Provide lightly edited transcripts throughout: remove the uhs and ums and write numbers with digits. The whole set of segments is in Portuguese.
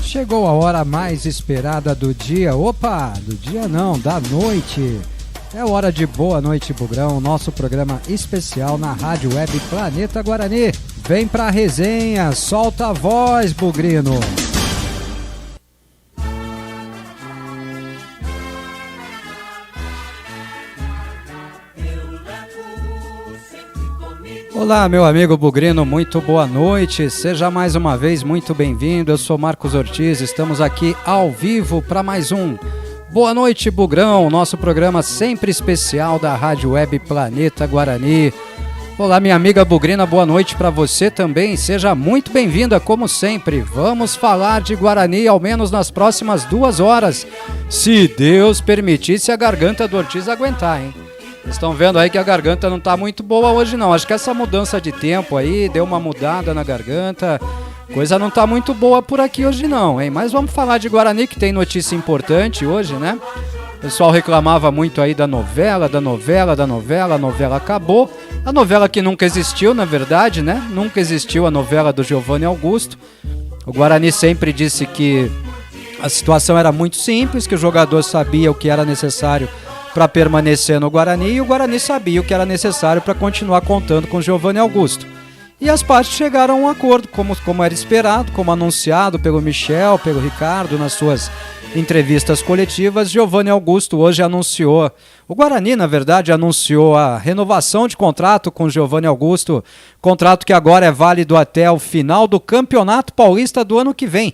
Chegou a hora mais esperada do dia. Opa, do dia não, da noite. É hora de Boa Noite Bugrão, nosso programa especial na Rádio Web Planeta Guarani. Vem pra resenha, solta a voz, Bugrino. Olá, meu amigo Bugrino, muito boa noite, seja mais uma vez muito bem-vindo, eu sou Marcos Ortiz, estamos aqui ao vivo para mais um Boa Noite Bugrão, nosso programa sempre especial da Rádio Web Planeta Guarani. Olá, minha amiga Bugrina, boa noite para você também, seja muito bem-vinda como sempre. Vamos falar de Guarani ao menos nas próximas 2 horas, se Deus permitir, se a garganta do Ortiz aguentar, hein? Estão vendo aí que a garganta não tá muito boa hoje não, acho que essa mudança de tempo aí deu uma mudada na garganta, coisa não tá muito boa por aqui hoje não, hein? Mas vamos falar de Guarani, que tem notícia importante hoje, né? O pessoal reclamava muito aí da novela, a novela acabou, a novela que nunca existiu na verdade, né? Nunca existiu a novela do Giovanni Augusto. O Guarani sempre disse que a situação era muito simples, que o jogador sabia o que era necessário para permanecer no Guarani, e o Guarani sabia o que era necessário para continuar contando com Giovanni Augusto. E as partes chegaram a um acordo, como era esperado, como anunciado pelo Michel, pelo Ricardo nas suas entrevistas coletivas. Giovanni Augusto hoje anunciou, o Guarani na verdade anunciou a renovação de contrato com Giovanni Augusto, contrato que agora é válido até o final do Campeonato Paulista do ano que vem.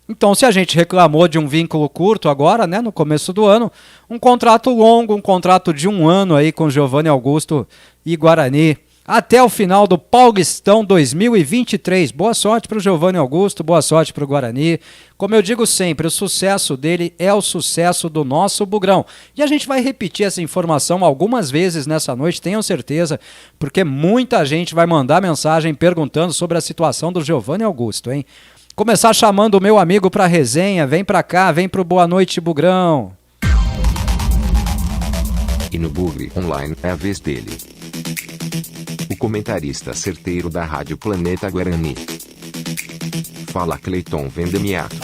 Então, se a gente reclamou de um vínculo curto agora, né, no começo do ano, um contrato longo, um contrato de 1 ano aí com Giovanni Augusto e Guarani, até o final do Paulistão 2023. Boa sorte para o Giovanni Augusto, boa sorte para o Guarani. Como eu digo sempre, o sucesso dele é o sucesso do nosso Bugrão. E a gente vai repetir essa informação algumas vezes nessa noite, tenham certeza, porque muita gente vai mandar mensagem perguntando sobre a situação do Giovanni Augusto, hein? Começar chamando o meu amigo pra resenha, vem pra cá, vem pro Boa Noite Bugrão. E no Bugre Online é a vez dele. O comentarista certeiro da Rádio Planeta Guarani. Fala, Cleiton Vendemiato.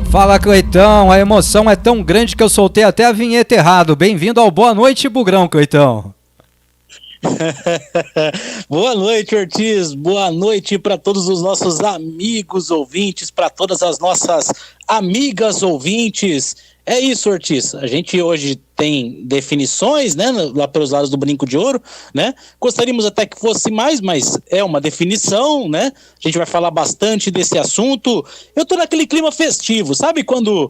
Fala, Cleitão, a emoção é tão grande que eu soltei até a vinheta errado. Bem-vindo ao Boa Noite Bugrão, Cleitão. Boa noite, Ortiz, boa noite para todos os nossos amigos ouvintes, para todas as nossas amigas ouvintes. É isso, Ortiz, a gente hoje tem definições, né, lá pelos lados do Brinco de Ouro, né, gostaríamos até que fosse mais, mas é uma definição, né, a gente vai falar bastante desse assunto. Eu tô naquele clima festivo, sabe quando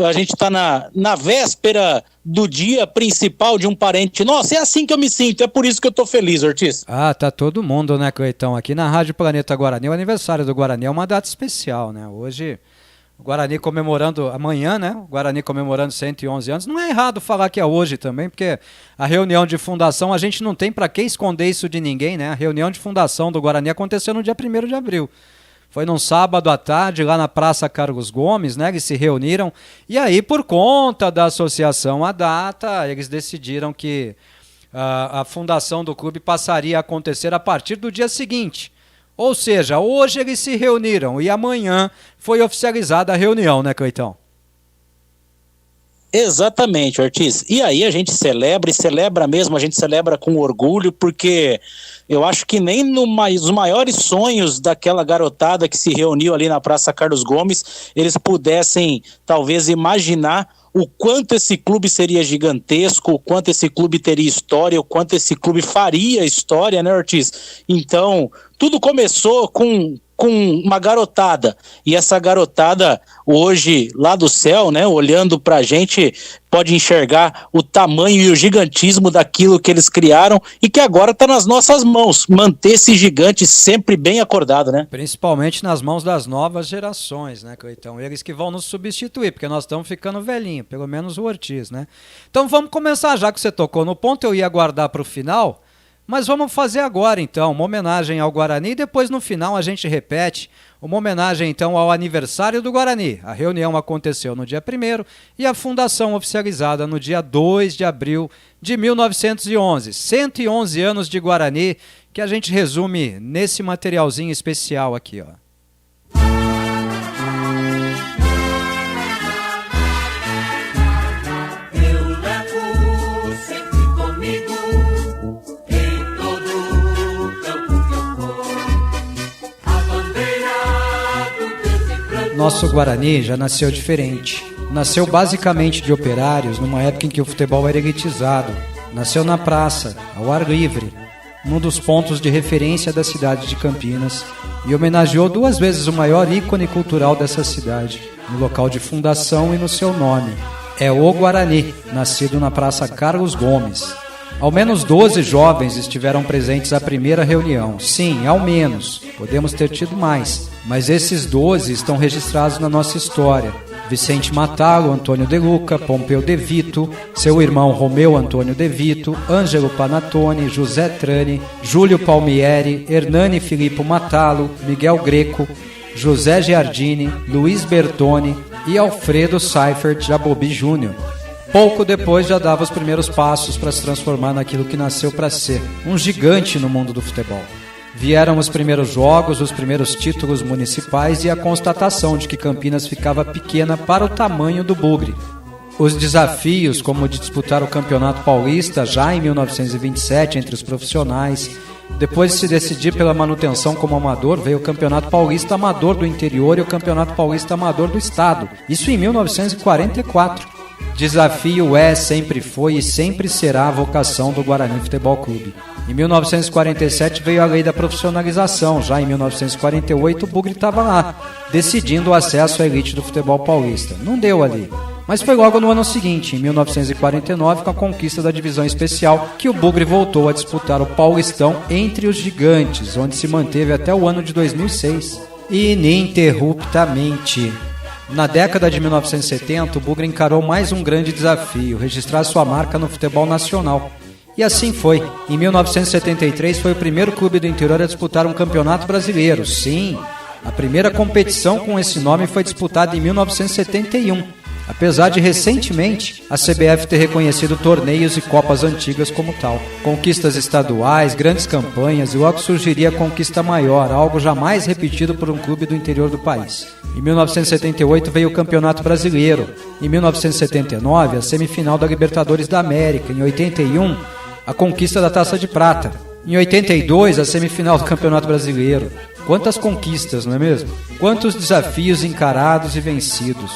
a gente tá na véspera do dia principal de um parente nosso? É assim que eu me sinto, é por isso que eu tô feliz, Ortiz. Ah, tá todo mundo, né, Cleitão, aqui na Rádio Planeta Guarani, o aniversário do Guarani é uma data especial, né, hoje... O Guarani comemorando amanhã, né? O Guarani comemorando 111 anos. Não é errado falar que é hoje também, porque a reunião de fundação, a gente não tem para que esconder isso de ninguém, né? A reunião de fundação do Guarani aconteceu no dia 1º de abril. Foi num sábado à tarde, lá na Praça Carlos Gomes, né? Eles se reuniram. E aí, por conta da associação à data, eles decidiram que a fundação do clube passaria a acontecer a partir do dia seguinte. Ou seja, hoje eles se reuniram e amanhã foi oficializada a reunião, né, Cleitão? Exatamente, Ortiz. E aí a gente celebra, e celebra mesmo, a gente celebra com orgulho, porque eu acho que nem nos maiores sonhos daquela garotada que se reuniu ali na Praça Carlos Gomes, eles pudessem talvez imaginar o quanto esse clube seria gigantesco, o quanto esse clube teria história, o quanto esse clube faria história, né, Ortiz? Então, tudo começou com uma garotada, e essa garotada hoje lá do céu, né, olhando pra gente, pode enxergar o tamanho e o gigantismo daquilo que eles criaram e que agora tá nas nossas mãos, manter esse gigante sempre bem acordado, né? Principalmente nas mãos das novas gerações, né, Cleitão? Eles que vão nos substituir, porque nós estamos ficando velhinhos, pelo menos o Ortiz, né? Então vamos começar, já que você tocou no ponto, eu ia guardar para o final, mas vamos fazer agora então, uma homenagem ao Guarani e depois no final a gente repete uma homenagem então ao aniversário do Guarani. A reunião aconteceu no dia 1º e a fundação oficializada no dia 2 de abril de 1911. 111 anos de Guarani que a gente resume nesse materialzinho especial aqui, ó. nosso Guarani já nasceu diferente. Nasceu basicamente de operários numa época em que o futebol era elitizado. Nasceu na praça, ao ar livre, num dos pontos de referência da cidade de Campinas, e homenageou 2 vezes o maior ícone cultural dessa cidade, no local de fundação e no seu nome. É o Guarani, nascido na Praça Carlos Gomes. Ao menos 12 jovens estiveram presentes à primeira reunião. Sim, ao menos. Podemos ter tido mais, mas esses 12 estão registrados na nossa história. Vicente Matalo, Antônio De Luca, Pompeu De Vito, seu irmão Romeu Antônio De Vito, Ângelo Panatone, José Trani, Júlio Palmieri, Hernani Filippo Matalo, Miguel Greco, José Giardini, Luiz Bertoni e Alfredo Seifert Jabobi Júnior. Pouco depois já dava os primeiros passos para se transformar naquilo que nasceu para ser, um gigante no mundo do futebol. Vieram os primeiros jogos, os primeiros títulos municipais e a constatação de que Campinas ficava pequena para o tamanho do Bugre. Os desafios, como o de disputar o Campeonato Paulista já em 1927 entre os profissionais, depois de se decidir pela manutenção como amador, veio o Campeonato Paulista Amador do Interior e o Campeonato Paulista Amador do Estado, isso em 1944. Desafio sempre foi e sempre será a vocação do Guarani Futebol Clube. Em 1947 veio a lei da profissionalização, já em 1948 o Bugre estava lá, decidindo o acesso à elite do futebol paulista. Não deu ali, mas foi logo no ano seguinte, em 1949, com a conquista da divisão especial, que o Bugre voltou a disputar o Paulistão entre os gigantes, onde se manteve até o ano de 2006. Ininterruptamente. Na década de 1970, o Bugre encarou mais um grande desafio, registrar sua marca no futebol nacional. E assim foi. Em 1973 foi o primeiro clube do interior a disputar um campeonato brasileiro. Sim, a primeira competição com esse nome foi disputada em 1971. Apesar de recentemente a CBF ter reconhecido torneios e copas antigas como tal. Conquistas estaduais, grandes campanhas e logo surgiria a conquista maior, algo jamais repetido por um clube do interior do país. Em 1978 veio o Campeonato Brasileiro. Em 1979 a semifinal da Libertadores da América. Em 81 a conquista da Taça de Prata. Em 82 a semifinal do Campeonato Brasileiro. Quantas conquistas, não é mesmo? Quantos desafios encarados e vencidos.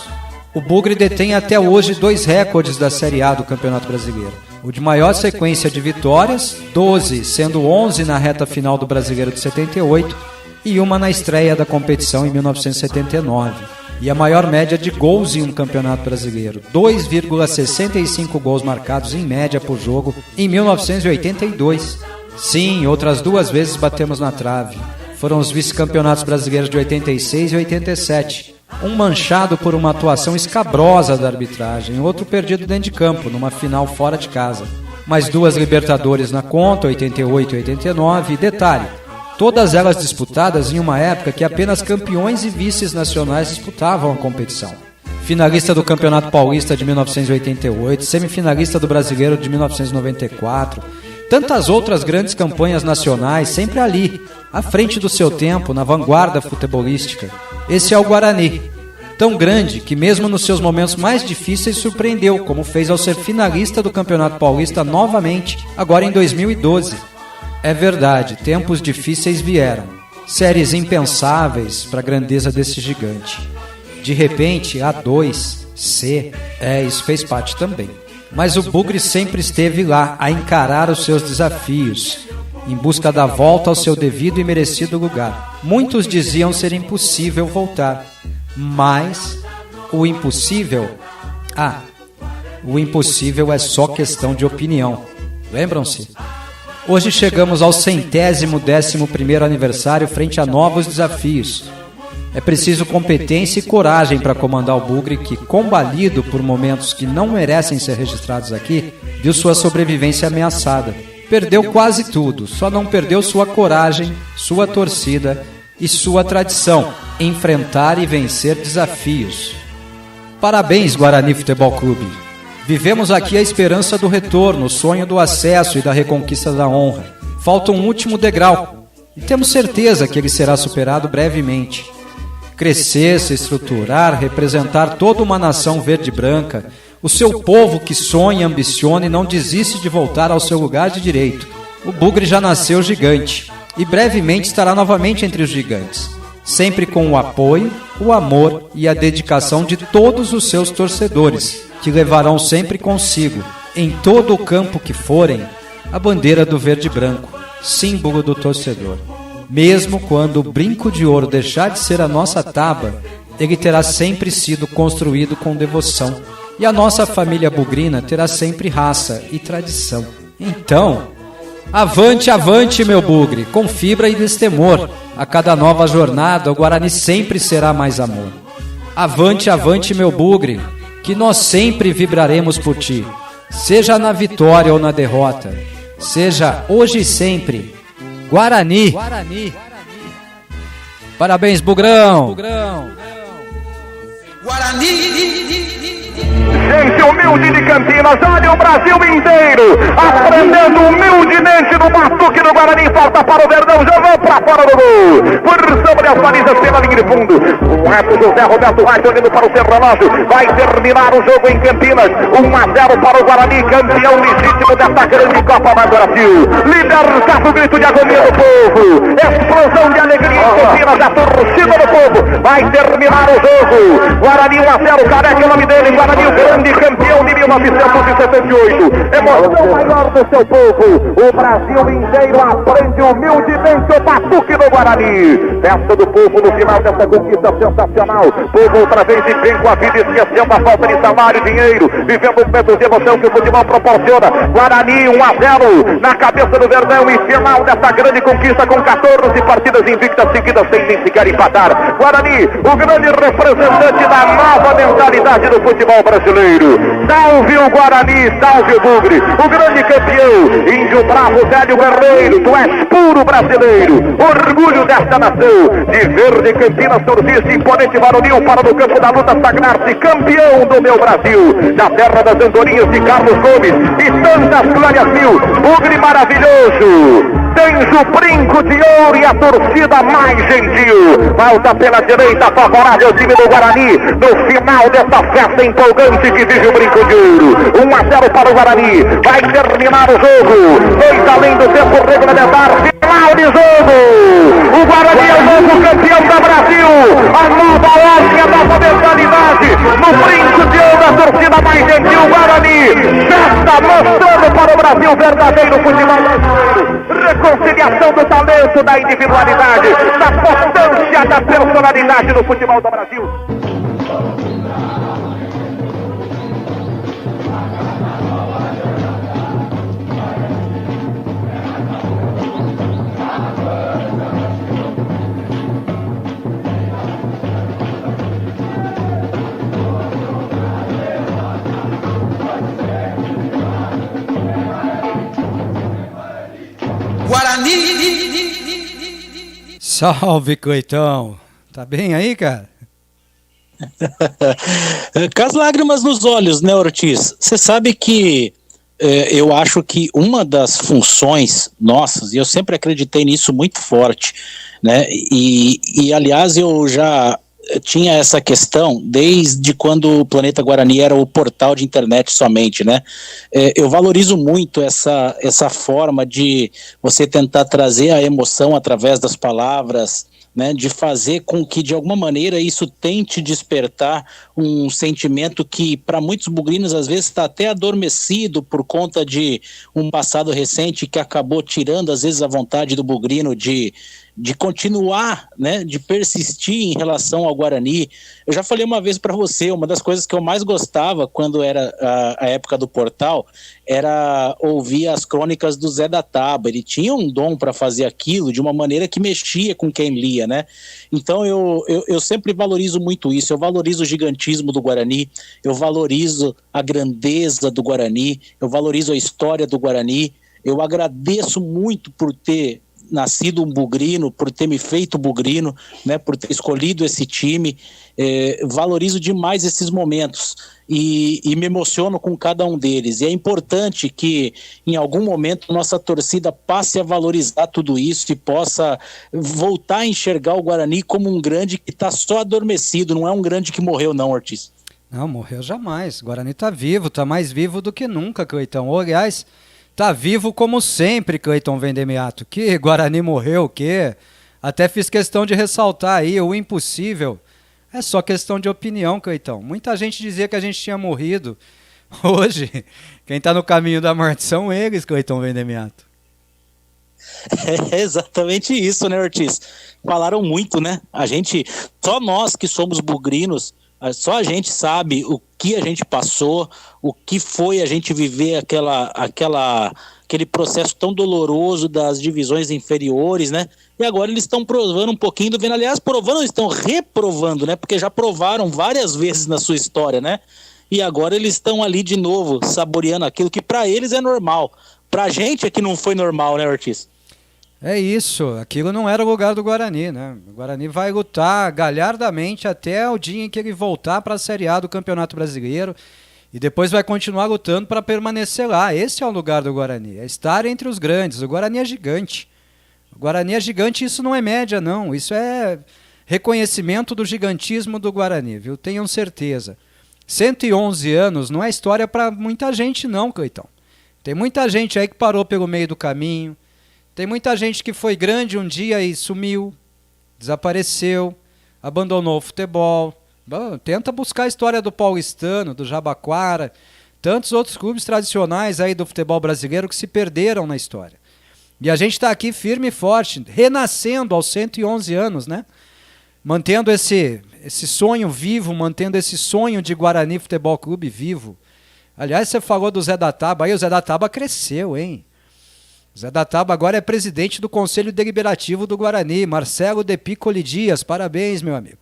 O Bugre detém até hoje 2 recordes da Série A do Campeonato Brasileiro. O de maior sequência de vitórias, 12, sendo 11 na reta final do Brasileiro de 78 e uma na estreia da competição em 1979. E a maior média de gols em um Campeonato Brasileiro, 2,65 gols marcados em média por jogo em 1982. Sim, outras 2 vezes batemos na trave. Foram os vice-campeonatos brasileiros de 86 e 87. Um manchado por uma atuação escabrosa da arbitragem, outro perdido dentro de campo, numa final fora de casa. Mais 2 Libertadores na conta, 88 e 89, e detalhe, todas elas disputadas em uma época que apenas campeões e vices nacionais disputavam a competição. Finalista do Campeonato Paulista de 1988, semifinalista do Brasileiro de 1994, tantas outras grandes campanhas nacionais, sempre ali, à frente do seu tempo, na vanguarda futebolística. Esse é o Guarani, tão grande que mesmo nos seus momentos mais difíceis surpreendeu, como fez ao ser finalista do Campeonato Paulista novamente, agora em 2012. É verdade, tempos difíceis vieram, séries impensáveis para a grandeza desse gigante. De repente, A2, C, isso fez parte também. Mas o Bugre sempre esteve lá a encarar os seus desafios, em busca da volta ao seu devido e merecido lugar. Muitos diziam ser impossível voltar, mas o impossível é só questão de opinião. Lembram-se? Hoje chegamos ao 111º aniversário frente a novos desafios. É preciso competência e coragem para comandar o Bugre que, combalido por momentos que não merecem ser registrados aqui, viu sua sobrevivência ameaçada. Perdeu quase tudo, só não perdeu sua coragem, sua torcida e sua tradição, enfrentar e vencer desafios. Parabéns, Guarani Futebol Clube! Vivemos aqui a esperança do retorno, o sonho do acesso e da reconquista da honra. Falta um último degrau, e temos certeza que ele será superado brevemente. Crescer, se estruturar, representar toda uma nação verde-branca, o seu povo que sonha, ambiciona e não desiste de voltar ao seu lugar de direito. O Bugre já nasceu gigante e brevemente estará novamente entre os gigantes. sempre com o apoio, o amor e a dedicação de todos os seus torcedores, que levarão sempre consigo, em todo o campo que forem, a bandeira do verde e branco, símbolo do torcedor. Mesmo quando o brinco de ouro deixar de ser a nossa taba, ele terá sempre sido construído com devoção, e a nossa família bugrina terá sempre raça e tradição. Então, avante, avante, meu bugre, com fibra e destemor. A cada nova jornada, o Guarani sempre será mais amor. Avante, avante, meu bugre, que nós sempre vibraremos por ti. Seja na vitória ou na derrota, seja hoje e sempre, Guarani. Parabéns, Bugrão. Guarani. Gente humilde de Campinas, olha o Brasil inteiro aprendendo humildemente no batuque do Guarani. Falta para o Verdão, jogou para fora do gol, por sobre as balizas pela linha de fundo. O reto José Roberto Reis olhando para o seu relógio. Vai terminar o jogo em Campinas, 1-0 para o Guarani, campeão legítimo desta grande Copa do Brasil. Liberta o grito de agonia do povo, explosão de alegria em Campinas, a torcida do povo. Vai terminar o jogo, Guarani 1-0, Careca é o nome dele, Guarani o grande campeão de 1978. Emoção maior do seu povo. O Brasil inteiro aprende humildemente o batuque do Guarani. Festa do povo no final dessa conquista sensacional. Povo outra vez e vem com a vida, esquecendo a falta de salário e dinheiro, vivendo momentos de emoção que o futebol proporciona. Guarani 1-0 na cabeça do Verdão e final dessa grande conquista com 14 partidas invictas seguidas sem nem sequer empatar. Guarani, o grande representante da nova mentalidade do futebol brasileiro. Salve o Guarani, salve o Bugre, o grande campeão, índio bravo, velho guerreiro, tu és puro brasileiro, orgulho desta nação, de verde Campinas, surfista, imponente varonil, para no campo da luta sagrar-se campeão do meu Brasil, da terra das andorinhas de Carlos Gomes e tantas glórias mil. Bugre maravilhoso, tens o brinco de ouro e a torcida mais gentil. Falta pela direita, favorável ao time do Guarani, no final dessa festa empolgante que exige o brinco de ouro. 1-0 para o Guarani, vai terminar o jogo, 2 além do tempo regulamentar, final de jogo. O Guarani é o novo campeão do Brasil, a nova ordem, a nova mentalidade, no brinco de ouro, a torcida mais gentil. Guarani festa mostrando para o Brasil verdadeiro futebol brasileiro. Reconciliação do talento, da individualidade, da potência, da personalidade do futebol do Brasil. Salve, Cleitão. Tá bem aí, cara? Com as lágrimas nos olhos, né, Ortiz? Você sabe que eu acho que uma das funções nossas, e eu sempre acreditei nisso muito forte, né? E aliás, eu já tinha essa questão desde quando o Planeta Guarani era o portal de internet somente, né? Eu valorizo muito essa forma de você tentar trazer a emoção através das palavras, né, de fazer com que de alguma maneira isso tente despertar um sentimento que para muitos bugrinos às vezes está até adormecido por conta de um passado recente que acabou tirando às vezes a vontade do bugrino de continuar, né, de persistir em relação ao Guarani. Eu já falei uma vez para você, uma das coisas que eu mais gostava quando era a época do portal era ouvir as crônicas do Zé da Taba. Ele tinha um dom para fazer aquilo de uma maneira que mexia com quem lia, né? Então eu sempre valorizo muito isso. Eu valorizo o gigantismo do Guarani, eu valorizo a grandeza do Guarani, eu valorizo a história do Guarani. Eu agradeço muito por ter nascido um bugrino, por ter me feito bugrino, né, por ter escolhido esse time. Valorizo demais esses momentos e me emociono com cada um deles. E é importante que em algum momento nossa torcida passe a valorizar tudo isso e possa voltar a enxergar o Guarani como um grande que está só adormecido, não é um grande que morreu não, Ortiz. Não, morreu jamais. O Guarani está vivo, está mais vivo do que nunca, Cleitão. Aliás, tá vivo como sempre, Cleiton Vendemiato. Que Guarani morreu, o quê? Até fiz questão de ressaltar aí, o impossível é só questão de opinião, Cleitão. Muita gente dizia que a gente tinha morrido. Hoje, quem está no caminho da morte são eles, Cleitão Vendemiato. É exatamente isso, né, Ortiz? Falaram muito, né? Só nós que somos bugrinos, só a gente sabe o que a gente passou, o que foi a gente viver aquele processo tão doloroso das divisões inferiores, né? E agora eles estão provando um pouquinho do Vênus. Aliás, provando, eles estão reprovando, né? Porque já provaram várias vezes na sua história, né? E agora eles estão ali de novo, saboreando aquilo que para eles é normal. Pra gente é que não foi normal, né, Ortiz? É isso, aquilo não era o lugar do Guarani, né? O Guarani vai lutar galhardamente até o dia em que ele voltar para a Série A do Campeonato Brasileiro e depois vai continuar lutando para permanecer lá. Esse é o lugar do Guarani, é estar entre os grandes. O Guarani é gigante. O Guarani é gigante e isso não é média, não. Isso é reconhecimento do gigantismo do Guarani, viu? Tenham certeza. 111 anos não é história para muita gente, não, Cleitão. Tem muita gente aí que parou pelo meio do caminho. Tem muita gente que foi grande um dia e sumiu, desapareceu, abandonou o futebol. Bom, tenta buscar a história do Paulistano, do Jabaquara, tantos outros clubes tradicionais aí do futebol brasileiro que se perderam na história. E a gente está aqui firme e forte, renascendo aos 111 anos, né? Mantendo esse sonho vivo, mantendo esse sonho de Guarani Futebol Clube vivo. Aliás, você falou do Zé da Taba, aí o Zé da Taba cresceu, hein? O Zé da Taba agora é presidente do Conselho Deliberativo do Guarani, Marcelo De Piccoli Dias, parabéns, meu amigo.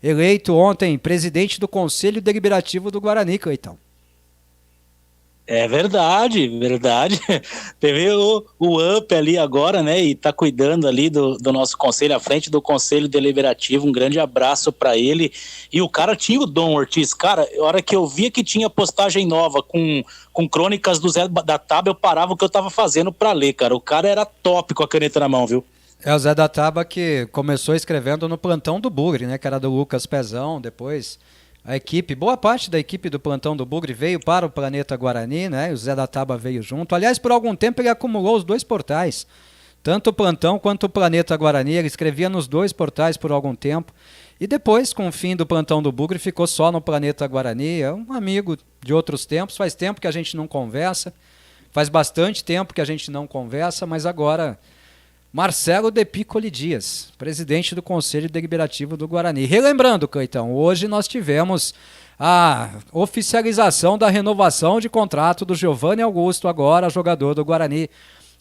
Eleito ontem presidente do Conselho Deliberativo do Guarani, Cleitão. É verdade, verdade. Teve o UP ali agora, né? E tá cuidando ali do nosso conselho, à frente do Conselho Deliberativo. Um grande abraço para ele. E o cara tinha o dom, Ortiz. Cara, a hora que eu via que tinha postagem nova com crônicas do Zé da Taba, eu parava o que eu tava fazendo para ler, cara. O cara era top com a caneta na mão, viu? É o Zé da Taba que começou escrevendo no Plantão do Bugre, né? Que era do Lucas Pezão, depois... A equipe, boa parte da equipe do Plantão do Bugre veio para o Planeta Guarani, né? E o Zé da Taba veio junto. Aliás, por algum tempo ele acumulou os dois portais. Tanto o Plantão quanto o Planeta Guarani. Ele escrevia nos dois portais por algum tempo. E depois, com o fim do Plantão do Bugre, ficou só no Planeta Guarani. É um amigo de outros tempos. Faz tempo que a gente não conversa. Faz bastante tempo que a gente não conversa, mas agora... Marcelo De Piccoli Dias, presidente do Conselho Deliberativo do Guarani. Relembrando, Cleitão, hoje nós tivemos a oficialização da renovação de contrato do Giovanni Augusto, agora jogador do Guarani,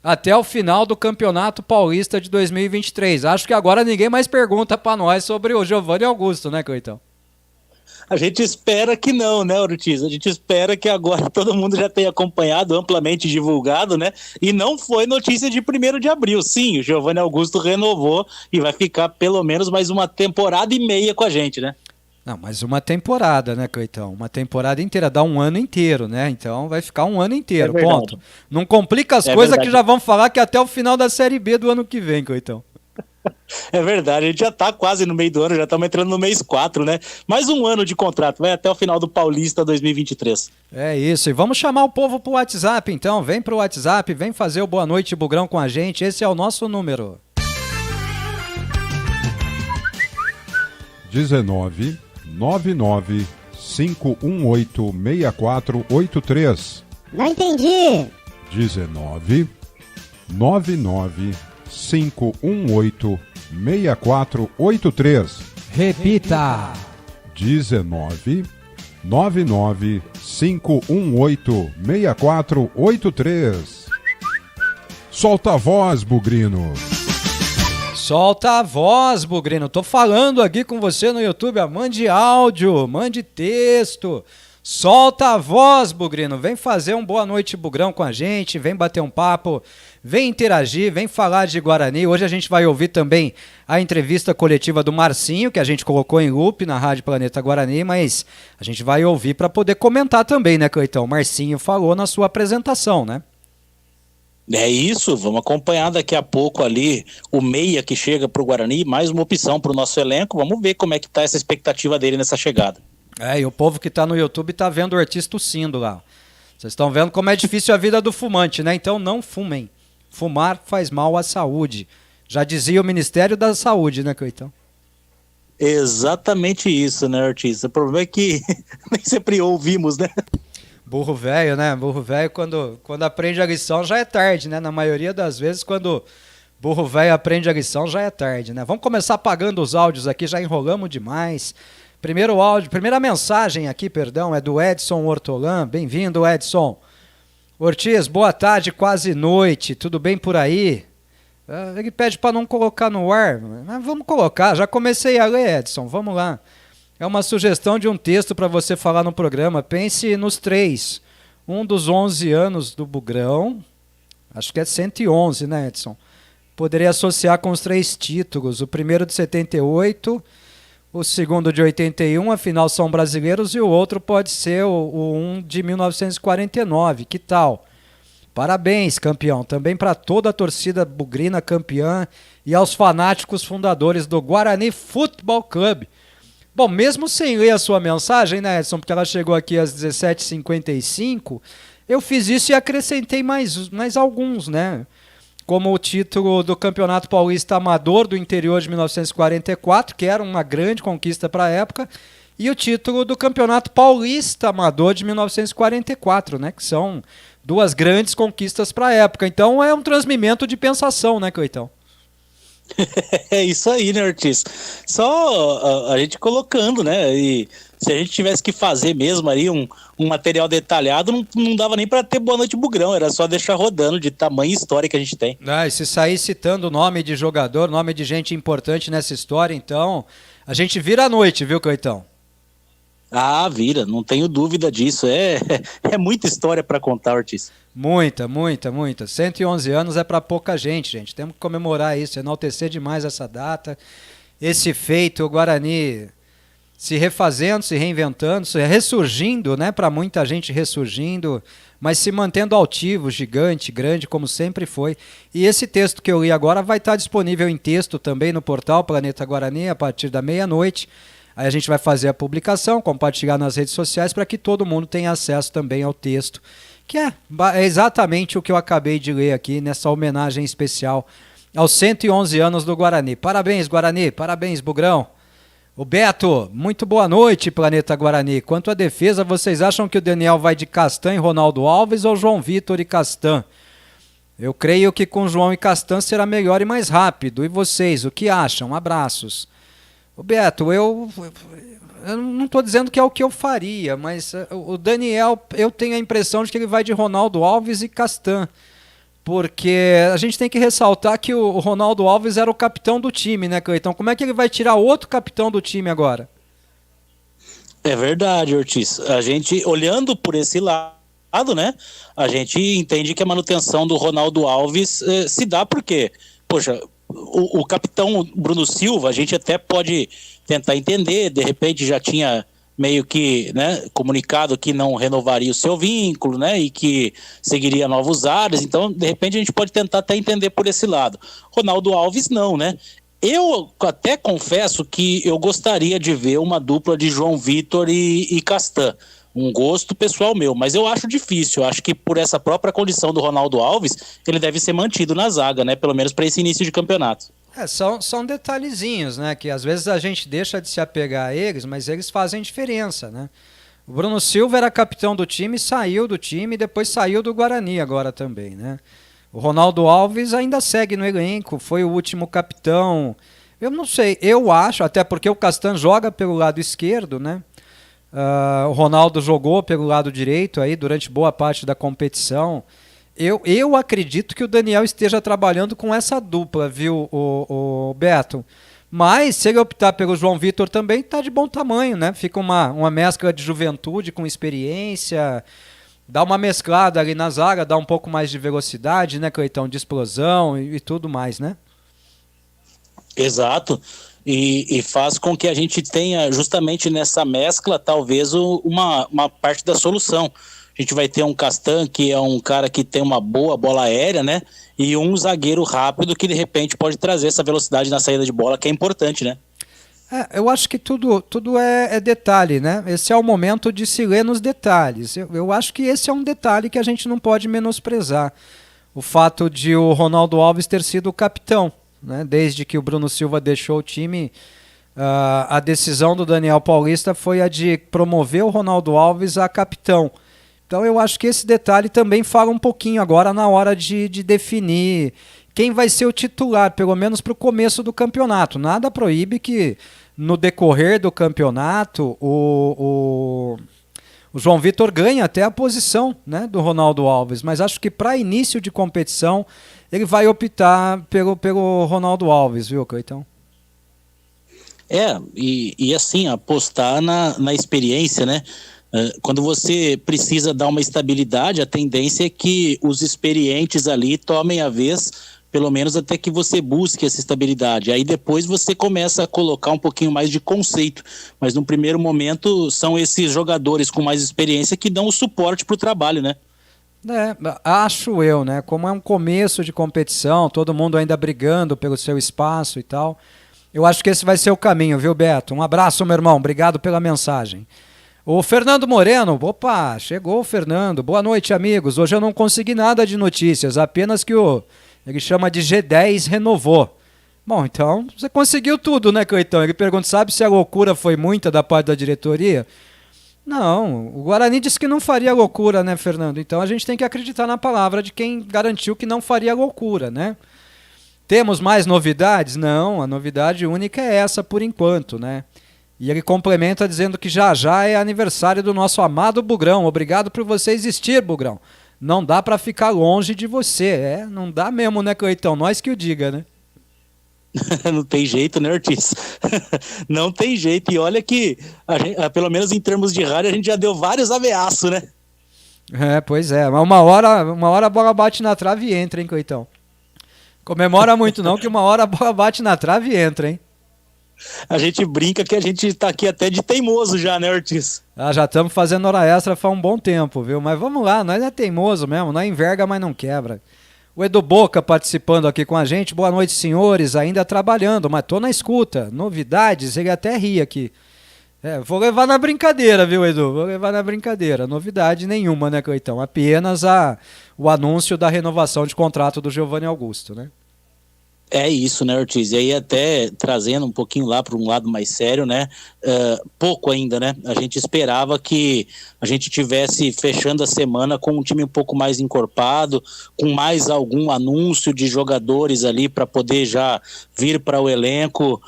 até o final do Campeonato Paulista de 2023. Acho que agora ninguém mais pergunta para nós sobre o Giovanni Augusto, né, Cleitão? A gente espera que não, né, Ortiz? A gente espera que agora todo mundo já tenha acompanhado, amplamente divulgado, né? E não foi notícia de 1º de abril. Sim, o Giovanni Augusto renovou e vai ficar pelo menos mais uma temporada e meia com a gente, né? Não, mas uma temporada, né, Cleitão? Uma temporada inteira, dá um ano inteiro, né? Então vai ficar um ano inteiro, ponto. Não complica as coisas que já vão falar que até o final da Série B do ano que vem, Cleitão. É verdade, a gente já tá quase no meio do ano, já estamos entrando no mês 4, né? Mais um ano de contrato, vai até o final do Paulista 2023. É isso, e vamos chamar o povo pro WhatsApp então, vem pro WhatsApp, vem fazer o Boa Noite Bugrão com a gente, esse é o nosso número. 19 99 518 6483. Não entendi. 19 99 518 6483. Repita. 19 99 518 6483. Solta a voz, Bugrino. Solta a voz, Bugrino. Tô falando aqui com você no YouTube. Mande áudio, mande texto. Solta a voz, Bugrino. Vem fazer um Boa Noite Bugrão com a gente. Vem bater um papo. Vem interagir. Vem falar de Guarani. Hoje a gente vai ouvir também a entrevista coletiva do Marcinho, que a gente colocou em loop na Rádio Planeta Guarani, mas a gente vai ouvir para poder comentar também, né, Cleitão? O Marcinho falou na sua apresentação, né? É isso, vamos acompanhar daqui a pouco ali o meia que chega para o Guarani, mais uma opção para o nosso elenco, vamos ver como é que está essa expectativa dele nessa chegada. E o povo que está no YouTube está vendo o artista tossindo lá. Vocês estão vendo como é difícil a vida do fumante, né? Então não fumem. Fumar faz mal à saúde. Já dizia o Ministério da Saúde, né, Coitão? Exatamente isso, né, Ortiz? O problema é que nem sempre ouvimos, né? Burro velho, né? Burro velho, quando aprende a lição já é tarde, né? Na maioria das vezes, quando burro velho aprende a lição já é tarde, né? Vamos começar apagando os áudios aqui, já enrolamos demais. Primeiro áudio, primeira mensagem aqui, perdão, é do Edson Hortolã. Bem-vindo, Edson. Ortiz, boa tarde, quase noite. Tudo bem por aí? Ele pede para não colocar no ar, mas vamos colocar. Já comecei a ler, Edson, vamos lá. É uma sugestão de um texto para você falar no programa. Pense nos 3. Um dos 11 anos do Bugrão, acho que é 111, né, Edson? Poderia associar com os 3 títulos. O primeiro de 78, o segundo de 81, afinal são brasileiros, e o outro pode ser o 1 de 1949. Que tal? Parabéns, campeão. Também para toda a torcida bugrina campeã e aos fanáticos fundadores do Guarani Futebol Clube. Bom, mesmo sem ler a sua mensagem, né, Edson, porque ela chegou aqui às 17h55, eu fiz isso e acrescentei mais alguns, né? Como o título do Campeonato Paulista Amador do interior de 1944, que era uma grande conquista para a época, e o título do Campeonato Paulista Amador de 1944, né? Que são 2 grandes conquistas para a época. Então é um transmimento de pensação, né, Coitão? É isso aí, né, Ortiz? Só a gente colocando, né? E se a gente tivesse que fazer mesmo aí um material detalhado, não dava nem para ter Boa Noite Bugrão, era só deixar rodando de tamanha história que a gente tem. E se sair citando o nome de jogador, nome de gente importante nessa história, então a gente vira a noite, viu, Coitão? Ah, vira, não tenho dúvida disso. É muita história para contar, Ortiz. Muita. 111 anos é para pouca gente, gente. Temos que comemorar isso, enaltecer demais essa data. Esse feito, o Guarani se refazendo, se reinventando, se ressurgindo, né? Para muita gente ressurgindo, mas se mantendo altivo, gigante, grande, como sempre foi. E esse texto que eu li agora vai estar disponível em texto também no portal Planeta Guarani a partir da meia-noite. Aí a gente vai fazer a publicação, compartilhar nas redes sociais para que todo mundo tenha acesso também ao texto, que é exatamente o que eu acabei de ler aqui nessa homenagem especial aos 111 anos do Guarani. Parabéns, Guarani, parabéns, Bugrão. O Beto, muito boa noite, Planeta Guarani. Quanto à defesa, vocês acham que o Daniel vai de Castan e Ronaldo Alves ou João Vitor e Castan? Eu creio que com João e Castan será melhor e mais rápido. E vocês, o que acham? Abraços. Beto, eu não estou dizendo que é o que eu faria, mas o Daniel, eu tenho a impressão de que ele vai de Ronaldo Alves e Castan, porque a gente tem que ressaltar que o Ronaldo Alves era o capitão do time, né, Cleiton? Como é que ele vai tirar outro capitão do time agora? É verdade, Ortiz. A gente, olhando por esse lado, né, a gente entende que a manutenção do Ronaldo Alves se dá porque, poxa, o capitão Bruno Silva, a gente até pode tentar entender, de repente já tinha meio que, né, comunicado que não renovaria o seu vínculo, né, e que seguiria novos ares, então de repente a gente pode tentar até entender por esse lado. Ronaldo Alves não, né? Eu até confesso que eu gostaria de ver uma dupla de João Vitor e Castan. Um gosto pessoal meu, mas eu acho difícil. Eu acho que por essa própria condição do Ronaldo Alves, ele deve ser mantido na zaga, né? Pelo menos para esse início de campeonato. São detalhezinhos, né? Que às vezes a gente deixa de se apegar a eles, mas eles fazem diferença, né? O Bruno Silva era capitão do time, saiu do time e depois saiu do Guarani agora também, né? O Ronaldo Alves ainda segue no elenco, foi o último capitão. Eu não sei, eu acho, até porque o Castan joga pelo lado esquerdo, né? O Ronaldo jogou pelo lado direito aí durante boa parte da competição. Eu acredito que o Daniel esteja trabalhando com essa dupla, viu, o Beto? Mas se ele optar pelo João Vitor também, tá de bom tamanho, né? Fica uma mescla de juventude com experiência, dá uma mesclada ali na zaga, dá um pouco mais de velocidade, né, Cleitão? De explosão e tudo mais, né? Exato. E faz com que a gente tenha justamente nessa mescla talvez uma parte da solução. A gente vai ter um Castan, que é um cara que tem uma boa bola aérea, né? E um zagueiro rápido que de repente pode trazer essa velocidade na saída de bola, que é importante, né? Eu acho que tudo é detalhe, né? Esse é o momento de se ler nos detalhes. Eu acho que esse é um detalhe que a gente não pode menosprezar. O fato de o Ronaldo Alves ter sido o capitão. né? Desde que o Bruno Silva deixou o time, a decisão do Daniel Paulista foi a de promover o Ronaldo Alves a capitão. Então eu acho que esse detalhe também fala um pouquinho agora na hora de definir quem vai ser o titular, pelo menos para o começo do campeonato. Nada proíbe que no decorrer do campeonato o João Vitor ganhe até a posição, né, do Ronaldo Alves, mas acho que para início de competição ele vai optar pelo Ronaldo Alves, viu, Cleitão? E assim, apostar na experiência, né? Quando você precisa dar uma estabilidade, a tendência é que os experientes ali tomem a vez, pelo menos até que você busque essa estabilidade. Aí depois você começa a colocar um pouquinho mais de conceito, mas no primeiro momento são esses jogadores com mais experiência que dão o suporte para o trabalho, né? Acho eu, né? Como é um começo de competição, todo mundo ainda brigando pelo seu espaço e tal, eu acho que esse vai ser o caminho, viu, Beto? Um abraço, meu irmão, obrigado pela mensagem. O Fernando Moreno, opa, chegou o Fernando, boa noite, amigos. Hoje eu não consegui nada de notícias, apenas que ele chama de G10 renovou. Bom, então você conseguiu tudo, né, Cleitão? Ele pergunta, sabe se a loucura foi muita da parte da diretoria? Não, o Guarani disse que não faria loucura, né, Fernando? Então a gente tem que acreditar na palavra de quem garantiu que não faria loucura, né? Temos mais novidades? Não, a novidade única é essa por enquanto, né? E ele complementa dizendo que já é aniversário do nosso amado Bugrão. Obrigado por você existir, Bugrão. Não dá pra ficar longe de você. Não dá mesmo, né, Cleitão? Nós que o diga, né? Não tem jeito, né, Ortiz? Não tem jeito. E olha que, pelo menos em termos de rádio, a gente já deu vários ameaços, né? Pois é. Mas uma hora a bola bate na trave e entra, hein, Cleitão? Comemora muito não, que uma hora a bola bate na trave e entra, hein? A gente brinca que a gente tá aqui até de teimoso já, né, Ortiz? Já estamos fazendo hora extra faz um bom tempo, viu? Mas vamos lá, nós é teimoso mesmo, nós enverga, mas não quebra. O Edu Boca participando aqui com a gente. Boa noite, senhores. Ainda trabalhando, mas tô na escuta. Novidades, ele até ri aqui. Vou levar na brincadeira, viu, Edu? Vou levar na brincadeira. Novidade nenhuma, né, Cleitão? Apenas o anúncio da renovação de contrato do Giovanni Augusto, né? É isso, né, Ortiz? E aí até trazendo um pouquinho lá para um lado mais sério, né? Pouco ainda, né? A gente esperava que a gente tivesse fechando a semana com um time um pouco mais encorpado, com mais algum anúncio de jogadores ali para poder já vir para o elenco.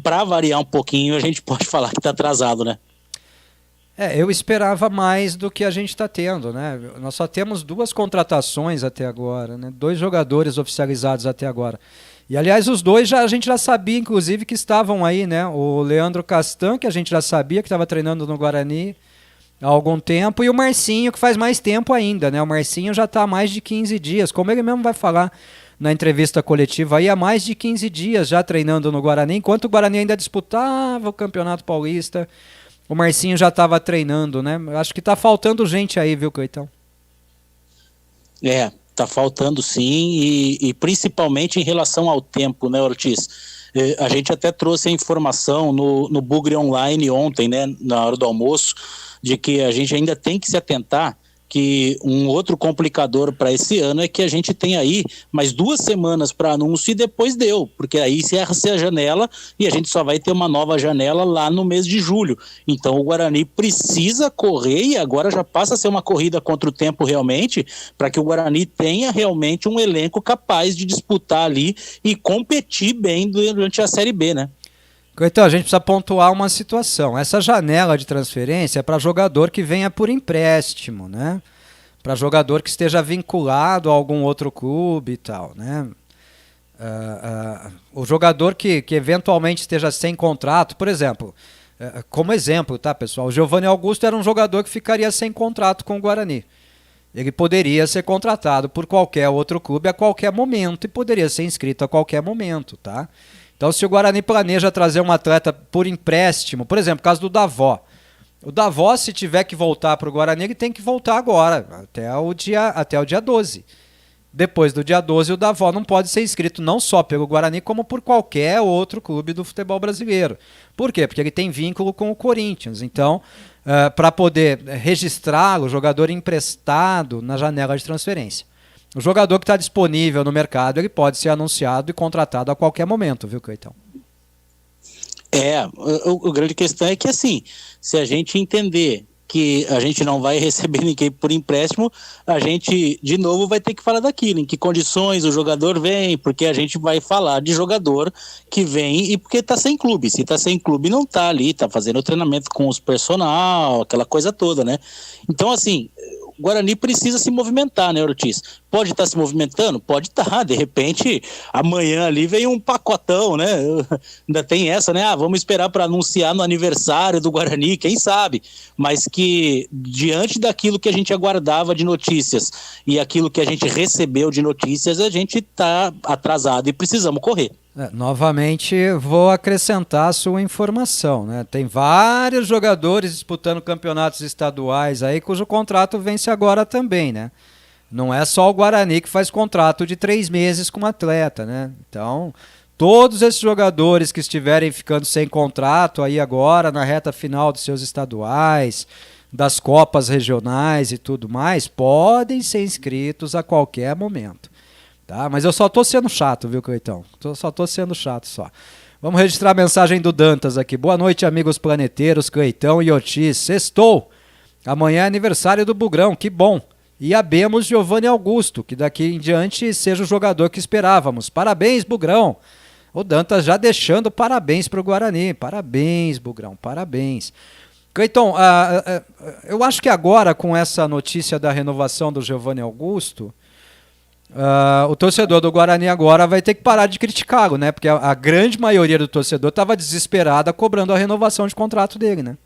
Para variar um pouquinho, a gente pode falar que está atrasado, né? Eu esperava mais do que a gente está tendo, né? Nós só temos 2 contratações até agora, né? 2 jogadores oficializados até agora. E, aliás, os 2 a gente já sabia, inclusive, que estavam aí, né? O Leandro Castan, que a gente já sabia que estava treinando no Guarani há algum tempo, e o Marcinho, que faz mais tempo ainda, né? O Marcinho já está há mais de 15 dias, como ele mesmo vai falar na entrevista coletiva, aí há mais de 15 dias já treinando no Guarani, enquanto o Guarani ainda disputava o Campeonato Paulista. O Marcinho já estava treinando, né? Acho que tá faltando gente aí, viu, Cleitão? Tá faltando sim, e principalmente em relação ao tempo, né, Ortiz? A gente até trouxe a informação no Bugre Online ontem, né, na hora do almoço, de que a gente ainda tem que se atentar que um outro complicador para esse ano é que a gente tem aí mais 2 semanas para anúncio e depois deu, porque aí encerra-se a janela e a gente só vai ter uma nova janela lá no mês de julho. Então o Guarani precisa correr e agora já passa a ser uma corrida contra o tempo realmente, para que o Guarani tenha realmente um elenco capaz de disputar ali e competir bem durante a Série B, né? Então, a gente precisa pontuar uma situação. Essa janela de transferência é para jogador que venha por empréstimo, né? Para jogador que esteja vinculado a algum outro clube e tal, né? O jogador que eventualmente esteja sem contrato, por exemplo, como exemplo, tá, pessoal? O Giovanni Augusto era um jogador que ficaria sem contrato com o Guarani. Ele poderia ser contratado por qualquer outro clube a qualquer momento e poderia ser inscrito a qualquer momento, tá? Então, se o Guarani planeja trazer um atleta por empréstimo, por exemplo, caso do Davó. O Davó, se tiver que voltar para o Guarani, ele tem que voltar agora, até o dia 12. Depois do dia 12, o Davó não pode ser inscrito não só pelo Guarani, como por qualquer outro clube do futebol brasileiro. Por quê? Porque ele tem vínculo com o Corinthians. Então, para poder registrá-lo, jogador emprestado na janela de transferência. O jogador que está disponível no mercado, ele pode ser anunciado e contratado a qualquer momento, viu, Cleitão? O grande questão é que, assim, se a gente entender que a gente não vai receber ninguém por empréstimo, a gente, de novo, vai ter que falar daquilo, em que condições o jogador vem, porque a gente vai falar de jogador que vem e porque tá sem clube. Se tá sem clube, não tá ali, tá fazendo o treinamento com os personal, aquela coisa toda, né? Então, assim, o Guarani precisa se movimentar, né, Ortiz? Pode estar se movimentando? Pode estar. De repente, amanhã ali vem um pacotão, né? Ainda tem essa, né? Vamos esperar para anunciar no aniversário do Guarani, quem sabe? Mas que, diante daquilo que a gente aguardava de notícias e aquilo que a gente recebeu de notícias, a gente está atrasado e precisamos correr. Novamente, vou acrescentar a sua informação, né? Tem vários jogadores disputando campeonatos estaduais aí, cujo contrato vence agora também, né? Não é só o Guarani que faz contrato de 3 meses com o atleta, né? Então, todos esses jogadores que estiverem ficando sem contrato aí agora, na reta final dos seus estaduais, das copas regionais e tudo mais, podem ser inscritos a qualquer momento. Tá? Mas eu só tô sendo chato, viu, Cleitão? Só tô sendo chato só. Vamos registrar a mensagem do Dantas aqui. Boa noite, amigos planeteiros, Cleitão e Ortiz. Sextou. Amanhã é aniversário do Bugrão, que bom. E abemos Giovanni Augusto, que daqui em diante seja o jogador que esperávamos. Parabéns, Bugrão. O Dantas já deixando parabéns pro Guarani. Parabéns, Bugrão, parabéns. Cleitão, eu acho que agora, com essa notícia da renovação do Giovanni Augusto, o torcedor do Guarani agora vai ter que parar de criticá-lo, né? Porque a grande maioria do torcedor estava desesperada cobrando a renovação de contrato dele, né?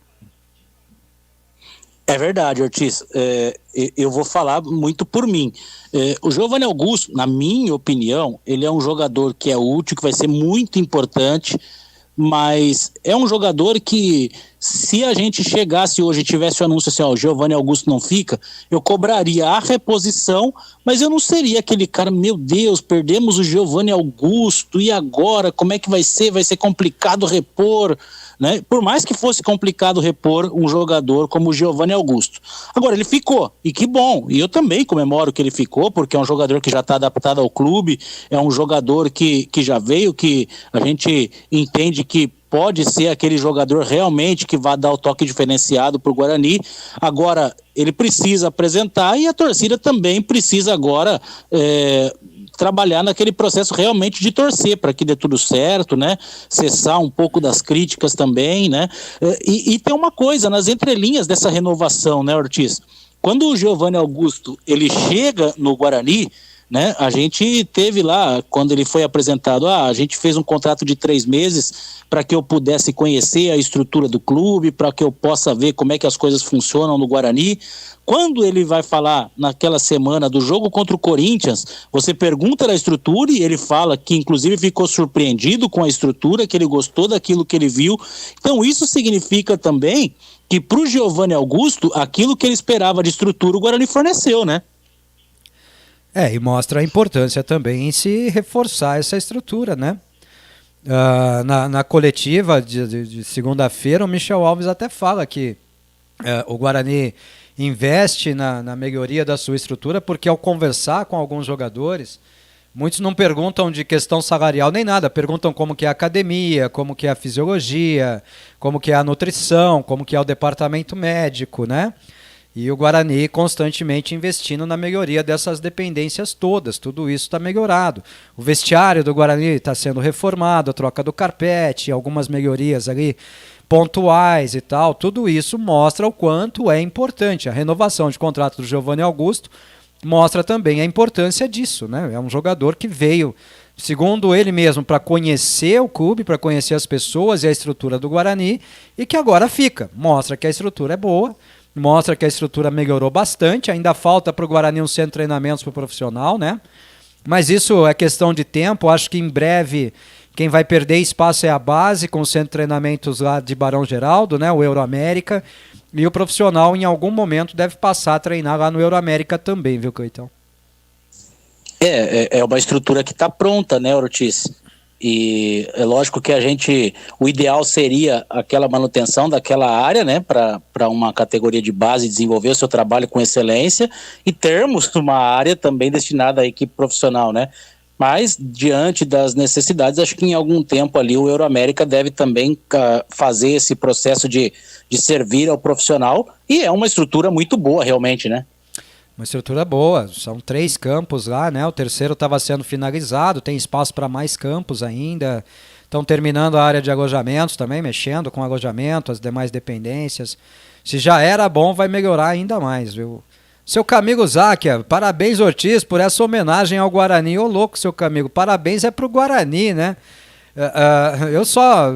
É verdade, Ortiz. Eu vou falar muito por mim. O Giovanni Augusto, na minha opinião, ele é um jogador que é útil, que vai ser muito importante, mas é um jogador que, se a gente chegasse hoje e tivesse o anúncio assim, o Giovanni Augusto não fica, eu cobraria a reposição, mas eu não seria aquele cara, meu Deus, perdemos o Giovanni Augusto, e agora, como é que vai ser? Vai ser complicado repor, né? Por mais que fosse complicado repor um jogador como o Giovanni Augusto. Agora, ele ficou, e que bom, e eu também comemoro que ele ficou, porque é um jogador que já está adaptado ao clube, é um jogador que já veio, que a gente entende que pode ser aquele jogador realmente que vai dar o toque diferenciado para o Guarani. Agora, ele precisa apresentar e a torcida também precisa agora trabalhar naquele processo realmente de torcer para que dê tudo certo, né? Cessar um pouco das críticas também, né? E tem uma coisa, nas entrelinhas dessa renovação, né, Ortiz? Quando o Giovanni Augusto ele chega no Guarani, né, a gente teve lá, quando ele foi apresentado, a gente fez um contrato de 3 meses para que eu pudesse conhecer a estrutura do clube, para que eu possa ver como é que as coisas funcionam no Guarani. Quando ele vai falar naquela semana do jogo contra o Corinthians, você pergunta da estrutura e ele fala que inclusive ficou surpreendido com a estrutura, que ele gostou daquilo que ele viu. Então isso significa também que para o Giovanni Augusto, aquilo que ele esperava de estrutura, o Guarani forneceu, né? E mostra a importância também em se reforçar essa estrutura, né? Na coletiva de segunda-feira, o Michel Alves até fala que o Guarani investe na melhoria da sua estrutura, porque ao conversar com alguns jogadores, muitos não perguntam de questão salarial nem nada, perguntam como que é a academia, como que é a fisiologia, como que é a nutrição, como que é o departamento médico, né? E o Guarani constantemente investindo na melhoria dessas dependências todas, tudo isso está melhorado. O vestiário do Guarani está sendo reformado, a troca do carpete, algumas melhorias ali pontuais e tal, tudo isso mostra o quanto é importante. A renovação de contrato do Giovanni Augusto mostra também a importância disso, né? É um jogador que veio, segundo ele mesmo, para conhecer o clube, para conhecer as pessoas e a estrutura do Guarani, e que agora fica. Mostra que a estrutura é boa, mostra que a estrutura melhorou bastante, ainda falta para o Guarani um centro de treinamentos para o profissional, né? Mas isso é questão de tempo, acho que em breve quem vai perder espaço é a base, com o centro de treinamentos lá de Barão Geraldo, né? O Euroamérica, e o profissional em algum momento deve passar a treinar lá no Euroamérica também, viu, Cleitão? É uma estrutura que está pronta, né, Ortiz? E é lógico que o ideal seria aquela manutenção daquela área, né, para uma categoria de base desenvolver o seu trabalho com excelência e termos uma área também destinada à equipe profissional, né? Mas, diante das necessidades, acho que em algum tempo ali o Euroamérica deve também fazer esse processo de servir ao profissional, e é uma estrutura muito boa realmente, né? Uma estrutura boa, são 3 campos lá, né? O terceiro estava sendo finalizado, tem espaço para mais campos ainda. Estão terminando a área de alojamentos também, mexendo com alojamento, as demais dependências. Se já era bom, vai melhorar ainda mais, viu? Seu Camilo Záquia, parabéns, Ortiz, por essa homenagem ao Guarani. Ô louco, seu Camilo, parabéns é pro Guarani, né? Eu só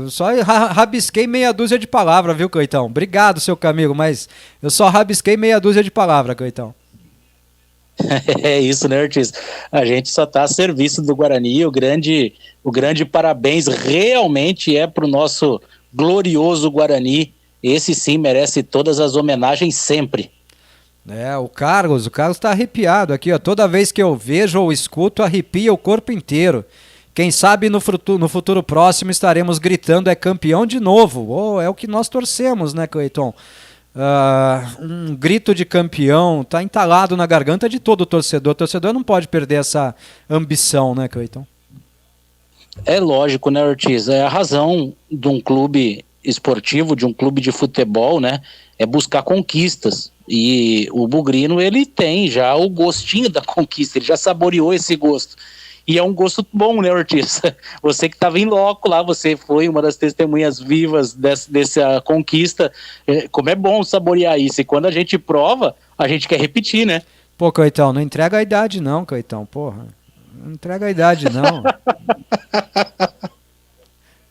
rabisquei meia dúzia de palavras, viu, Cleitão? Obrigado, seu Camilo, mas eu só rabisquei meia dúzia de palavras, Cleitão. É isso, né, Ortiz? A gente só está a serviço do Guarani. O grande parabéns realmente é para o nosso glorioso Guarani. Esse sim merece todas as homenagens sempre. O Carlos está arrepiado aqui, ó. Toda vez que eu vejo ou escuto, arrepia o corpo inteiro. Quem sabe no futuro próximo estaremos gritando é campeão de novo. É o que nós torcemos, né, Cleiton? Um grito de campeão está entalado na garganta de todo torcedor. O torcedor não pode perder essa ambição, né, Cleiton? É lógico, né, Ortiz? É a razão de um clube esportivo, de um clube de futebol, né? É buscar conquistas. E o Bugrino, ele tem já o gostinho da conquista, ele já saboreou esse gosto. E é um gosto bom, né, Ortiz? Você que estava em loco lá, você foi uma das testemunhas vivas dessa conquista. Como é bom saborear isso. E quando a gente prova, a gente quer repetir, né? Pô, Cleitão, não entrega a idade não, Cleitão, porra. Não entrega a idade não.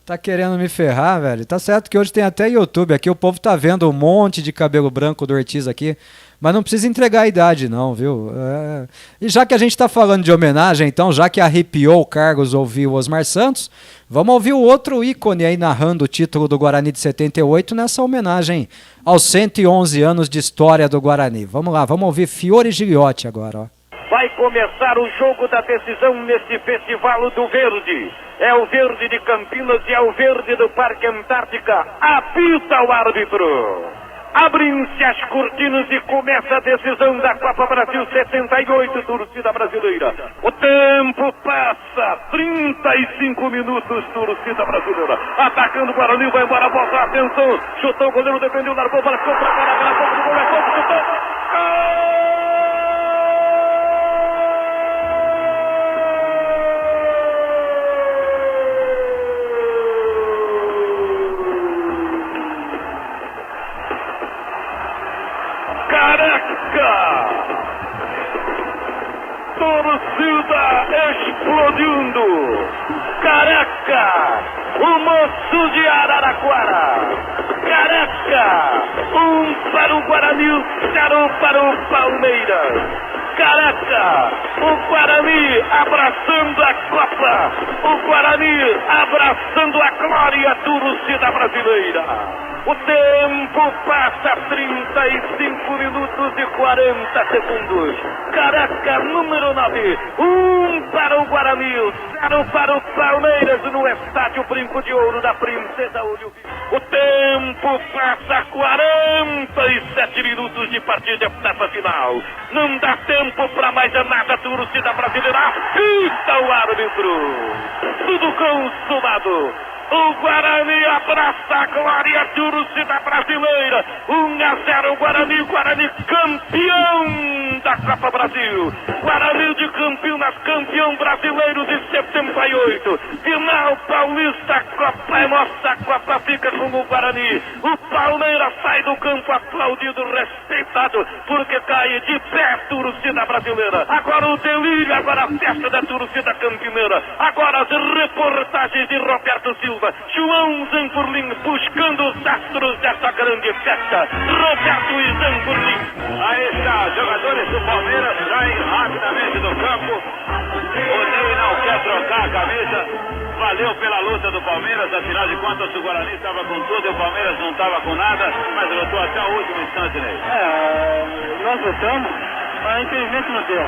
Tá querendo me ferrar, velho? Tá certo que hoje tem até YouTube aqui, o povo tá vendo um monte de cabelo branco do Ortiz aqui, mas não precisa entregar a idade não, viu? E já que a gente tá falando de homenagem, então, já que arrepiou o Carlos ouvir o Osmar Santos, vamos ouvir o outro ícone aí narrando o título do Guarani de 78 nessa homenagem aos 111 anos de história do Guarani. Vamos lá, vamos ouvir Fiore Gigliotti agora, ó. Vai começar o jogo da decisão neste Festival do Verde. É o verde de Campinas e é o verde do Parque Antártica. Apita o árbitro. Abrem-se as cortinas e começa a decisão da Copa Brasil 78, torcida brasileira. O tempo passa, 35 minutos, torcida brasileira. Atacando o Guarani, vai embora a bola, atenção. Chutou, o goleiro defendeu, largou, bola ficou pra fora, aquela bola do gol, é gol, chutou. Gol! Caraca! Torcida explodindo! Caraca! O moço de Araraquara! Caraca! 1 para o Guarani, 0 para o Palmeiras! Caraca! O Guarani abraçando a Copa! O Guarani abraçando a glória, torcida brasileira! O tempo passa, 35 minutos e 40 segundos. Caraca, número 9. 1 para o Guarani, 0 para o Palmeiras no estádio Brinco de Ouro da Princesa Olho Vivo. O tempo passa, 47 minutos de partida, etapa final. Não dá tempo para mais nada, torcida brasileira. Apita o árbitro. Tudo consumado. O Guarani abraça a glória, torcida brasileira. 1-0 Guarani, Guarani campeão da Copa Brasil. Guarani de Campinas, campeão brasileiro de 78. Final paulista, Copa é nossa, Copa fica com o Guarani. O Palmeiras sai do campo aplaudido, respeitado, porque cai de pé, torcida brasileira. Agora o delírio, agora a festa da torcida campineira. Agora as reportagens de Roberto Silva. João Zanfurlin buscando os astros dessa grande festa. Roberto e Zanfurlin. Aí está, jogadores do Palmeiras saem rapidamente do campo. O Ney não quer trocar a camisa. Valeu pela luta do Palmeiras, afinal de contas o Guarani estava com tudo e o Palmeiras não estava com nada, mas lutou até o último instante, Ney. Nós lutamos, mas infelizmente não deu.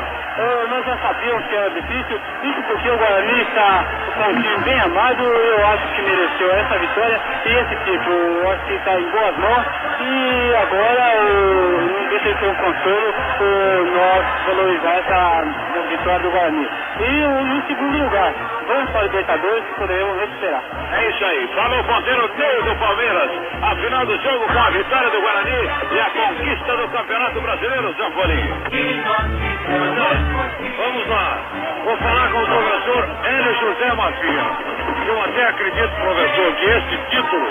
Nós já sabíamos que era difícil, isso porque o Guarani está com um time bem amado, eu acho que mereceu essa vitória e esse título, eu acho que está em boas mãos e agora não deixa de ser um consolo nós valorizar essa vitória do Guarani. E em segundo lugar, vamos para o Libertadores que poderemos recuperar. É isso aí, falou o ponteiro Ney do Palmeiras, a final do jogo com a vitória do Guarani e a conquista do Campeonato Brasileiro, Zanfolim. Vamos lá, vou falar com o professor Hélio José Mafia. Eu até acredito, professor, que esse título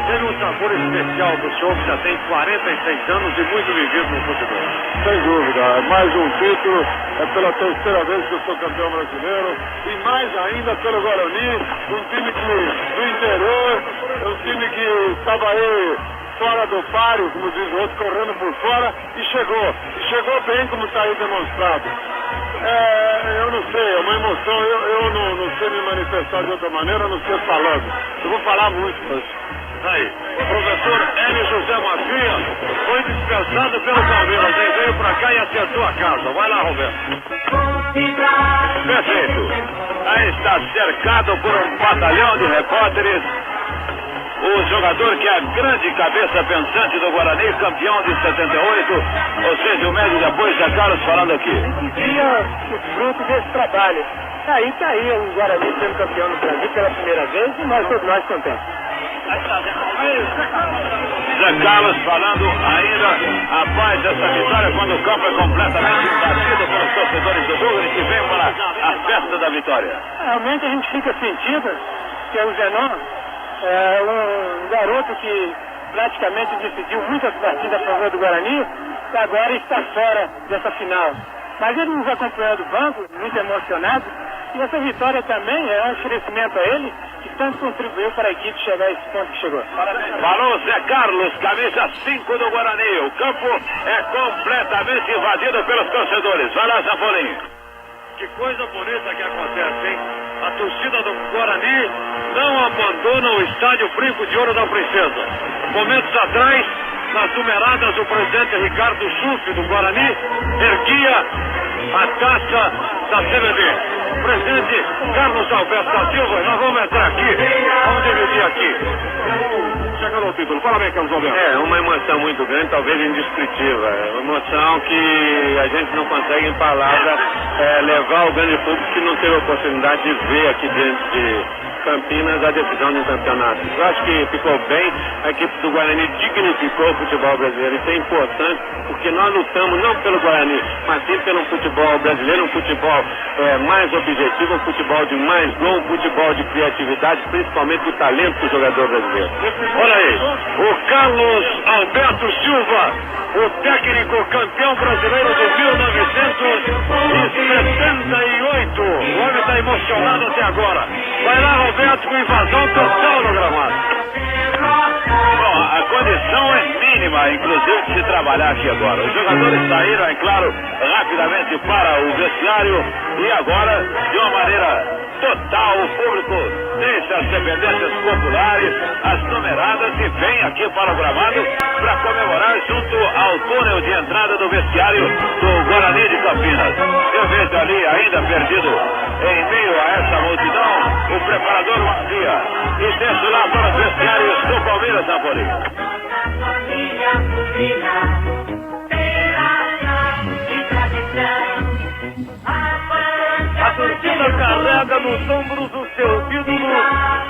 teve um sabor especial do senhor que já tem 46 anos e muito vivido no futebol. Sem dúvida, mais um título, é pela terceira vez que eu sou campeão brasileiro e mais ainda pelo Guarani, um time do interior, um time que estava aí fora do páreo, como diz o outro, correndo por fora e chegou bem como está aí demonstrado. Eu não sei, é uma emoção, eu não sei me manifestar de outra maneira, a não ser falando. Eu vou falar muito, mas... Aí, o professor Hélio José Mafia foi dispensado pelo Palmeiras, ele veio pra cá e acertou a casa. Vai lá, Roberto. Perfeito. Aí está cercado por um batalhão de repórteres. O jogador que é a grande cabeça pensante do Guarani, campeão de 78, ou seja, o médio de apoio, Zé Carlos falando aqui. Dia o fruto desse trabalho. Aí tá aí o Guarani sendo campeão no Brasil pela primeira vez e todos nós contentes. Zé Carlos falando ainda após essa vitória, quando o campo é completamente invadido pelos torcedores do Bugre que vem para a festa da vitória. Realmente a gente fica sentido que o Zenon é um garoto que praticamente decidiu muitas partidas a favor do Guarani e agora está fora dessa final. Mas ele nos acompanhou do banco, muito emocionado, e essa vitória também é um oferecimento a ele, que tanto contribuiu para a equipe chegar a esse ponto que chegou. Falou Zé Carlos, camisa 5 do Guarani. O campo é completamente invadido pelos torcedores. Vai lá, Zampolim. Que coisa bonita que acontece, hein? A torcida do Guarani não abandona o estádio Brinco de Ouro da Princesa. Momentos atrás, nas numeradas, o presidente Ricardo Schuff do Guarani erguia a taça da CBD. Presidente Carlos Alberto da Silva, nós vamos entrar aqui, vamos dividir aqui. Chegando ao título, fala bem, Carlos Alberto. É uma emoção muito grande, talvez indescritível. É uma emoção que a gente não consegue em palavras levar ao grande público que não teve a oportunidade de ver aqui dentro de Campinas a decisão de um campeonato. Eu acho que ficou bem, a equipe do Guarani dignificou o futebol brasileiro. Isso é importante porque nós lutamos não pelo Guarani, mas sim pelo futebol brasileiro, um futebol mais objetivo, um futebol de mais gol, um futebol de criatividade, principalmente do talento do jogador brasileiro. Olha aí, o Carlos Alberto Silva, o técnico campeão brasileiro de 1978. O homem está emocionado até agora. Vai lá, Roberto, com invasão total no gramado. Bom, a condição é mínima, inclusive, de se trabalhar aqui agora. Os jogadores saíram, é claro, rapidamente para o vestiário e agora, de uma maneira total, o público deixa as dependências populares, as numeradas e vem aqui para o gramado para comemorar junto ao túnel de entrada do vestiário do Guarani de Campinas. Eu vejo ali, ainda perdido em meio a essa multidão, o preparador Mafia. E desce lá para os vestiários do Palmeiras, Napoli. A torcida carrega nos ombros o seu ídolo,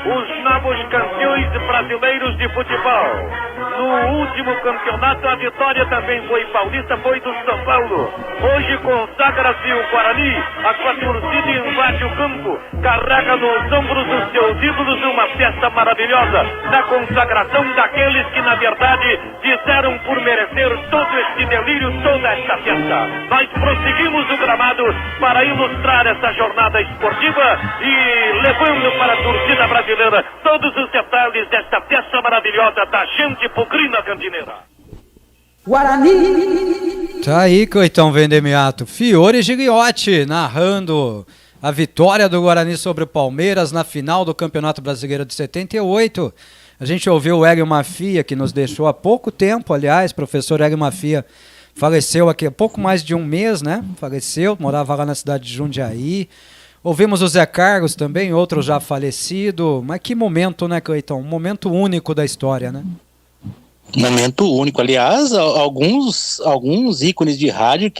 os novos campeões brasileiros de futebol. No último campeonato, a vitória também foi paulista, foi do São Paulo. Hoje consagra-se o Guarani, a sua torcida invade o campo, carrega nos ombros os seus ídolos uma festa maravilhosa, na consagração daqueles que, na verdade, fizeram por merecer todo este delírio, toda esta festa. Nós prosseguimos o gramado para ilustrar essa jornada esportiva e levando para a torcida brasileira todos os detalhes desta festa maravilhosa da gente bugrina cantineira. Guarani! Tá aí, Coitão Vendemiato. Fiore Gigliotti narrando a vitória do Guarani sobre o Palmeiras na final do Campeonato Brasileiro de 78. A gente ouviu o Hélio Mafia, que nos deixou há pouco tempo, aliás, professor Hélio Mafia, faleceu aqui há pouco mais de um mês, né? Faleceu, morava lá na cidade de Jundiaí. Ouvimos o Zé Carlos também, outro já falecido. Mas que momento, né, Cleiton? Um momento único da história, né? Momento único. Aliás, alguns ícones de rádio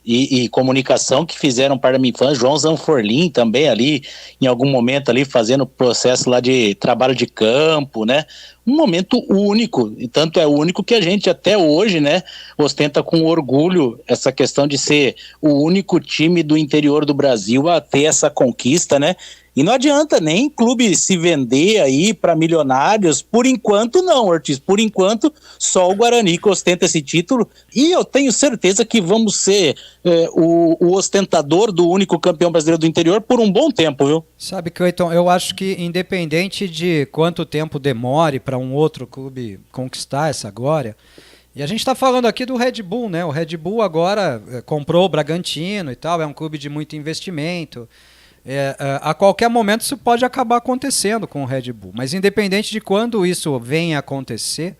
e comunicação que fizeram parte da minha infância, João Zanforlin também ali, em algum momento ali, fazendo processo lá de trabalho de campo, né? Um momento único, e tanto é único que a gente até hoje, né, ostenta com orgulho essa questão de ser o único time do interior do Brasil a ter essa conquista, né? E não adianta nem clube se vender aí para milionários, por enquanto não, Ortiz, por enquanto só o Guarani que ostenta esse título, e eu tenho certeza que vamos ser o ostentador do único campeão brasileiro do interior por um bom tempo, viu? Sabe, Cleiton, eu acho que independente de quanto tempo demore para um outro clube conquistar essa glória, e a gente está falando aqui do Red Bull, né? O Red Bull agora comprou o Bragantino e tal, é um clube de muito investimento. A qualquer momento isso pode acabar acontecendo com o Red Bull, mas independente de quando isso venha a acontecer,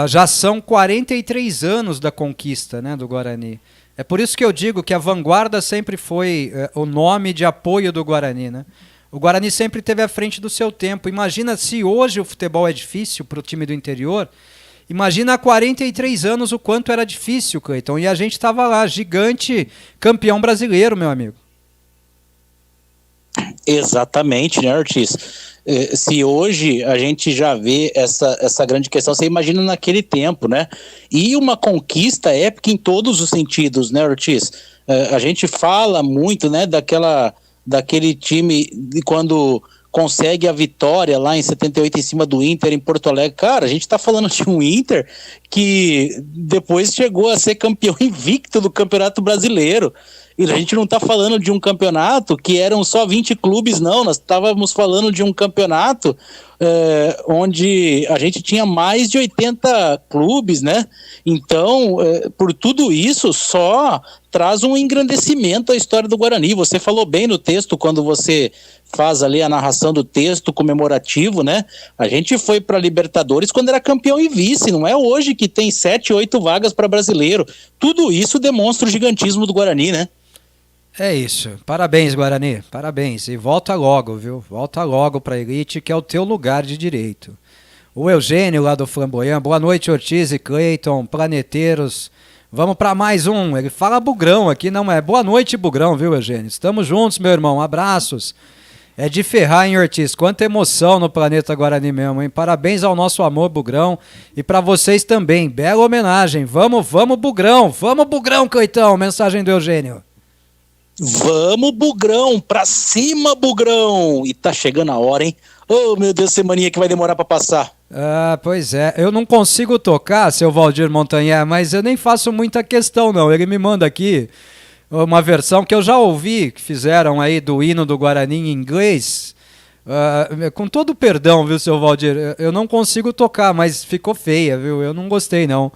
já são 43 anos da conquista, né, do Guarani. É por isso que eu digo que a vanguarda sempre foi o nome de apoio do Guarani, né? O Guarani sempre esteve à frente do seu tempo. Imagina se hoje o futebol é difícil para o time do interior, imagina há 43 anos o quanto era difícil, Cleiton, e a gente estava lá, gigante, campeão brasileiro, meu amigo. Exatamente, né, Ortiz? Se hoje a gente já vê essa grande questão, você imagina naquele tempo, né? E uma conquista épica em todos os sentidos, né, Ortiz? A gente fala muito, né, daquele time de quando consegue a vitória lá em 78 em cima do Inter em Porto Alegre. Cara, a gente tá falando de um Inter que depois chegou a ser campeão invicto do Campeonato Brasileiro. E a gente não está falando de um campeonato que eram só 20 clubes, não. Nós estávamos falando de um campeonato onde a gente tinha mais de 80 clubes, né? Então, por tudo isso, só traz um engrandecimento à história do Guarani. Você falou bem no texto, quando você faz ali a narração do texto comemorativo, né? A gente foi para Libertadores quando era campeão e vice, não é hoje que tem 7, 8 vagas para brasileiro. Tudo isso demonstra o gigantismo do Guarani, né? É isso. Parabéns, Guarani. Parabéns. E volta logo, viu? Volta logo para a elite, que é o teu lugar de direito. O Eugênio, lá do Flamboyant. Boa noite, Ortiz e Cleiton, planeteiros. Vamos para mais um. Ele fala Bugrão aqui, não é? Boa noite, Bugrão, viu, Eugênio? Estamos juntos, meu irmão. Abraços. É de ferrar, hein, Ortiz? Quanta emoção no Planeta Guarani mesmo, hein? Parabéns ao nosso amor, Bugrão. E para vocês também. Bela homenagem. Vamos, Bugrão. Vamos, Bugrão, Cleitão. Mensagem do Eugênio. Vamos, Bugrão, pra cima, Bugrão! E tá chegando a hora, hein? Oh, meu Deus, semaninha que vai demorar pra passar. Ah, pois é. Eu não consigo tocar, seu Valdir Montanher, mas eu nem faço muita questão, não. Ele me manda aqui uma versão que eu já ouvi, que fizeram aí do hino do Guarani em inglês. Com todo perdão, viu, seu Valdir? Eu não consigo tocar, mas ficou feia, viu? Eu não gostei, não.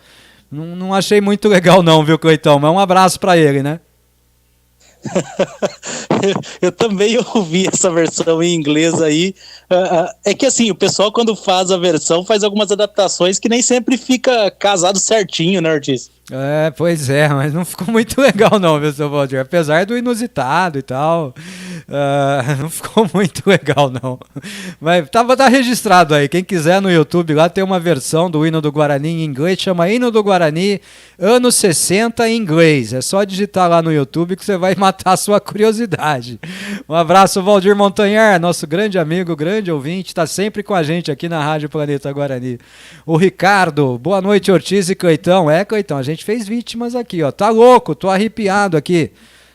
Não achei muito legal, não, viu, Cleitão? Mas um abraço pra ele, né? Eu também ouvi essa versão em inglês aí. É que assim, o pessoal quando faz a versão faz algumas adaptações que nem sempre fica casado certinho, né, Ortiz? Pois é, mas não ficou muito legal não, viu, seu Valdir? Apesar do inusitado e tal, não ficou muito legal não. Mas tá registrado aí, quem quiser no YouTube lá tem uma versão do hino do Guarani em inglês, chama Hino do Guarani anos 60 em inglês. É só digitar lá no YouTube que você vai matar a sua curiosidade. Um abraço, Valdir Montanher, nosso grande amigo, grande ouvinte, tá sempre com a gente aqui na Rádio Planeta Guarani. O Ricardo, boa noite, Ortiz e Cleitão. Cleitão, a gente fez vítimas aqui, ó. Tá louco, tô arrepiado aqui.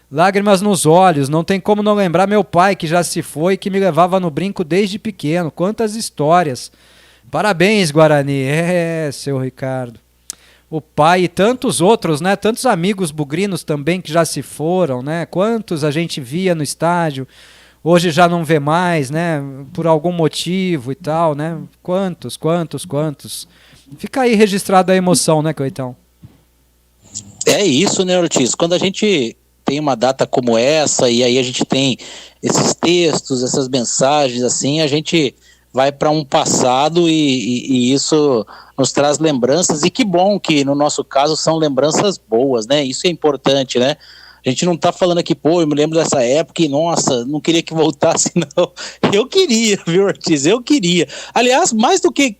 Lágrimas nos olhos, não tem como não lembrar meu pai que já se foi, que me levava no brinco desde pequeno. Quantas histórias. Parabéns, Guarani. Seu Ricardo. O pai e tantos outros, né? Tantos amigos bugrinos também que já se foram, né? Quantos a gente via no estádio, hoje já não vê mais, né? Por algum motivo e tal, né? Quantos. Fica aí registrada a emoção, né, Cleitão? É isso, né, Ortiz? Quando a gente tem uma data como essa e aí a gente tem esses textos, essas mensagens, assim, a gente vai para um passado e isso nos traz lembranças, e que bom que no nosso caso são lembranças boas, né? Isso é importante, né? A gente não tá falando aqui, pô, eu me lembro dessa época e, nossa, não queria que voltasse, não. Eu queria, viu, Ortiz? Eu queria. Aliás, mais do que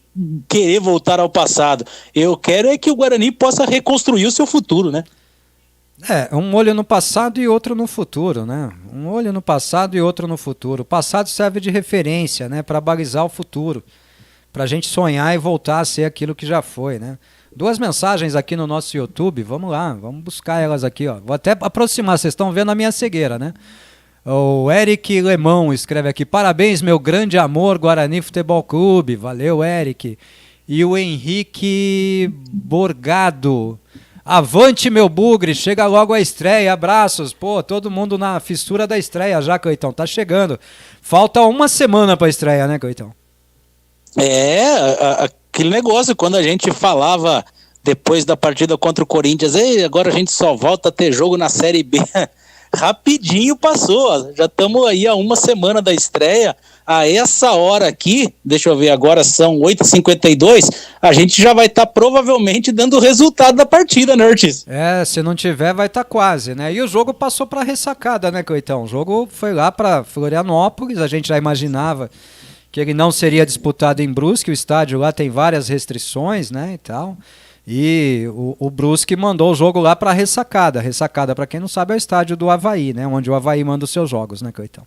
querer voltar ao passado, eu quero é que o Guarani possa reconstruir o seu futuro, né? Um olho no passado e outro no futuro, né? Um olho no passado e outro no futuro. O passado serve de referência, né? Para balizar o futuro. Para a gente sonhar e voltar a ser aquilo que já foi, né? 2 mensagens aqui no nosso YouTube, vamos lá, vamos buscar elas aqui, ó. Vou até aproximar, vocês estão vendo a minha cegueira, né? O Eric Lemão escreve aqui: parabéns, meu grande amor, Guarani Futebol Clube. Valeu, Eric. E o Henrique Borgado: avante, meu bugre, chega logo a estreia, abraços. Pô, todo mundo na fissura da estreia já, Cleitão, tá chegando. Falta 1 semana pra estreia, né, Cleitão? Aquele negócio, quando a gente falava depois da partida contra o Corinthians, agora a gente só volta a ter jogo na Série B, rapidinho passou, já estamos aí a 1 semana da estreia. A essa hora aqui, deixa eu ver, agora são 8h52, a gente já vai estar provavelmente dando o resultado da partida, né, Ortiz? Se não tiver, vai estar quase, né? E o jogo passou para ressacada, né, Cleitão? O jogo foi lá para Florianópolis, a gente já imaginava que ele não seria disputado em Brusque, o estádio lá tem várias restrições, né, e tal. E o Brusque mandou o jogo lá para Ressacada. Ressacada, para quem não sabe, é o estádio do Avaí, né, onde o Avaí manda os seus jogos, né, Cleitão?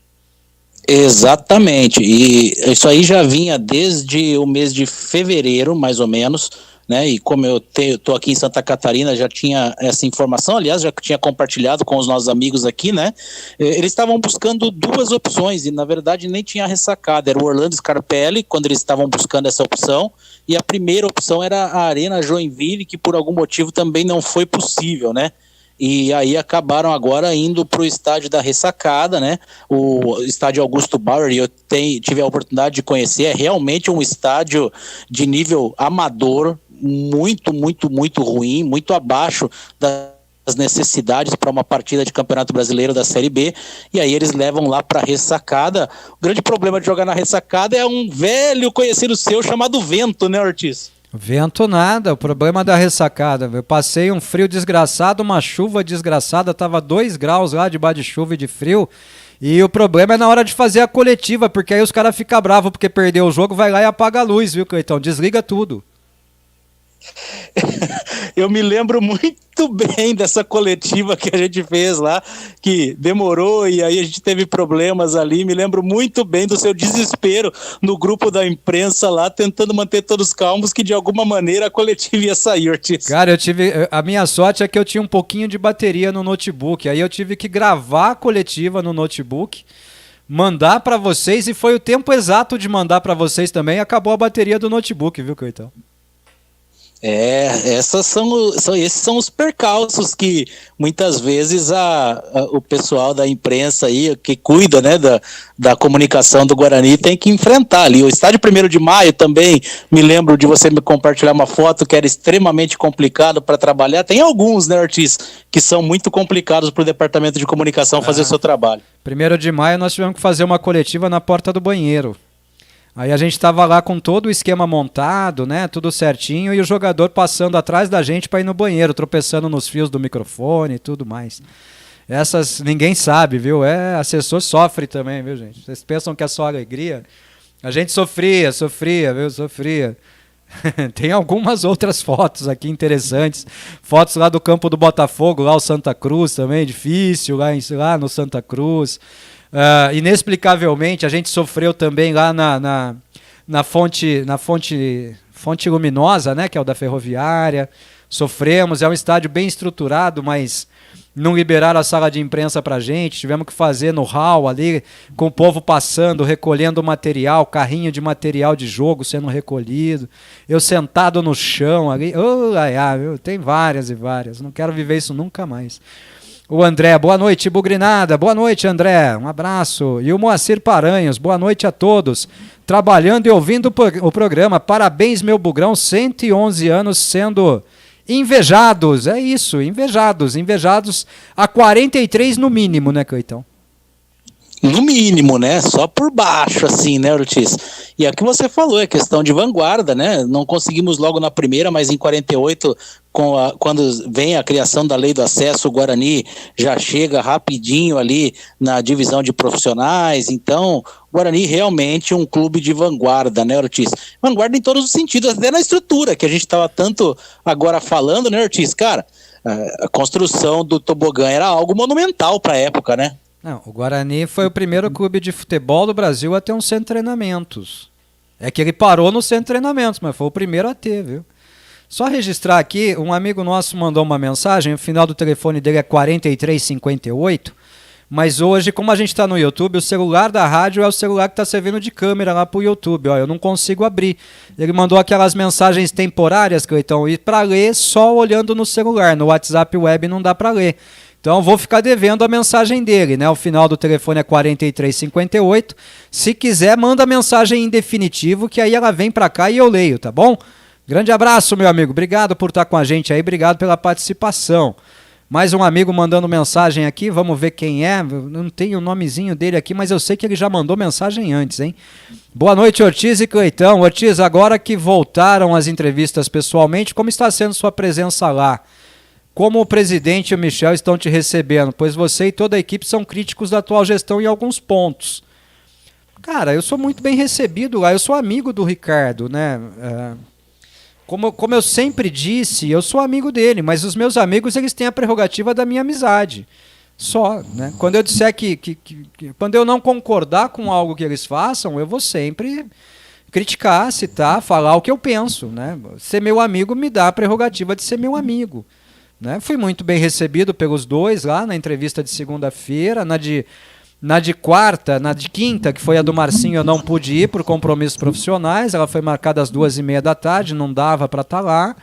Exatamente, e isso aí já vinha desde o mês de fevereiro, mais ou menos, né? E como eu estou aqui em Santa Catarina, já tinha essa informação, aliás, já tinha compartilhado com os nossos amigos aqui, né? Eles estavam buscando 2 opções e, na verdade, nem tinha Ressacada. Era o Orlando Scarpelli, quando eles estavam buscando essa opção, e a primeira opção era a Arena Joinville, que por algum motivo também não foi possível, né? E aí acabaram agora indo para o estádio da Ressacada, né? O estádio Augusto Bauer, eu tive a oportunidade de conhecer, é realmente um estádio de nível amador, muito, muito, muito ruim, muito abaixo das necessidades para uma partida de Campeonato Brasileiro da Série B, e aí eles levam lá para Ressacada. O grande problema de jogar na Ressacada é um velho conhecido seu chamado vento, né, Ortiz? Vento nada, o problema da Ressacada. Eu passei um frio desgraçado, uma chuva desgraçada, tava 2 graus lá debaixo de chuva e de frio. E o problema é na hora de fazer a coletiva, porque aí os caras ficam bravos porque perdeu o jogo, vai lá e apaga a luz, viu, Cleitão? Desliga tudo. Eu me lembro muito bem dessa coletiva que a gente fez lá, que demorou e aí a gente teve problemas ali. Me lembro muito bem do seu desespero no grupo da imprensa lá, tentando manter todos calmos, que de alguma maneira a coletiva ia sair, Ortiz. Cara, a minha sorte é que eu tinha um pouquinho de bateria no notebook, aí eu tive que gravar a coletiva no notebook, mandar pra vocês, e foi o tempo exato de mandar pra vocês também, acabou a bateria do notebook, viu, Cleitão? Esses são os percalços que muitas vezes o pessoal da imprensa aí, que cuida, né, da comunicação do Guarani, tem que enfrentar ali. O estádio 1º de Maio também, me lembro de você me compartilhar uma foto que era extremamente complicado para trabalhar. Tem alguns, né, Ortiz, que são muito complicados para o departamento de comunicação fazer o seu trabalho. 1º de Maio nós tivemos que fazer uma coletiva na porta do banheiro. Aí a gente estava lá com todo o esquema montado, né, tudo certinho, e o jogador passando atrás da gente para ir no banheiro, tropeçando nos fios do microfone e tudo mais. Essas ninguém sabe, viu? Assessor sofre também, viu, gente? Vocês pensam que é só alegria? A gente sofria, viu? Sofria. Tem algumas outras fotos aqui interessantes. Fotos lá do campo do Botafogo, lá o Santa Cruz também, difícil, lá no Santa Cruz. Inexplicavelmente a gente sofreu também lá na fonte luminosa, né, que é o da Ferroviária. Sofremos, é um estádio bem estruturado, mas não liberaram a sala de imprensa pra gente, tivemos que fazer no hall ali, com o povo passando, recolhendo material, carrinho de material de jogo sendo recolhido, eu sentado no chão ali, tem várias e várias, não quero viver isso nunca mais. O André, boa noite, Bugrinada. Boa noite, André. Um abraço. E o Moacir Paranhos, boa noite a todos. Trabalhando e ouvindo o programa. Parabéns, meu Bugrão. 111 anos sendo invejados. É isso, invejados. Invejados a 43 no mínimo, né, Cleitão? No mínimo, né? Só por baixo, assim, né, Ortiz? E é o que você falou, é questão de vanguarda, né? Não conseguimos logo na primeira, mas em 48, quando vem a criação da lei do acesso, o Guarani já chega rapidinho ali na divisão de profissionais. Então, o Guarani realmente é um clube de vanguarda, né, Ortiz? Vanguarda em todos os sentidos, até na estrutura, que a gente estava tanto agora falando, né, Ortiz? Cara, a construção do tobogã era algo monumental para a época, né? Não, o Guarani foi o primeiro clube de futebol do Brasil a ter um centro de treinamentos. É que ele parou no centro de treinamentos, mas foi o primeiro a ter, viu? Só registrar aqui, um amigo nosso mandou uma mensagem, o final do telefone dele é 4358, mas hoje, como a gente está no YouTube, o celular da rádio é o celular que está servindo de câmera lá para o YouTube. Ó, eu não consigo abrir. Ele mandou aquelas mensagens temporárias, Cleitão, e para ler só olhando no celular. No WhatsApp web não dá para ler. Então vou ficar devendo a mensagem dele, né? O final do telefone é 4358. Se quiser, manda a mensagem em definitivo, que aí ela vem para cá e eu leio, tá bom? Grande abraço, meu amigo. Obrigado por estar com a gente aí, obrigado pela participação. Mais um amigo mandando mensagem aqui, vamos ver quem é. Não tenho o nomezinho dele aqui, mas eu sei que ele já mandou mensagem antes, hein? Boa noite, Ortiz e Cleitão. Ortiz, agora que voltaram as entrevistas pessoalmente, como está sendo sua presença lá? Como o presidente e o Michel estão te recebendo? Pois você e toda a equipe são críticos da atual gestão em alguns pontos. Cara, eu sou muito bem recebido lá, eu sou amigo do Ricardo, né? Como eu sempre disse, eu sou amigo dele, mas os meus amigos, eles têm a prerrogativa da minha amizade. Só, né? Quando eu disser quando eu não concordar com algo que eles façam, eu vou sempre criticar, citar, falar o que eu penso, né? Ser meu amigo me dá a prerrogativa de ser meu amigo. Né? Fui muito bem recebido pelos dois lá na entrevista de segunda-feira, na de quarta, na de quinta, que foi a do Marcinho, eu não pude ir por compromissos profissionais, ela foi marcada às 14h30 da tarde, não dava para estar lá,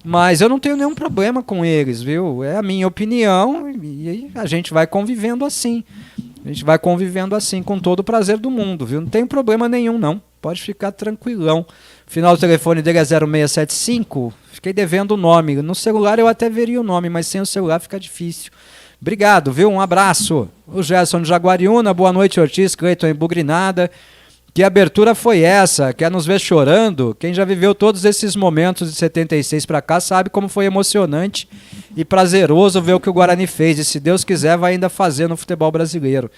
mas eu não tenho nenhum problema com eles, viu? É a minha opinião e a gente vai convivendo assim, com todo o prazer do mundo, viu? Não tem problema nenhum, não, pode ficar tranquilão. O final do telefone dele é 0675, fiquei devendo o nome. No celular eu até veria o nome, mas sem o celular fica difícil. Obrigado, viu? Um abraço. O Gerson de Jaguariúna, boa noite, Ortiz, Cleiton em Bugrinada. Que abertura foi essa? Quer nos ver chorando? Quem já viveu todos esses momentos de 76 para cá sabe como foi emocionante e prazeroso ver o que o Guarani fez. E se Deus quiser, vai ainda fazer no futebol brasileiro.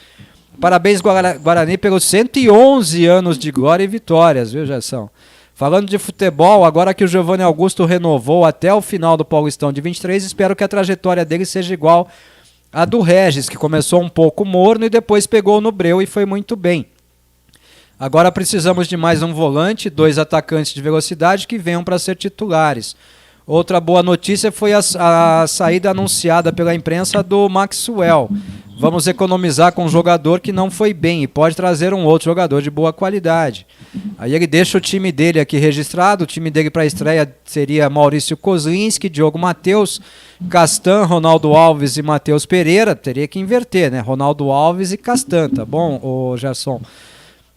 Parabéns, Guarani, pelos 111 anos de glória e vitórias, viu, Gerson? Falando de futebol, agora que o Giovanni Augusto renovou até o final do Paulistão de 23, espero que a trajetória dele seja igual à do Regis, que começou um pouco morno e depois pegou no breu e foi muito bem. Agora precisamos de mais um volante, 2 atacantes de velocidade que venham para ser titulares. Outra boa notícia foi a saída anunciada pela imprensa do Maxwell. Vamos economizar com um jogador que não foi bem e pode trazer um outro jogador de boa qualidade. Aí ele deixa o time dele aqui registrado. O time dele para a estreia seria Maurício Kozlinski, Diogo Matheus, Castan, Ronaldo Alves e Matheus Pereira. Teria que inverter, né? Ronaldo Alves e Castan, tá bom, ô Gerson?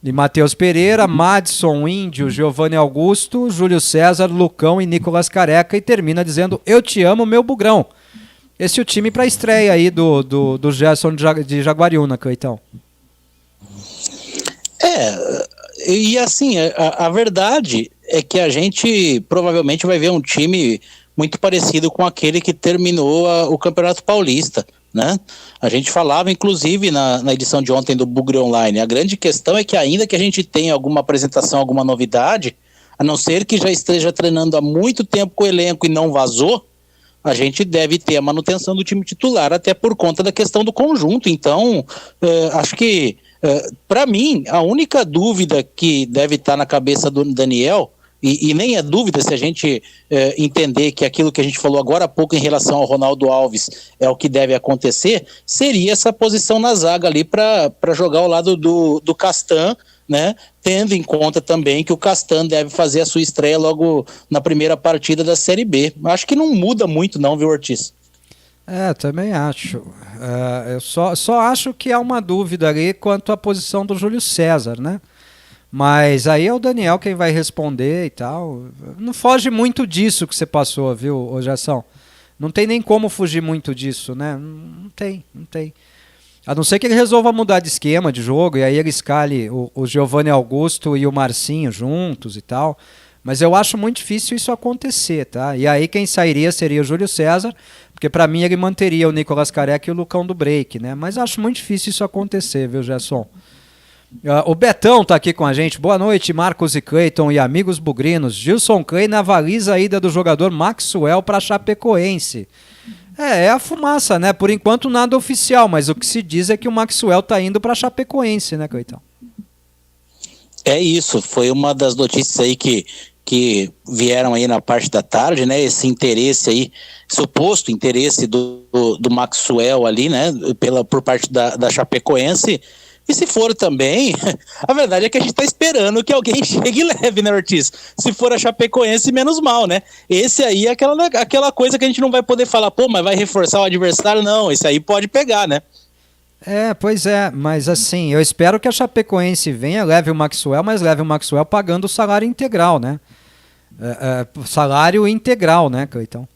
E Matheus Pereira, Madison, Índio, Giovanni Augusto, Júlio César, Lucão e Nicolas Careca. E termina dizendo, eu te amo, meu bugrão. Esse é o time para a estreia aí do Gerson de Jaguariúna, Cleitão. E assim, a verdade é que a gente provavelmente vai ver um time muito parecido com aquele que terminou o Campeonato Paulista, né? A gente falava, inclusive, na edição de ontem do Bugre Online, a grande questão é que ainda que a gente tenha alguma apresentação, alguma novidade, a não ser que já esteja treinando há muito tempo com o elenco e não vazou, a gente deve ter a manutenção do time titular, até por conta da questão do conjunto. Então, acho que, para mim, a única dúvida que deve estar na cabeça do Daniel, e nem é dúvida se a gente entender que aquilo que a gente falou agora há pouco em relação ao Ronaldo Alves é o que deve acontecer, seria essa posição na zaga ali para jogar ao lado do Castan, né? Tendo em conta também que o Castan deve fazer a sua estreia logo na primeira partida da Série B. Acho que não muda muito não, viu, Ortiz? Também acho. Eu só acho que há uma dúvida ali quanto à posição do Júlio César, né? Mas aí é o Daniel quem vai responder e tal. Não foge muito disso que você passou, viu, Gerson? Não tem nem como fugir muito disso, né? Não tem. A não ser que ele resolva mudar de esquema de jogo, e aí ele escale o Giovanni Augusto e o Marcinho juntos e tal. Mas eu acho muito difícil isso acontecer, tá? E aí quem sairia seria o Júlio César, porque para mim ele manteria o Nicolas Careca e o Lucão do Break, né? Mas acho muito difícil isso acontecer, viu, Gerson? O Betão tá aqui com a gente. Boa noite, Marcos e Cleiton e amigos bugrinos. Gilson Klein avaliza a ida do jogador Maxwell para Chapecoense. É a fumaça, né? Por enquanto nada oficial, mas o que se diz é que o Maxwell tá indo para Chapecoense, né, Cleitão? É isso, foi uma das notícias aí que vieram aí na parte da tarde, né? Esse interesse aí, suposto interesse do Maxwell ali, né? Por parte da Chapecoense. E se for também, a verdade é que a gente está esperando que alguém chegue e leve, né, Ortiz? Se for a Chapecoense, menos mal, né? Esse aí é aquela coisa que a gente não vai poder falar, pô, mas vai reforçar o adversário? Não, esse aí pode pegar, né? Pois é, mas assim, eu espero que a Chapecoense venha, leve o Maxwell, mas leve o Maxwell pagando o salário integral, né? Salário integral, né, Cleitão?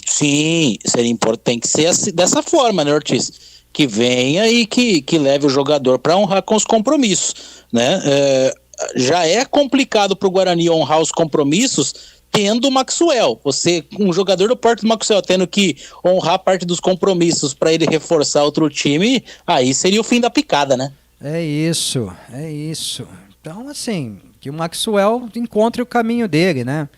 Sim, seria importante, tem que ser dessa forma, né, Ortiz? Que venha e que leve o jogador para honrar com os compromissos, né? Já é complicado para o Guarani honrar os compromissos tendo o Maxwell. Um jogador do porte do Maxwell tendo que honrar parte dos compromissos para ele reforçar outro time, aí seria o fim da picada, né? É isso. Então, assim, que o Maxwell encontre o caminho dele, né?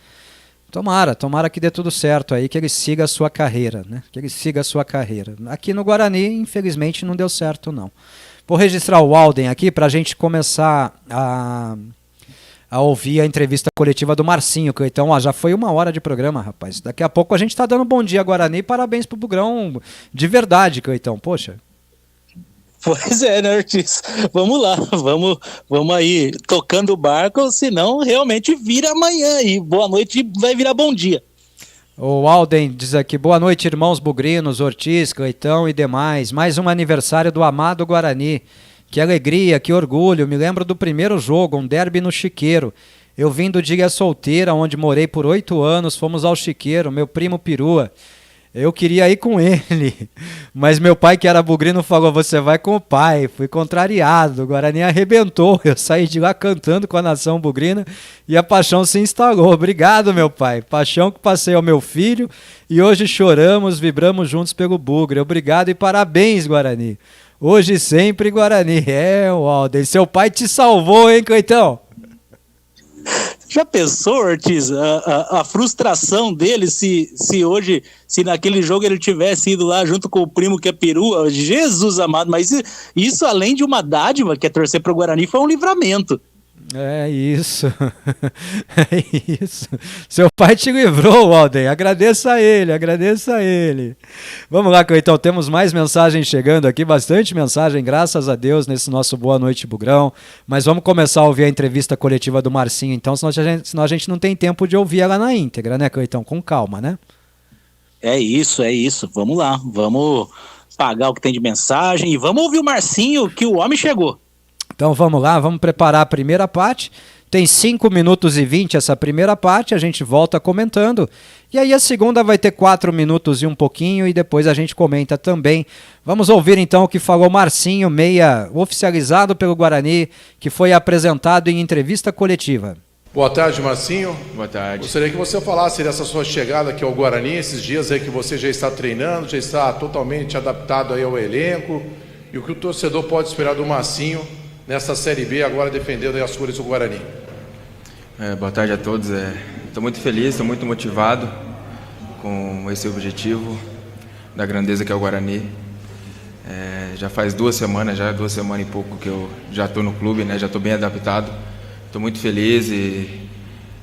Tomara que dê tudo certo aí, que ele siga a sua carreira, né? Que ele siga a sua carreira. Aqui no Guarani, infelizmente, não deu certo, não. Vou registrar o Alden aqui para a gente começar a ouvir a entrevista coletiva do Marcinho. Então, já foi 1 hora de programa, rapaz. Daqui a pouco a gente tá dando bom dia, Guarani. Parabéns pro Bugrão de verdade, Cleitão. Poxa. Pois é, né, Ortiz? Vamos lá, vamos aí tocando o barco, senão realmente vira amanhã e boa noite vai virar bom dia. O Alden diz aqui, boa noite, irmãos bugrinos, Ortiz, Cleitão e demais. Mais um aniversário do amado Guarani. Que alegria, que orgulho. Me lembro do primeiro jogo, um derby no Chiqueiro. Eu vim do Ilha Solteira, onde morei por 8 anos, fomos ao Chiqueiro, meu primo Perua. Eu queria ir com ele, mas meu pai, que era bugrino, falou, você vai com o pai. Fui contrariado, o Guarani arrebentou. Eu saí de lá cantando com a nação bugrina e a paixão se instalou. Obrigado, meu pai. Paixão que passei ao meu filho e hoje choramos, vibramos juntos pelo Bugre. Obrigado e parabéns, Guarani. Hoje sempre Guarani. Walden, seu pai te salvou, hein, Cleitão? Já pensou, Ortiz, a frustração dele se naquele jogo ele tivesse ido lá junto com o primo que é Perua? Jesus amado, mas isso além de uma dádiva, que é torcer pro Guarani, foi um livramento. É isso. É isso. Seu pai te livrou, Walden. Agradeça a ele. Vamos lá, Cleitão. Temos mais mensagens chegando aqui, bastante mensagem, graças a Deus, nesse nosso Boa Noite Bugrão. Mas vamos começar a ouvir a entrevista coletiva do Marcinho, então, senão a gente não tem tempo de ouvir ela na íntegra, né, Cleitão? Com calma, né? É isso. Vamos lá. Vamos pagar o que tem de mensagem e vamos ouvir o Marcinho, que o homem chegou. Então vamos lá, vamos preparar a primeira parte. Tem 5 minutos e 20 essa primeira parte, a gente volta comentando. E aí a segunda vai ter 4 minutos e um pouquinho e depois a gente comenta também. Vamos ouvir então o que falou Marcinho, meia oficializado pelo Guarani, que foi apresentado em entrevista coletiva. Boa tarde, Marcinho. Boa tarde. Gostaria que você falasse dessa sua chegada aqui ao Guarani, esses dias aí que você já está treinando, já está totalmente adaptado aí ao elenco. E o que o torcedor pode esperar do Marcinho nessa Série B, agora defendendo aí as cores do Guarani. Boa tarde a todos. Estou muito feliz, estou muito motivado com esse objetivo da grandeza que é o Guarani. Já faz 2 semanas e pouco que eu já estou no clube, né? Já estou bem adaptado. Estou muito feliz e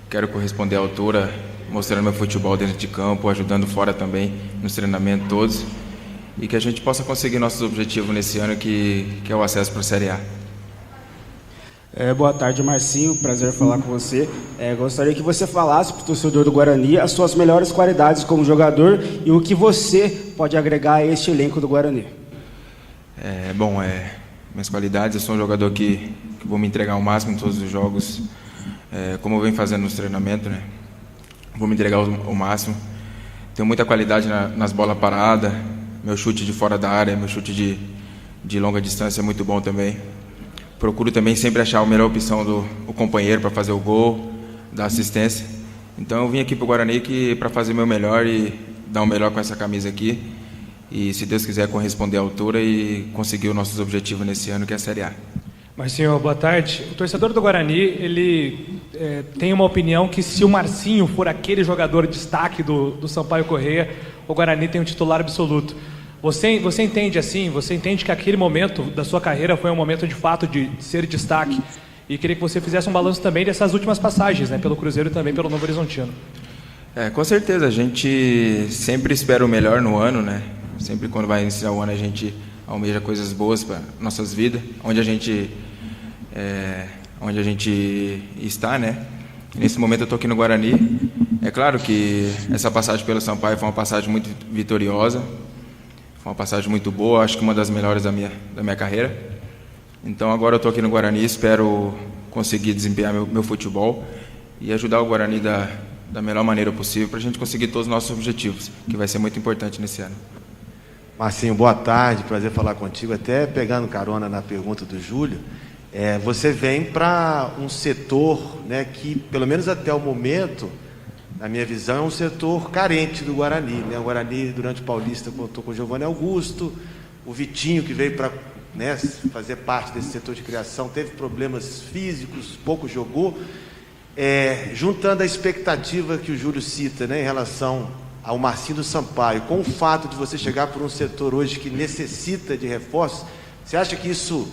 quero corresponder à altura, mostrando meu futebol dentro de campo, ajudando fora também, nos treinamentos todos. E que a gente possa conseguir nossos objetivos nesse ano, que é o acesso para a Série A. Boa tarde, Marcinho, prazer falar com você. Gostaria que você falasse para o torcedor do Guarani as suas melhores qualidades como jogador e o que você pode agregar a este elenco do Guarani. Minhas qualidades, eu sou um jogador que vou me entregar ao máximo em todos os jogos, como eu venho fazendo nos treinamentos, né? Vou me entregar ao máximo. Tenho muita qualidade nas bolas paradas, Meu chute de fora da área, meu chute de longa distância é muito bom também. Procuro também sempre achar a melhor opção do companheiro para fazer o gol, dar assistência. Então eu vim aqui para o Guarani para fazer o meu melhor e dar o melhor com essa camisa aqui. E, se Deus quiser, corresponder à altura e conseguir os nossos objetivos nesse ano, que é a Série A. Marcinho, boa tarde. O torcedor do Guarani, ele tem uma opinião que se o Marcinho for aquele jogador de destaque do Sampaio Corrêa, o Guarani tem um titular absoluto. Você entende assim? Você entende que aquele momento da sua carreira foi um momento de fato de ser destaque? E queria que você fizesse um balanço também dessas últimas passagens, né, pelo Cruzeiro e também pelo Novo Horizontino. Com certeza, a gente sempre espera o melhor no ano, né? Sempre quando vai iniciar o ano a gente almeja coisas boas para nossas vidas, onde a gente está, né? Nesse momento eu estou aqui no Guarani. É claro que essa passagem pelo Sampaio foi uma passagem muito vitoriosa, foi uma passagem muito boa, acho que uma das melhores da minha carreira. Então agora eu estou aqui no Guarani, espero conseguir desempenhar meu futebol e ajudar o Guarani da melhor maneira possível para a gente conseguir todos os nossos objetivos, que vai ser muito importante nesse ano. Marcinho, boa tarde, prazer falar contigo. Até pegando carona na pergunta do Júlio, você vem para um setor, né, que, pelo menos até o momento, na minha visão, é um setor carente do Guarani, né? O Guarani, durante o Paulista, contou com o Giovanni Augusto, o Vitinho, que veio para, né, fazer parte desse setor de criação, teve problemas físicos, pouco jogou. Juntando a expectativa que o Júlio cita, né, em relação ao Marcinho do Sampaio, com o fato de você chegar por um setor hoje que necessita de reforços, você acha que isso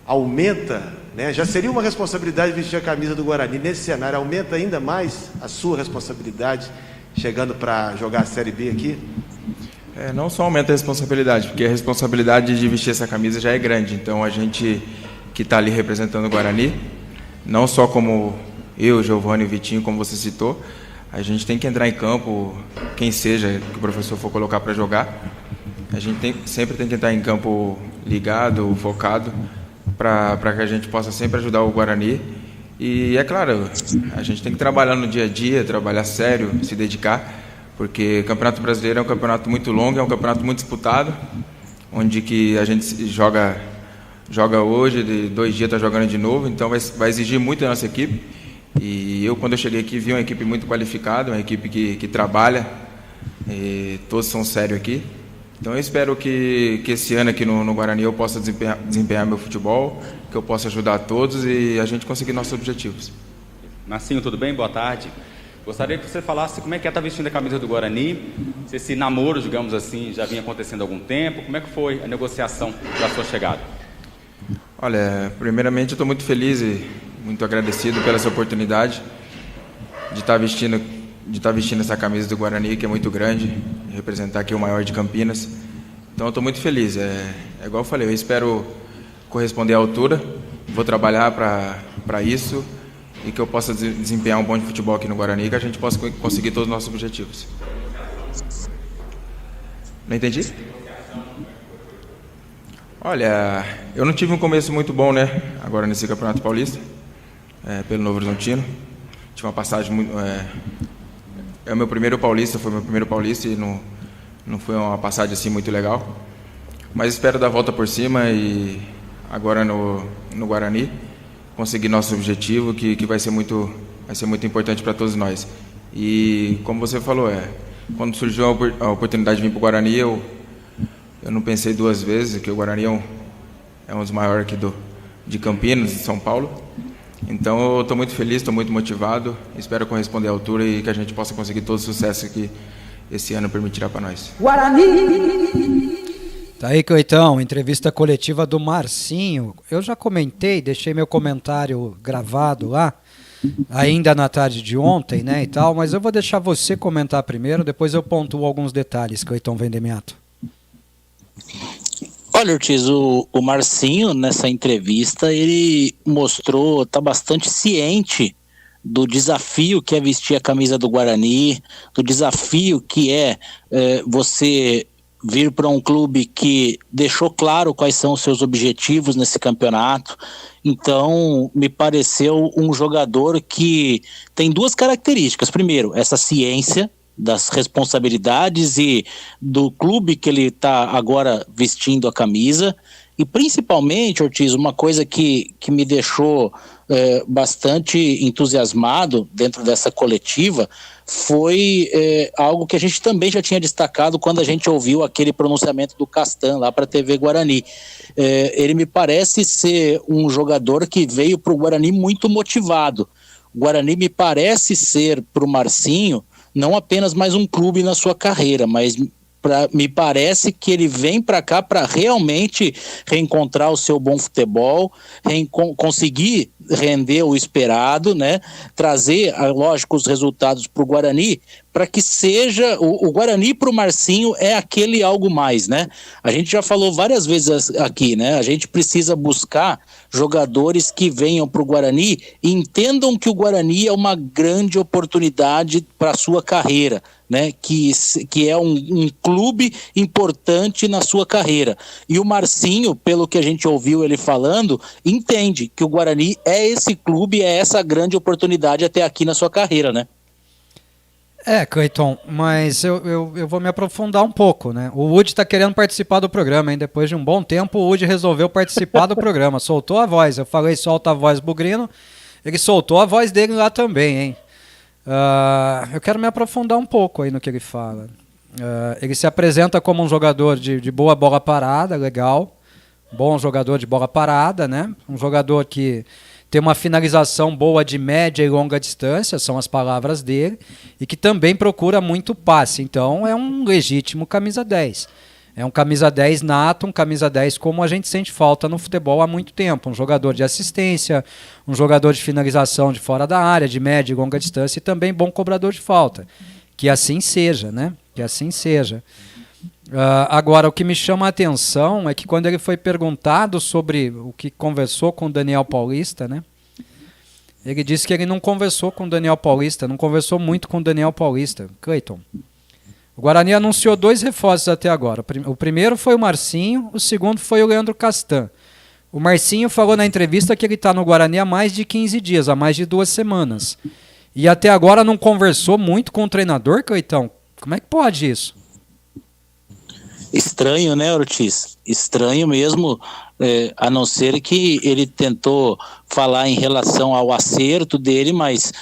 aumenta, né? Já seria uma responsabilidade vestir a camisa do Guarani. Nesse cenário, aumenta ainda mais a sua responsabilidade chegando para jogar a Série B aqui? Não só aumenta a responsabilidade, porque a responsabilidade de vestir essa camisa já é grande. Então a gente que está ali representando o Guarani, não só como eu, Giovanni e Vitinho, como você citou, a gente tem que entrar em campo, quem seja que o professor for colocar para jogar, a gente sempre tem que entrar em campo ligado, focado, para que a gente possa sempre ajudar o Guarani. E é claro, a gente tem que trabalhar no dia a dia, trabalhar sério, se dedicar, porque o Campeonato Brasileiro é um campeonato muito longo, é um campeonato muito disputado, onde que a gente joga hoje, de 2 dias está jogando de novo, então vai exigir muito da nossa equipe. E eu, quando eu cheguei aqui, vi uma equipe muito qualificada, uma equipe que trabalha, e todos são sérios aqui. Então eu espero que esse ano aqui no Guarani eu possa desempenhar meu futebol, que eu possa ajudar a todos e a gente conseguir nossos objetivos. Marcinho, tudo bem? Boa tarde. Gostaria que você falasse como é que estar vestindo a camisa do Guarani, se esse namoro, digamos assim, já vinha acontecendo há algum tempo, como é que foi a negociação da sua chegada? Olha, primeiramente eu estou muito feliz e muito agradecido pela essa oportunidade de estar vestindo essa camisa do Guarani, que é muito grande, representar aqui o maior de Campinas. Então eu estou muito feliz. É igual eu falei, eu espero corresponder à altura, vou trabalhar para isso e que eu possa desempenhar um bom de futebol aqui no Guarani e que a gente possa conseguir todos os nossos objetivos. Não entendi? Olha, eu não tive um começo muito bom, né? Agora nesse Campeonato Paulista, pelo Novo Horizontino. Tive uma passagem muito... foi meu primeiro Paulista e não foi uma passagem assim muito legal. Mas espero dar a volta por cima e agora no Guarani conseguir nosso objetivo, que vai ser muito importante para todos nós. E como você falou, quando surgiu a oportunidade de vir para o Guarani, eu não pensei 2 vezes, que o Guarani é um dos maiores aqui de Campinas, de São Paulo. Então eu estou muito feliz, estou muito motivado, espero corresponder à altura e que a gente possa conseguir todo o sucesso que esse ano permitirá para nós. Guarani! Tá aí, Coitão, entrevista coletiva do Marcinho. Eu já comentei, deixei meu comentário gravado lá, ainda na tarde de ontem, né, e tal, mas eu vou deixar você comentar primeiro, depois eu pontuo alguns detalhes, Coitão Vendemiato. Olha, Ortiz, o Marcinho, nessa entrevista, ele mostrou, está bastante ciente do desafio que é vestir a camisa do Guarani, do desafio que é você vir para um clube que deixou claro quais são os seus objetivos nesse campeonato. Então, me pareceu um jogador que tem 2 características. Primeiro, essa ciência das responsabilidades e do clube que ele está agora vestindo a camisa. E principalmente, Ortiz, uma coisa que me deixou bastante entusiasmado dentro dessa coletiva foi algo que a gente também já tinha destacado quando a gente ouviu aquele pronunciamento do Castan lá para a TV Guarani. Ele me parece ser um jogador que veio para o Guarani muito motivado. O Guarani me parece ser para o Marcinho não apenas mais um clube na sua carreira, mas me parece que ele vem para cá para realmente reencontrar o seu bom futebol, conseguir render o esperado, né? Trazer, lógico, os resultados para o Guarani, para que seja o Guarani para o Marcinho é aquele algo mais, né? A gente já falou várias vezes aqui, né? A gente precisa buscar jogadores que venham para o Guarani e entendam que o Guarani é uma grande oportunidade para a sua carreira, né? Que é um clube importante na sua carreira. E o Marcinho, pelo que a gente ouviu ele falando, entende que o Guarani é esse clube, é essa grande oportunidade até aqui na sua carreira, né? Cleiton, mas eu vou me aprofundar um pouco, né? O Woody está querendo participar do programa, hein? Depois de um bom tempo, o Woody resolveu participar do programa, soltou a voz. Eu falei, solta a voz, Bugrino, ele soltou a voz dele lá também, hein? Eu quero me aprofundar um pouco aí no que ele fala. Ele se apresenta como um jogador de boa bola parada, legal, bom jogador de bola parada, né? Um jogador que tem uma finalização boa de média e longa distância, são as palavras dele, e que também procura muito passe. Então é um legítimo camisa 10. É um camisa 10 nato, um camisa 10 como a gente sente falta no futebol há muito tempo. Um jogador de assistência, um jogador de finalização de fora da área, de média e longa distância, e também bom cobrador de falta. Que assim seja, né? Que assim seja. Agora, o que me chama a atenção é que quando ele foi perguntado sobre o que conversou com o Daniel Paulista, né? Ele disse que ele não conversou com o Daniel Paulista, não conversou muito com o Daniel Paulista. Cleiton, o Guarani anunciou 2 reforços até agora. O primeiro foi o Marcinho, o segundo foi o Leandro Castan. O Marcinho falou na entrevista que ele está no Guarani há mais de 15 dias, há mais de 2 semanas. E até agora não conversou muito com o treinador, Cleitão. Como é que pode isso? Estranho, né, Ortiz? Estranho mesmo, a não ser que ele tentou falar em relação ao acerto dele, mas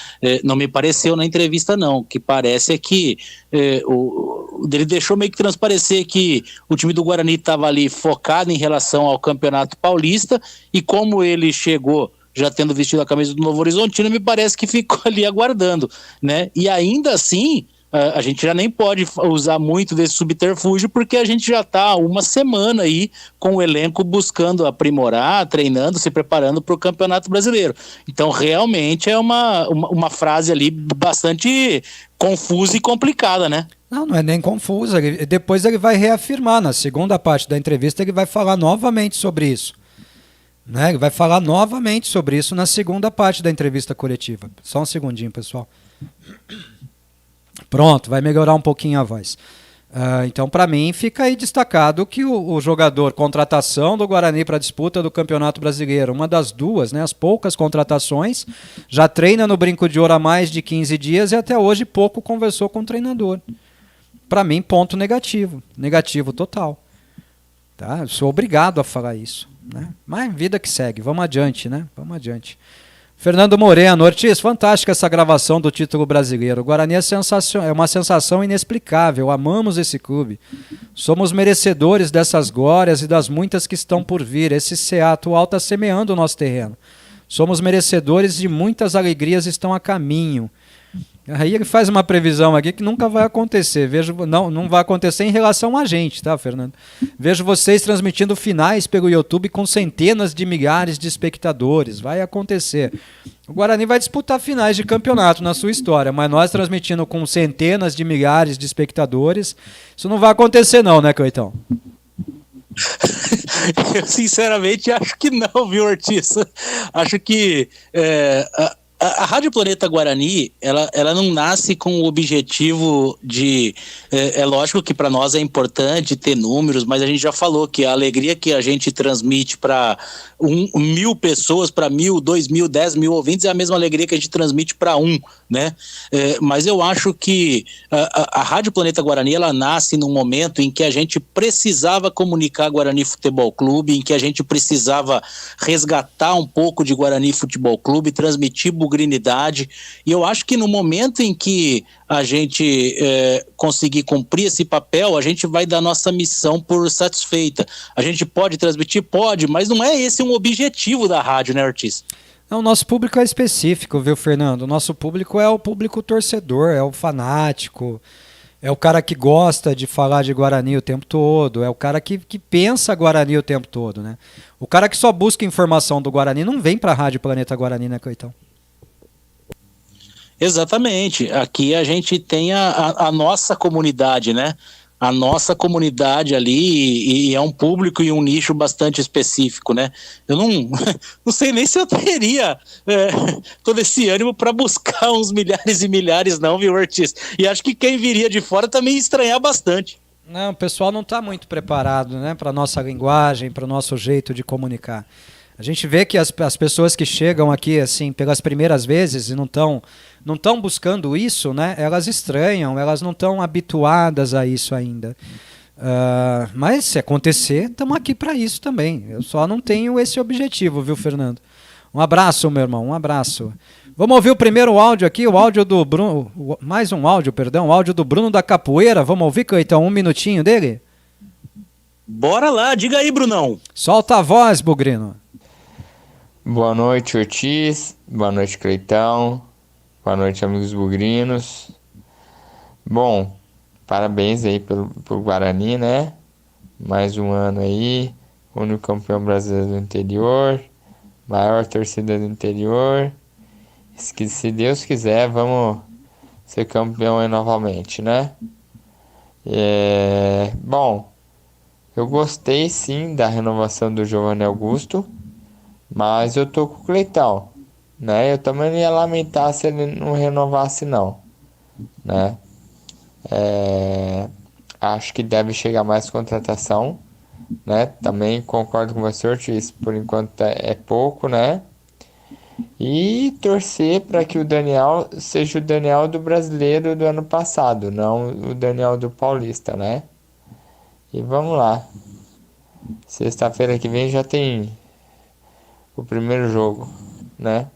não me pareceu na entrevista, não. O que parece é que ele deixou meio que transparecer que o time do Guarani estava ali focado em relação ao Campeonato Paulista, e como ele chegou já tendo vestido a camisa do Novo Horizontino, me parece que ficou ali aguardando, né? E ainda assim, a gente já nem pode usar muito desse subterfúgio, porque a gente já está há uma semana aí com o elenco buscando aprimorar, treinando, se preparando para o Campeonato Brasileiro. Então, realmente é uma frase ali bastante confusa e complicada, né? Não é nem confusa. Depois ele vai reafirmar, na segunda parte da entrevista, ele vai falar novamente sobre isso. Né? Ele vai falar novamente sobre isso na segunda parte da entrevista coletiva. Só um segundinho, pessoal. Pronto, vai melhorar um pouquinho a voz. Então, para mim, fica aí destacado que o jogador, contratação do Guarani para a disputa do Campeonato Brasileiro, uma das 2, né, as poucas contratações, já treina no Brinco de Ouro há mais de 15 dias e até hoje pouco conversou com o treinador. Para mim, ponto negativo. Negativo total. Tá? Eu sou obrigado a falar isso. Né? Mas vida que segue. Vamos adiante, né? Vamos adiante. Fernando Moreno, Ortiz, fantástica essa gravação do título brasileiro. O Guarani é uma sensação inexplicável. Amamos esse clube. Somos merecedores dessas glórias e das muitas que estão por vir. Esse CA atual está semeando o nosso terreno. Somos merecedores de muitas alegrias estão a caminho. Aí ele faz uma previsão aqui que nunca vai acontecer. Não vai acontecer em relação a gente, tá, Fernando? Vejo vocês transmitindo finais pelo YouTube com centenas de milhares de espectadores. Vai acontecer. O Guarani vai disputar finais de campeonato na sua história, mas nós transmitindo com centenas de milhares de espectadores, isso não vai acontecer não, né, Cleitão? Eu sinceramente acho que não, viu, Ortiz? Acho que A Rádio Planeta Guarani, ela não nasce com o objetivo de... É lógico que para nós é importante ter números, mas a gente já falou que a alegria que a gente transmite para 1.000 pessoas, para 1.000, 2.000, 10.000 ouvintes é a mesma alegria que a gente transmite para né? Mas eu acho que a Rádio Planeta Guarani, ela nasce num momento em que a gente precisava comunicar Guarani Futebol Clube, em que a gente precisava resgatar um pouco de Guarani Futebol Clube, transmitir bugrinidade, e eu acho que no momento em que a gente conseguir cumprir esse papel, a gente vai dar nossa missão por satisfeita. A gente pode transmitir? Pode, mas não é esse um objetivo da rádio, né, Ortiz? Não, o nosso público é específico, viu, Fernando? O nosso público é o público torcedor, é o fanático, é o cara que gosta de falar de Guarani o tempo todo, é o cara que pensa Guarani o tempo todo, né? O cara que só busca informação do Guarani não vem pra Rádio Planeta Guarani, né, Coitão? Exatamente. Aqui a gente tem a nossa comunidade, né? A nossa comunidade ali, e é um público e um nicho bastante específico, né? Eu não sei nem se eu teria todo esse ânimo para buscar uns milhares e milhares, não, viu, Ortiz? E acho que quem viria de fora também ia estranhar bastante. Não, o pessoal não está muito preparado, né, para a nossa linguagem, para o nosso jeito de comunicar. A gente vê que as pessoas que chegam aqui assim pelas primeiras vezes e não estão buscando isso, né? Elas estranham, elas não estão habituadas a isso ainda. Mas se acontecer, estamos aqui para isso também. Eu só não tenho esse objetivo, viu, Fernando? Um abraço, meu irmão, um abraço. Vamos ouvir o primeiro áudio aqui, o áudio do Bruno, mais um áudio, perdão, o áudio do Bruno da Capoeira. Vamos ouvir, então, um minutinho dele? Bora lá, diga aí, Brunão. Solta a voz, Bugrino. Boa noite, Ortiz. Boa noite, Cleitão. Boa noite, amigos bugrinos. Bom, parabéns aí pro Guarani, né? Mais um ano aí, único campeão brasileiro do interior, maior torcida do interior. Se Deus quiser, vamos ser campeão aí novamente, né? Bom, eu gostei sim da renovação do Giovanni Augusto, mas eu tô com o Cleitão, né? Eu também não ia lamentar se ele não renovasse, não, né? Acho que deve chegar mais contratação, né? Também concordo com você, Ortiz, por enquanto é pouco, né? E torcer para que o Daniel seja o Daniel do brasileiro do ano passado, não o Daniel do paulista, né? E vamos lá. Sexta-feira que vem já tem o primeiro jogo, né?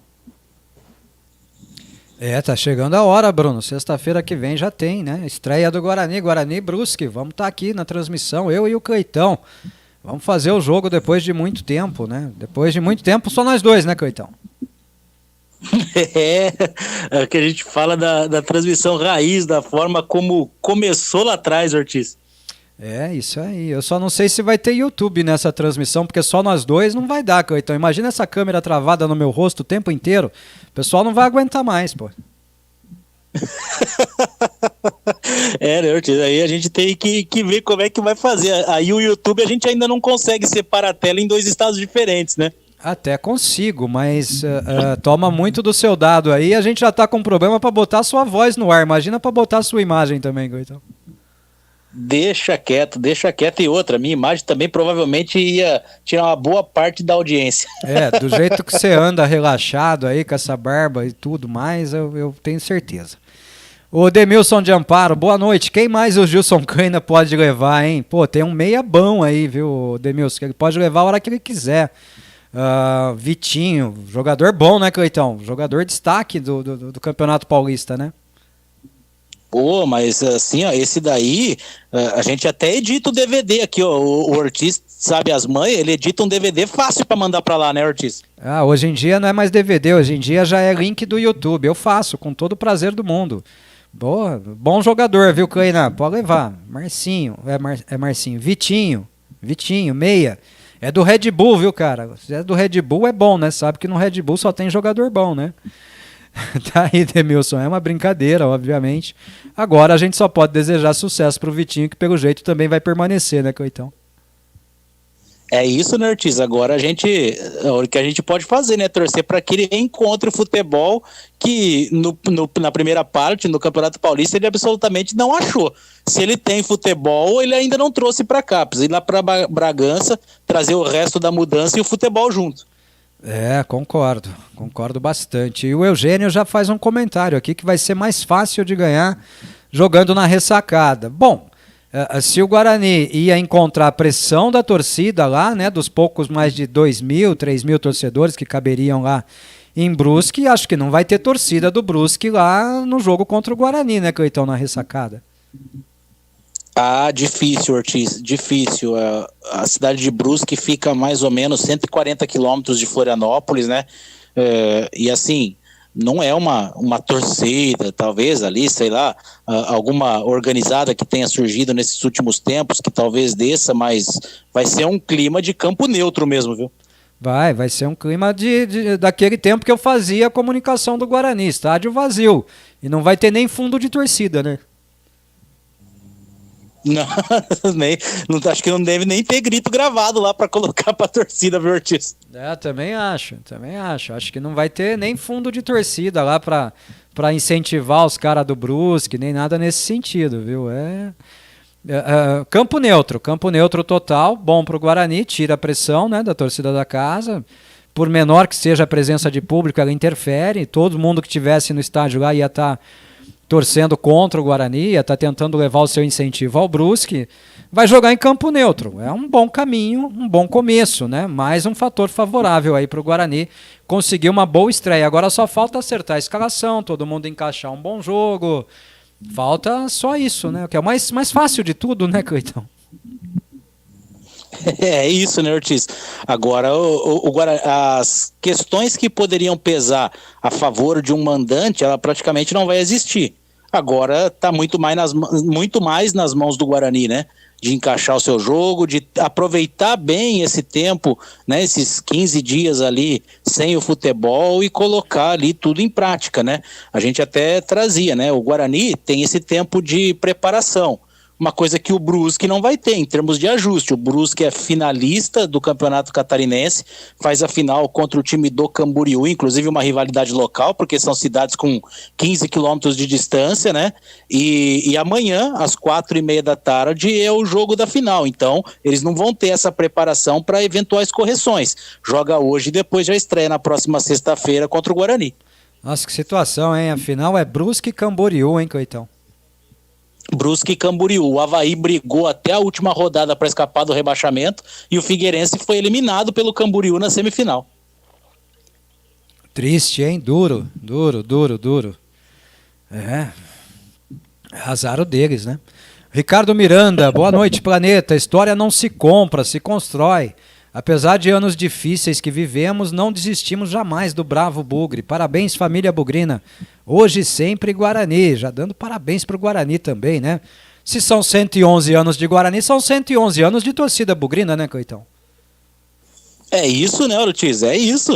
Tá chegando a hora, Bruno. Sexta-feira que vem já tem, né? Estreia do Guarani e Brusque. Vamos estar aqui na transmissão, eu e o Cleitão. Vamos fazer o jogo depois de muito tempo, né? Depois de muito tempo, só nós dois, né, Cleitão? É que a gente fala da transmissão raiz, da forma como começou lá atrás, Ortiz. Isso aí. Eu só não sei se vai ter YouTube nessa transmissão, porque só nós dois não vai dar, Cleitão. Imagina essa câmera travada no meu rosto o tempo inteiro. O pessoal não vai aguentar mais, pô. Né, Ortiz? Aí a gente tem que ver como é que vai fazer. Aí o YouTube a gente ainda não consegue separar a tela em dois estados diferentes, né? Até consigo, mas toma muito do seu dado aí. A gente já tá com problema para botar sua voz no ar. Imagina para botar sua imagem também, Cleitão. Deixa quieto. E outra, minha imagem também provavelmente ia tirar uma boa parte da audiência. Do jeito que você anda relaxado aí, com essa barba e tudo mais, eu tenho certeza. Ô Demilson de Amparo, boa noite. Quem mais o Gilson Câinas pode levar, hein? Pô, tem um meia bom aí, viu, Demilson, que ele pode levar a hora que ele quiser. Vitinho, jogador bom, né, Cleitão? Jogador destaque do Campeonato Paulista, né? Pô, mas assim, ó, esse daí, a gente até edita o DVD aqui, ó. O Ortiz sabe as mães, ele edita um DVD fácil pra mandar pra lá, né, Ortiz? Hoje em dia não é mais DVD, hoje em dia já é link do YouTube. Eu faço, com todo o prazer do mundo. Boa, bom jogador, viu, Cleina? Pode levar. Marcinho, Marcinho. Vitinho, meia. É do Red Bull, viu, cara? Se é do Red Bull, é bom, né? Sabe que no Red Bull só tem jogador bom, né? Tá aí, Demilson. É uma brincadeira, obviamente. Agora a gente só pode desejar sucesso pro Vitinho, que pelo jeito também vai permanecer, né, Cleitão? É isso, né, Ortiz? Agora o que a gente pode fazer, né? Torcer para que ele encontre o futebol que na primeira parte, no Campeonato Paulista, ele absolutamente não achou. Se ele tem futebol, ele ainda não trouxe para cá. Precisa ir lá para Bragança, trazer o resto da mudança e o futebol junto. Concordo bastante. E o Eugênio já faz um comentário aqui que vai ser mais fácil de ganhar jogando na ressacada. Bom, se o Guarani ia encontrar a pressão da torcida lá, né, dos poucos mais de 2.000, 3.000 torcedores que caberiam lá em Brusque, acho que não vai ter torcida do Brusque lá no jogo contra o Guarani, né, Cleitão, na ressacada. Difícil, Ortiz, difícil. A cidade de Brusque fica mais ou menos 140 quilômetros de Florianópolis, né? E assim, não é uma torcida, talvez ali, sei lá, alguma organizada que tenha surgido nesses últimos tempos, que talvez desça, mas vai ser um clima de campo neutro mesmo, viu? Vai ser um clima daquele tempo que eu fazia a comunicação do Guarani, estádio vazio. E não vai ter nem fundo de torcida, né? Não, acho que não deve nem ter grito gravado lá para colocar para a torcida, viu, Ortiz? Também acho. Acho que não vai ter nem fundo de torcida lá para incentivar os caras do Brusque, nem nada nesse sentido, viu? Campo neutro total, bom para o Guarani, tira a pressão, né, da torcida da casa. Por menor que seja a presença de público, ela interfere. Todo mundo que estivesse no estádio lá ia estar torcendo contra o Guarani, está tentando levar o seu incentivo ao Brusque, vai jogar em campo neutro. É um bom caminho, um bom começo, né? Mais um fator favorável aí para o Guarani conseguir uma boa estreia. Agora só falta acertar a escalação, todo mundo encaixar um bom jogo. Falta só isso, né? O que é o mais fácil de tudo, né, Cleitão? É isso, né, Ortiz? Agora, as questões que poderiam pesar a favor de um mandante, ela praticamente não vai existir. Agora está muito mais nas mãos do Guarani, né? De encaixar o seu jogo, de aproveitar bem esse tempo, né? Esses 15 dias ali sem o futebol e colocar ali tudo em prática, né? A gente até trazia, né? O Guarani tem esse tempo de preparação. Uma coisa que o Brusque não vai ter em termos de ajuste. O Brusque é finalista do Campeonato Catarinense, faz a final contra o time do Camboriú, inclusive uma rivalidade local, porque são cidades com 15 quilômetros de distância, né? E amanhã, às 4h30 da tarde, é o jogo da final. Então, eles não vão ter essa preparação para eventuais correções. Joga hoje e depois já estreia na próxima sexta-feira contra o Guarani. Nossa, que situação, hein? A final é Brusque e Camboriú, hein, Coitão? Brusque e Camboriú. O Avaí brigou até a última rodada para escapar do rebaixamento e o Figueirense foi eliminado pelo Camboriú na semifinal. Triste, hein? Duro. Azar o deles, né? Ricardo Miranda, boa noite, planeta. História não se compra, se constrói. Apesar de anos difíceis que vivemos, não desistimos jamais do bravo Bugre. Parabéns, família bugrina. Hoje sempre Guarani. Já dando parabéns para o Guarani também, né? Se são 111 anos de Guarani, são 111 anos de torcida bugrina, né, Coitão? É isso, né, Ortiz? É isso.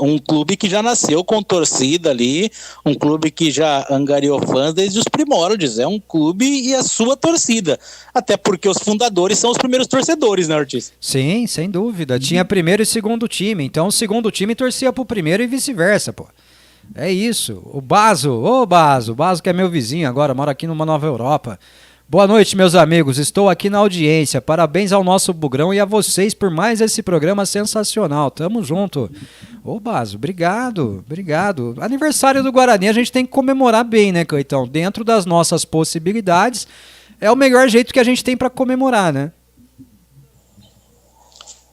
Um clube que já nasceu com torcida ali, um clube que já angariou fãs desde os primórdios. É um clube e a sua torcida. Até porque os fundadores são os primeiros torcedores, né, Ortiz? Sim, sem dúvida. Tinha primeiro e segundo time. Então o segundo time torcia pro primeiro e vice-versa, pô. É isso. O Baso que é meu vizinho agora, mora aqui numa Nova Europa. Boa noite, meus amigos. Estou aqui na audiência. Parabéns ao nosso Bugrão e a vocês por mais esse programa sensacional. Tamo junto. Ô, Baso, obrigado. Aniversário do Guarani, a gente tem que comemorar bem, né, Cleitão? Dentro das nossas possibilidades, é o melhor jeito que a gente tem para comemorar, né?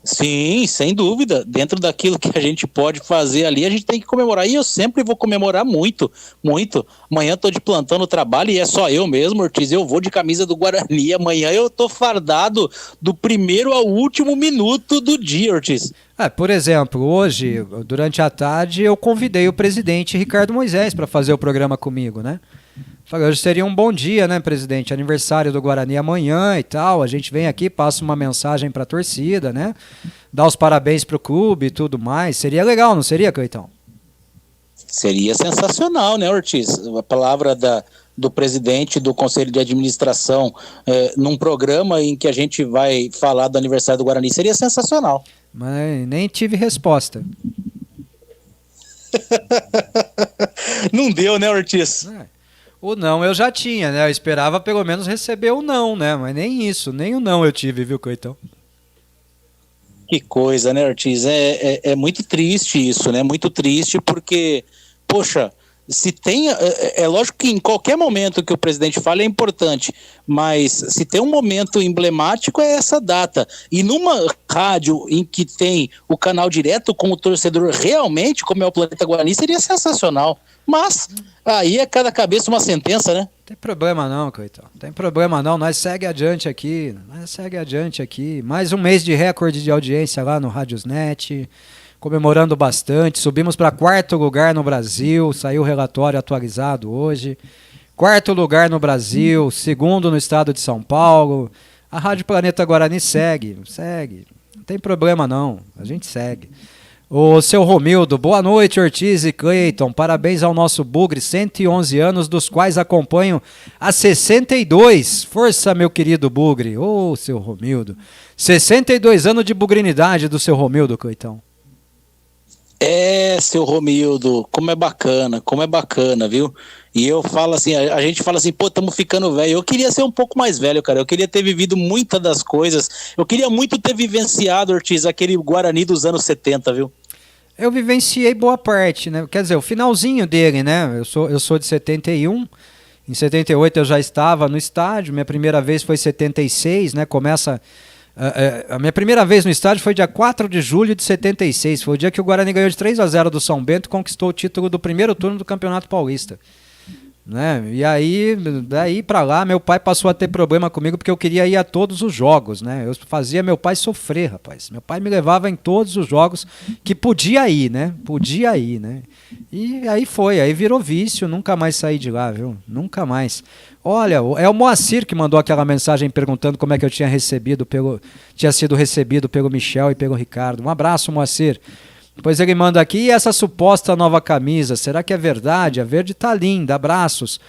Sim, sem dúvida. Dentro daquilo que a gente pode fazer ali, a gente tem que comemorar. E eu sempre vou comemorar muito. Amanhã eu tô de plantão no trabalho e é só eu mesmo, Ortiz. Eu vou de camisa do Guarani. Amanhã eu tô fardado do primeiro ao último minuto do dia, Ortiz. Por exemplo, hoje, durante a tarde, eu convidei o presidente Ricardo Moisés para fazer o programa comigo, né? Falei, hoje seria um bom dia, né, presidente? Aniversário do Guarani amanhã e tal. A gente vem aqui, passa uma mensagem para a torcida, né? Dá os parabéns pro clube e tudo mais. Seria legal, não seria, Cleitão? Seria sensacional, né, Ortiz? A palavra do presidente do Conselho de Administração num programa em que a gente vai falar do aniversário do Guarani seria sensacional. Mas nem tive resposta. Não deu, né, Ortiz? O não eu já tinha, né? Eu esperava pelo menos receber o não, né? Mas nem isso, nem o não eu tive, viu, Coitão? Que coisa, né, Ortiz? É muito triste isso, né? Muito triste porque, poxa, se tem... É lógico que em qualquer momento que o presidente fala é importante, mas se tem um momento emblemático é essa data. E numa rádio em que tem o canal direto com o torcedor realmente, como é o Planeta Guarani, seria sensacional. Mas aí é cada cabeça uma sentença, né? Tem problema não, Coitão. Tem problema não. Nós segue adiante aqui. Mais um mês de recorde de audiência lá no Radiosnet. Comemorando bastante. Subimos para 4º lugar no Brasil. Saiu o relatório atualizado hoje. 4º lugar no Brasil. 2º no estado de São Paulo. A Rádio Planeta Guarani segue. Não tem problema não. A gente segue. O seu Romildo, boa noite, Ortiz e Cleiton, parabéns ao nosso Bugre, 111 anos, dos quais acompanho há 62, força meu querido Bugre, seu Romildo, 62 anos de bugrinidade do seu Romildo, Cleitão. Seu Romildo, como é bacana, viu? E eu falo assim, a gente fala assim, pô, estamos ficando velho. Eu queria ser um pouco mais velho, cara. Eu queria ter vivido muitas das coisas. Eu queria muito ter vivenciado, Ortiz, aquele Guarani dos anos 70, viu? Eu vivenciei boa parte, né? Quer dizer, o finalzinho dele, né? Eu sou de 71. Em 78 eu já estava no estádio. Minha primeira vez foi em 76, né? A minha primeira vez no estádio foi dia 4 de julho de 76. Foi o dia que o Guarani ganhou de 3-0 do São Bento e conquistou o título do primeiro turno do Campeonato Paulista. Né? E aí, daí pra lá, meu pai passou a ter problema comigo porque eu queria ir a todos os jogos, né? Eu fazia meu pai sofrer, rapaz. Meu pai me levava em todos os jogos que podia ir, né? E aí virou vício, nunca mais saí de lá, viu? Nunca mais. Olha, é o Moacir que mandou aquela mensagem perguntando como é que eu tinha sido recebido pelo Michel e pelo Ricardo. Um abraço, Moacir. Depois ele manda aqui, e essa suposta nova camisa, será que é verdade? A verde tá linda, abraços.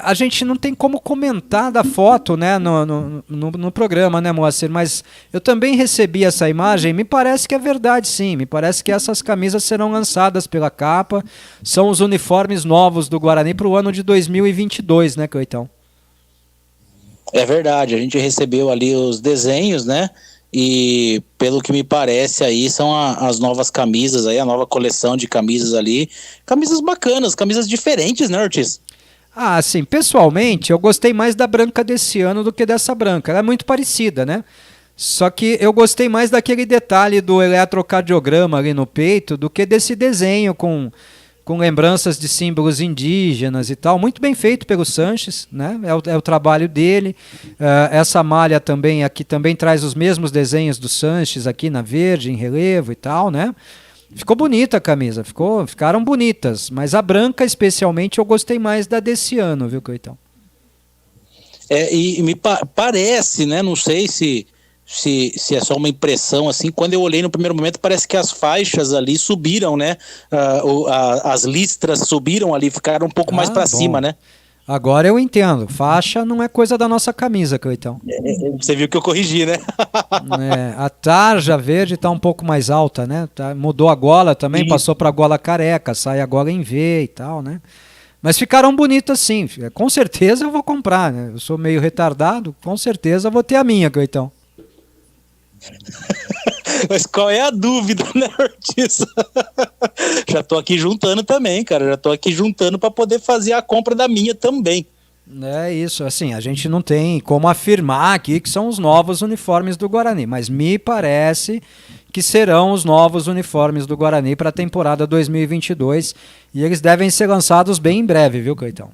A gente não tem como comentar da foto, né, no programa, né, Moacir? Mas eu também recebi essa imagem, me parece que é verdade, sim. Me parece que essas camisas serão lançadas pela Capa, são os uniformes novos do Guarani para o ano de 2022, né, Cleitão? É verdade, a gente recebeu ali os desenhos, né? E pelo que me parece aí são as novas camisas aí, a nova coleção de camisas ali, camisas bacanas, camisas diferentes, né, Ortiz? Sim, pessoalmente eu gostei mais da branca desse ano do que dessa branca, ela é muito parecida, né? Só que eu gostei mais daquele detalhe do eletrocardiograma ali no peito do que desse desenho com lembranças de símbolos indígenas e tal, muito bem feito pelo Sanches, né? É o trabalho dele. Essa malha também aqui também traz os mesmos desenhos do Sanches aqui na verde, em relevo e tal, né? Ficou bonita a camisa, ficaram bonitas, mas a branca especialmente eu gostei mais da desse ano, viu, Coitão? E me parece, né? Não sei se é só uma impressão, assim, quando eu olhei no primeiro momento, parece que as faixas ali subiram, né? As listras subiram ali, ficaram um pouco mais para cima, né? Agora eu entendo, faixa não é coisa da nossa camisa, Cleitão. Você viu que eu corrigi, né? A tarja verde está um pouco mais alta, né? Mudou a gola também, passou para a gola careca, sai a gola em V e tal, né? Mas ficaram bonitas sim, com certeza eu vou comprar, né? Eu sou meio retardado, com certeza eu vou ter a minha, Cleitão. Mas qual é a dúvida, né, Ortiz? Já tô aqui juntando também, cara. Já tô aqui juntando para poder fazer a compra da minha também. É isso, assim, a gente não tem como afirmar aqui que são os novos uniformes do Guarani, mas me parece que serão os novos uniformes do Guarani para a temporada 2022 e eles devem ser lançados bem em breve, viu, Cleitão?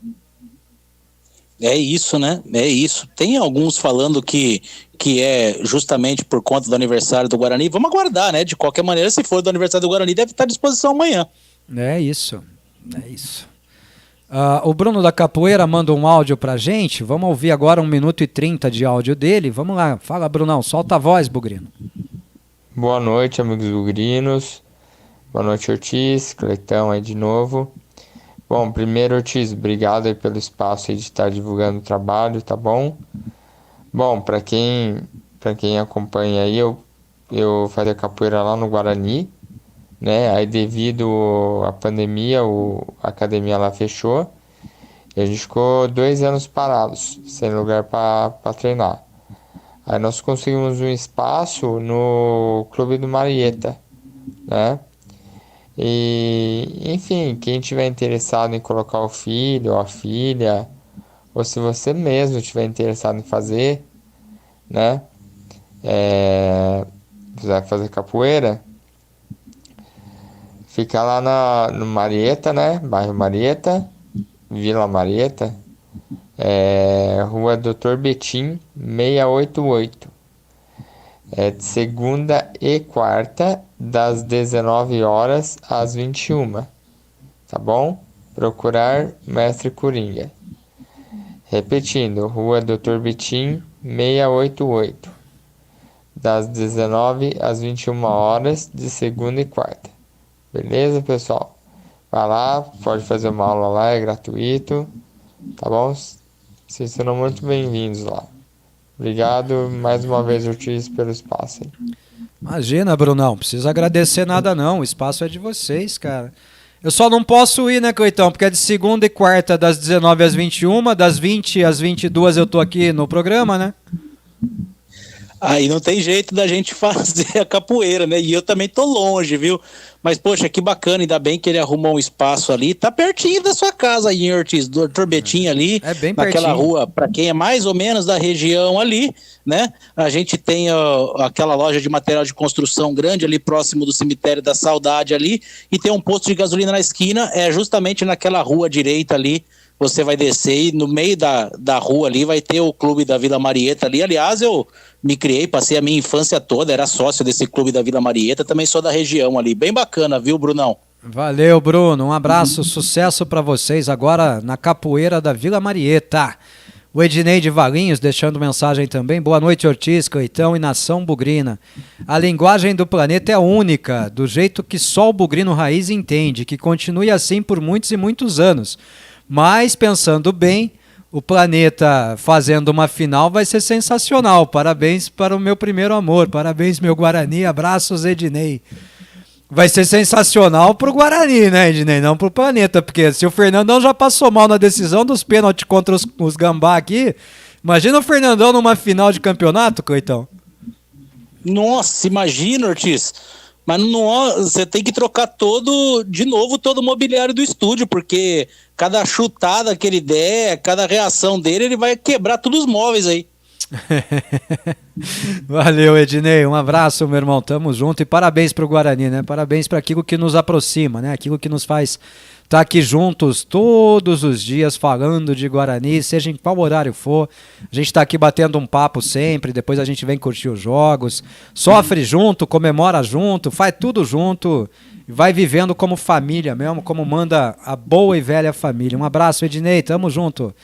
É isso, né? É isso. Tem alguns falando que é justamente por conta do aniversário do Guarani. Vamos aguardar, né? De qualquer maneira, se for do aniversário do Guarani, deve estar à disposição amanhã. É isso. O Bruno da Capoeira manda um áudio pra gente. Vamos ouvir agora 1 minuto e 30 de áudio dele. Vamos lá. Fala, Brunão. Solta a voz, Bugrino. Boa noite, amigos bugrinos. Boa noite, Ortiz. Cleitão aí de novo. Bom, primeiro, Ortiz, obrigado aí pelo espaço aí de estar divulgando o trabalho, tá bom? Bom, para quem acompanha aí, eu fazia capoeira lá no Guarani, né? Aí devido à pandemia, a academia lá fechou e a gente ficou 2 anos parados, sem lugar para treinar. Aí nós conseguimos um espaço no Clube do Marieta, né? E, enfim, quem tiver interessado em colocar o filho ou a filha, ou se você mesmo tiver interessado em fazer, né? Quiser fazer capoeira, fica lá no Marieta, né? Bairro Marieta, Vila Marieta, Rua Doutor Betim, 688. De segunda e quarta, das 19 horas às 21, tá bom? Procurar Mestre Coringa. Repetindo, Rua Doutor Betim, 688. Das 19 às 21 horas, de segunda e quarta. Beleza, pessoal? Vai lá, pode fazer uma aula lá, é gratuito, tá bom? Vocês serão muito bem-vindos lá. Obrigado mais uma vez, Ortiz, pelo espaço. Imagina, Brunão, não precisa agradecer nada não, o espaço é de vocês, cara. Eu só não posso ir, né, Coitão, porque é de segunda e quarta, das 19 às 21, das 20 às 22 eu tô aqui no programa, né? Aí não tem jeito da gente fazer a capoeira, né? E eu também tô longe, viu? Mas, poxa, que bacana, ainda bem que ele arrumou um espaço ali. Tá pertinho da sua casa aí, em Ortiz, do Doutor Betim ali. É bem naquela pertinho. rua, pra quem é mais ou menos da região ali, né? A gente tem aquela loja de material de construção grande ali próximo do Cemitério da Saudade ali. E tem um posto de gasolina na esquina, justamente naquela rua direita ali. Você vai descer e no meio da rua ali vai ter o clube da Vila Marieta ali. Aliás, eu me criei, passei a minha infância toda, era sócio desse clube da Vila Marieta, também sou da região ali. Bem bacana, viu, Brunão? Valeu, Bruno. Um abraço, sucesso para vocês agora na capoeira da Vila Marieta. O Ednei de Valinhos deixando mensagem também. Boa noite, Ortiz, Coitão e Nação Bugrina. A linguagem do planeta é única, do jeito que só o bugrino raiz entende, que continue assim por muitos e muitos anos. Mas, pensando bem, o planeta fazendo uma final vai ser sensacional. Parabéns para o meu primeiro amor. Parabéns, meu Guarani. Abraços, Ednei. Vai ser sensacional pro Guarani, né, Ednei? Não pro planeta, porque se o Fernandão já passou mal na decisão dos pênaltis contra os Gambá aqui, imagina o Fernandão numa final de campeonato, Coitão. Nossa, imagina, Ortiz. Mas você tem que trocar de novo todo o mobiliário do estúdio, porque cada chutada que ele der, cada reação dele, ele vai quebrar todos os móveis aí. Valeu, Ednei, um abraço, meu irmão, tamo junto e parabéns pro Guarani, né? Parabéns para aquilo que nos aproxima, né? Aquilo que nos faz estar aqui juntos todos os dias falando de Guarani, seja em qual horário for. A gente tá aqui batendo um papo sempre, depois a gente vem curtir os jogos, sofre junto, comemora junto, faz tudo junto e vai vivendo como família mesmo, como manda a boa e velha família. Um abraço, Ednei, tamo junto.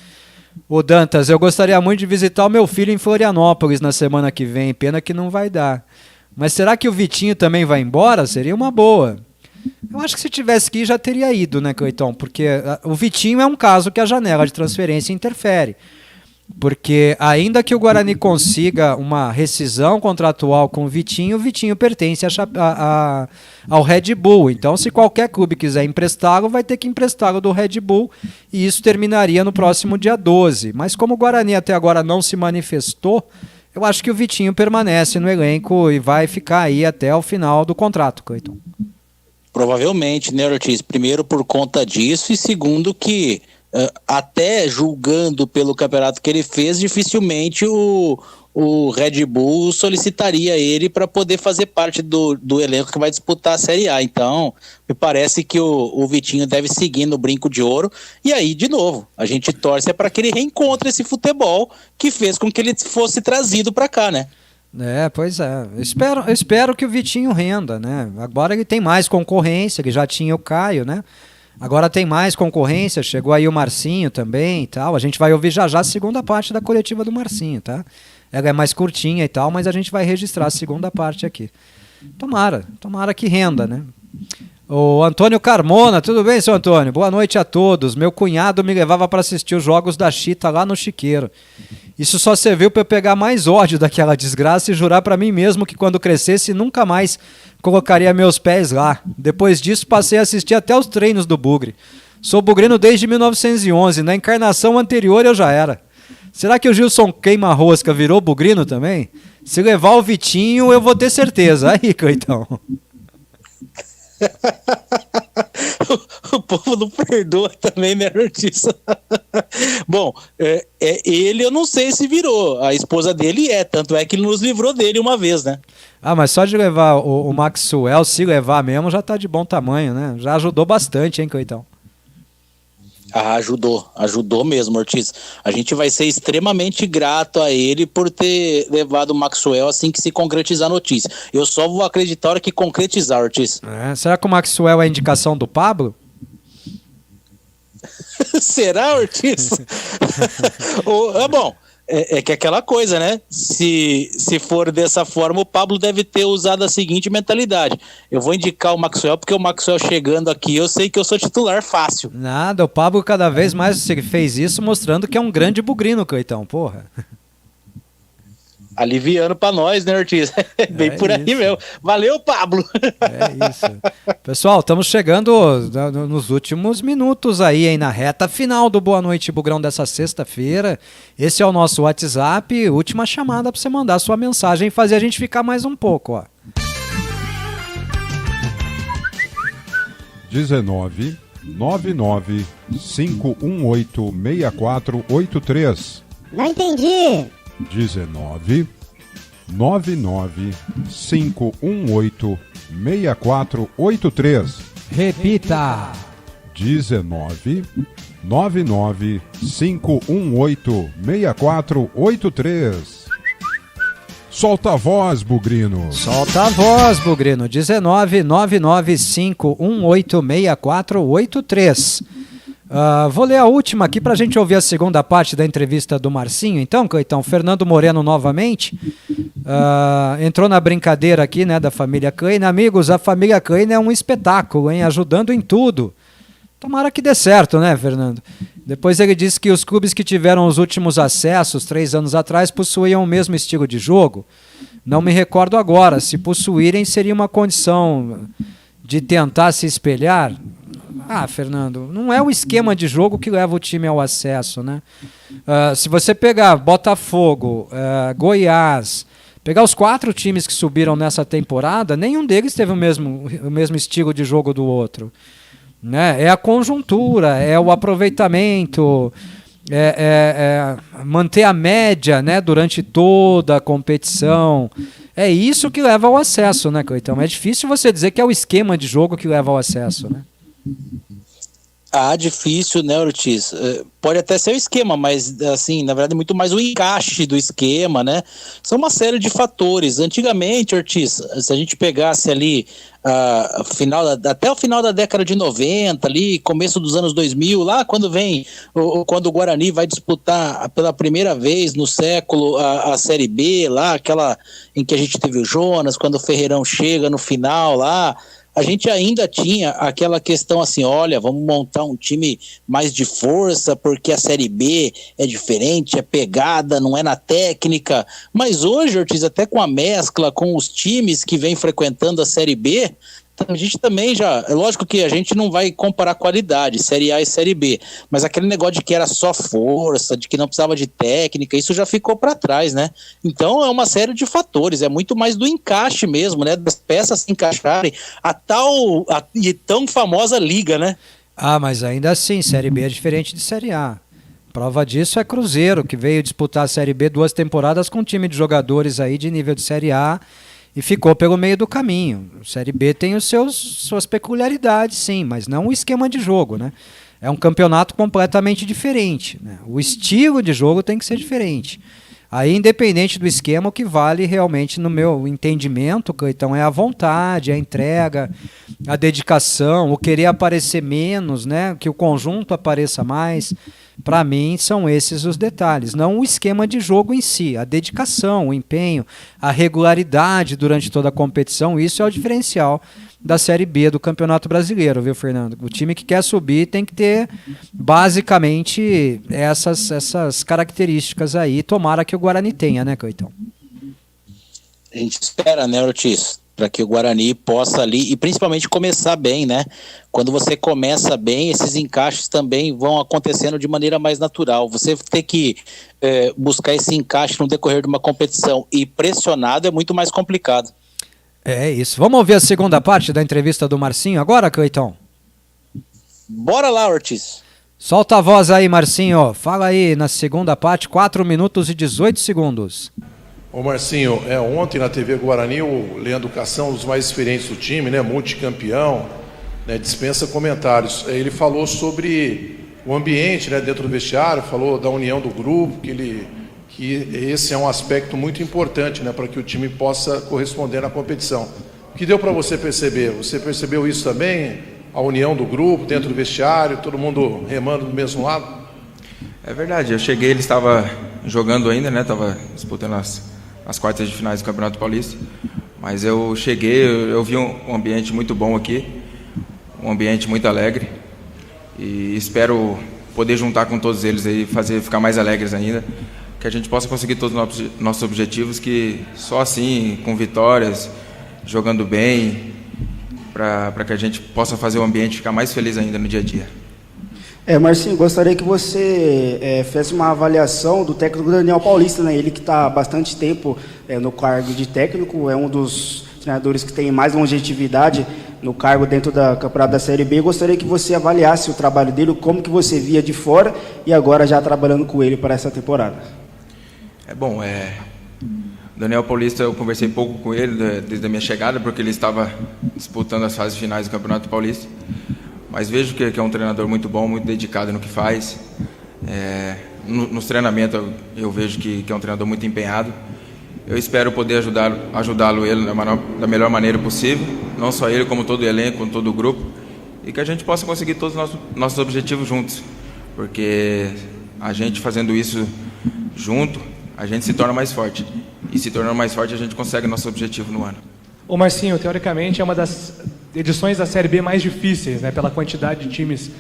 Ô Dantas, eu gostaria muito de visitar o meu filho em Florianópolis na semana que vem, pena que não vai dar. Mas será que o Vitinho também vai embora? Seria uma boa. Eu acho que se tivesse que ir já teria ido, né, Coitão? Porque o Vitinho é um caso que a janela de transferência interfere. Porque ainda que o Guarani consiga uma rescisão contratual com o Vitinho pertence ao Red Bull. Então, se qualquer clube quiser emprestá-lo, vai ter que emprestá-lo do Red Bull, e isso terminaria no próximo dia 12. Mas como o Guarani até agora não se manifestou, eu acho que o Vitinho permanece no elenco e vai ficar aí até o final do contrato, Cleiton. Provavelmente, né, Ortiz? Primeiro por conta disso e segundo que até julgando pelo campeonato que ele fez, dificilmente o Red Bull solicitaria ele para poder fazer parte do elenco que vai disputar a Série A. Então, me parece que o Vitinho deve seguir no brinco de ouro. E aí, de novo, a gente torce para que ele reencontre esse futebol que fez com que ele fosse trazido para cá, né? Pois é. Eu espero que o Vitinho renda, né? Agora ele tem mais concorrência, ele já tinha o Caio, né? Agora tem mais concorrência, chegou aí o Marcinho também e tal. A gente vai ouvir já a segunda parte da coletiva do Marcinho, tá? Ela é mais curtinha e tal, mas a gente vai registrar a segunda parte aqui. Tomara que renda, né? O Antônio Carmona, tudo bem, seu Antônio? Boa noite a todos. Meu cunhado me levava para assistir os jogos da Chita lá no Chiqueiro. Isso só serviu para eu pegar mais ódio daquela desgraça e jurar para mim mesmo que quando crescesse nunca mais colocaria meus pés lá. Depois disso passei a assistir até os treinos do Bugre. Sou bugrino desde 1911, na encarnação anterior eu já era. Será que o Gilson Queima-Rosca virou bugrino também? Se levar o Vitinho eu vou ter certeza. Aí, Coitão. O povo não perdoa também, né, Ortiz? Bom, ele eu não sei se virou. A esposa dele tanto é que ele nos livrou dele uma vez, né? Ah, mas só de levar o Maxwell, se levar mesmo, já tá de bom tamanho, né? Já ajudou bastante, hein, Coitão? Ah, ajudou mesmo, Ortiz. A gente vai ser extremamente grato a ele por ter levado o Maxwell assim que se concretizar a notícia. Eu só vou acreditar na hora que concretizar, Ortiz. Será que o Maxwell é a indicação do Pablo? Será, Ortiz? Bom, é que aquela coisa, né? Se for dessa forma, o Pablo deve ter usado a seguinte mentalidade: eu vou indicar o Maxwell porque o Maxwell chegando aqui, eu sei que eu sou titular fácil. Nada, o Pablo cada vez mais fez isso, mostrando que é um grande bugrino, Coitão, porra. Aliviando pra nós, né, Ortiz? Bem por aí mesmo. Valeu, Pablo! É isso. Pessoal, estamos chegando nos últimos minutos aí, hein, na reta final do Boa Noite Bugrão dessa sexta-feira. Esse é o nosso WhatsApp, última chamada para você mandar sua mensagem e fazer a gente ficar mais um pouco, ó. 19 99 518 6483. Não entendi. 19 99 518 6483. Repita. 19 99 518 6483. Solta a voz, Bugrino. Solta a voz, Bugrino. 19 99 518 6483. Vou ler a última aqui para a gente ouvir a segunda parte da entrevista do Marcinho. Então, Coitão, Fernando Moreno novamente entrou na brincadeira aqui, né, da família Kleina. Amigos, a família Kleina é um espetáculo, hein, ajudando em tudo. Tomara que dê certo, né, Fernando? Depois ele disse que os clubes que tiveram os últimos acessos 3 anos atrás possuíam o mesmo estilo de jogo. Não me recordo agora. Se possuírem, seria uma condição de tentar se espelhar. Ah, Fernando, não é o esquema de jogo que leva o time ao acesso, né? Se você pegar Botafogo, Goiás, pegar os 4 times que subiram nessa temporada, nenhum deles teve o mesmo estilo de jogo do outro, né? É a conjuntura, é o aproveitamento, manter a média, né, durante toda a competição. É isso que leva ao acesso, né, Cleitão? É difícil você dizer que é o esquema de jogo que leva ao acesso, né? Ah, difícil, né, Ortiz? Pode até ser o esquema, mas, assim, na verdade, muito mais o encaixe do esquema, né? São uma série de fatores. Antigamente, Ortiz, se a gente pegasse ali até o final da década de 90, ali, começo dos anos 2000, lá quando quando o Guarani vai disputar pela primeira vez no século a Série B, lá, aquela em que a gente teve o Jonas, quando o Ferreirão chega no final lá, a gente ainda tinha aquela questão assim, olha, vamos montar um time mais de força, porque a Série B é diferente, é pegada, não é na técnica. Mas hoje, Ortiz, até com a mescla, com os times que vêm frequentando a Série B, a gente também já... É lógico que a gente não vai comparar qualidade, Série A e Série B, mas aquele negócio de que era só força, de que não precisava de técnica, isso já ficou para trás, né? Então é uma série de fatores, é muito mais do encaixe mesmo, né? Das peças se encaixarem e tão famosa liga, né? Ah, mas ainda assim, Série B é diferente de Série A. Prova disso é Cruzeiro, que veio disputar a Série B 2 temporadas com um time de jogadores aí de nível de Série A, e ficou pelo meio do caminho. O Série B tem suas peculiaridades, sim, mas não o esquema de jogo, né? É um campeonato completamente diferente, né? O estilo de jogo tem que ser diferente. Aí, independente do esquema, o que vale realmente, no meu entendimento, Cleitão, é a vontade, a entrega, a dedicação, o querer aparecer menos, né? Que o conjunto apareça mais. Para mim, são esses os detalhes. Não o esquema de jogo em si, a dedicação, o empenho, a regularidade durante toda a competição. Isso é o diferencial da Série B do Campeonato Brasileiro, viu, Fernando? O time que quer subir tem que ter basicamente essas características aí. Tomara que o Guarani tenha, né, Cleitão? A gente espera, né, Ortiz? Para que o Guarani possa ali, e principalmente começar bem, né? Quando você começa bem, esses encaixes também vão acontecendo de maneira mais natural. Você ter que buscar esse encaixe no decorrer de uma competição e pressionado é muito mais complicado. É isso. Vamos ouvir a segunda parte da entrevista do Marcinho agora, Cleitão? Bora lá, Ortiz. Solta a voz aí, Marcinho. Fala aí na segunda parte, 4 minutos e 18 segundos. Ô Marcinho, ontem na TV Guarani o Leandro Cação, um dos mais experientes do time, né, multicampeão, né, dispensa comentários. Ele falou sobre o ambiente, né, dentro do vestiário, falou da união do grupo, que esse é um aspecto muito importante, né, para que o time possa corresponder na competição. O que deu para você perceber? Você percebeu isso também? A união do grupo dentro do vestiário, todo mundo remando do mesmo lado? É verdade, eu cheguei, ele estava jogando ainda, né, estava disputando as quartas de finais do Campeonato Paulista, mas eu cheguei, eu vi um ambiente muito bom aqui, um ambiente muito alegre, e espero poder juntar com todos eles e fazer ficar mais alegres ainda, que a gente possa conseguir todos os nossos objetivos, que só assim, com vitórias, jogando bem, para que a gente possa fazer o ambiente ficar mais feliz ainda no dia a dia. Marcinho, gostaria que você fizesse uma avaliação do técnico Daniel Paulista, né? Ele que está há bastante tempo no cargo de técnico, é um dos treinadores que tem mais longevidade no cargo dentro da campeonato da Série B. Gostaria que você avaliasse o trabalho dele, como que você via de fora e agora já trabalhando com ele para essa temporada. Daniel Paulista, eu conversei pouco com ele desde a minha chegada, porque ele estava disputando as fases finais do Campeonato Paulista. Mas vejo que é um treinador muito bom, muito dedicado no que faz. Nos treinamentos eu vejo que é um treinador muito empenhado. Eu espero poder ajudá-lo ele da melhor maneira possível, não só ele, como todo o elenco, como todo o grupo, e que a gente possa conseguir todos os nossos objetivos juntos, porque a gente fazendo isso junto, a gente se torna mais forte, e se tornando mais forte a gente consegue nosso objetivo no ano. Ô Marcinho, teoricamente é uma das edições da Série B mais difíceis, né, pela quantidade de times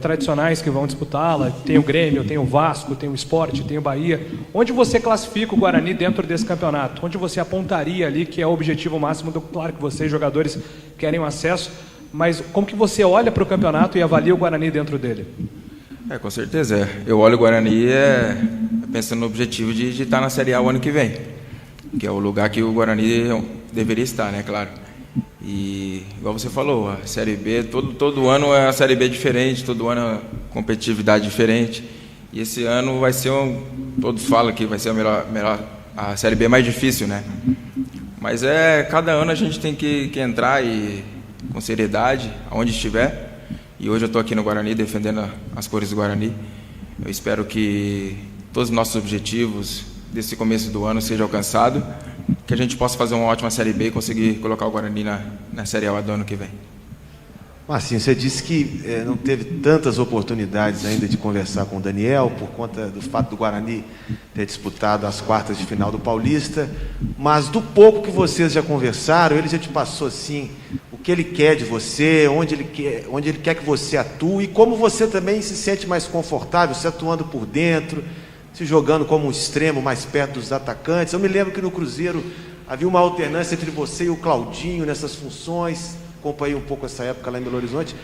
tradicionais que vão disputá-la. Tem o Grêmio, tem o Vasco, tem o Sport, tem o Bahia. Onde você classifica o Guarani dentro desse campeonato? Onde você apontaria ali que é o objetivo máximo? Claro que vocês, jogadores, querem o acesso, mas como que você olha para o campeonato e avalia o Guarani dentro dele? Com certeza. Eu olho o Guarani pensando no objetivo de estar na Série A o ano que vem, que é o lugar que o Guarani deveria estar, né, claro. E, igual você falou, a Série B, todo ano é a Série B diferente, todo ano é competitividade diferente. E esse ano vai ser todos falam que vai ser a Série B mais difícil, né? Mas cada ano a gente tem que entrar com seriedade, aonde estiver. E hoje eu estou aqui no Guarani, defendendo as cores do Guarani. Eu espero que todos os nossos objetivos desse começo do ano sejam alcançados, que a gente possa fazer uma ótima Série B e conseguir colocar o Guarani na Série A do ano que vem. Marcinho, você disse que não teve tantas oportunidades ainda de conversar com o Daniel, por conta do fato do Guarani ter disputado as quartas de final do Paulista, mas do pouco que vocês já conversaram, ele já te passou assim, o que ele quer de você, onde ele quer que você atue, e como você também se sente mais confortável, se atuando por dentro, se jogando como um extremo mais perto dos atacantes. Eu me lembro que no Cruzeiro havia uma alternância entre você e o Claudinho nessas funções. Acompanhei um pouco essa época lá em Belo Horizonte.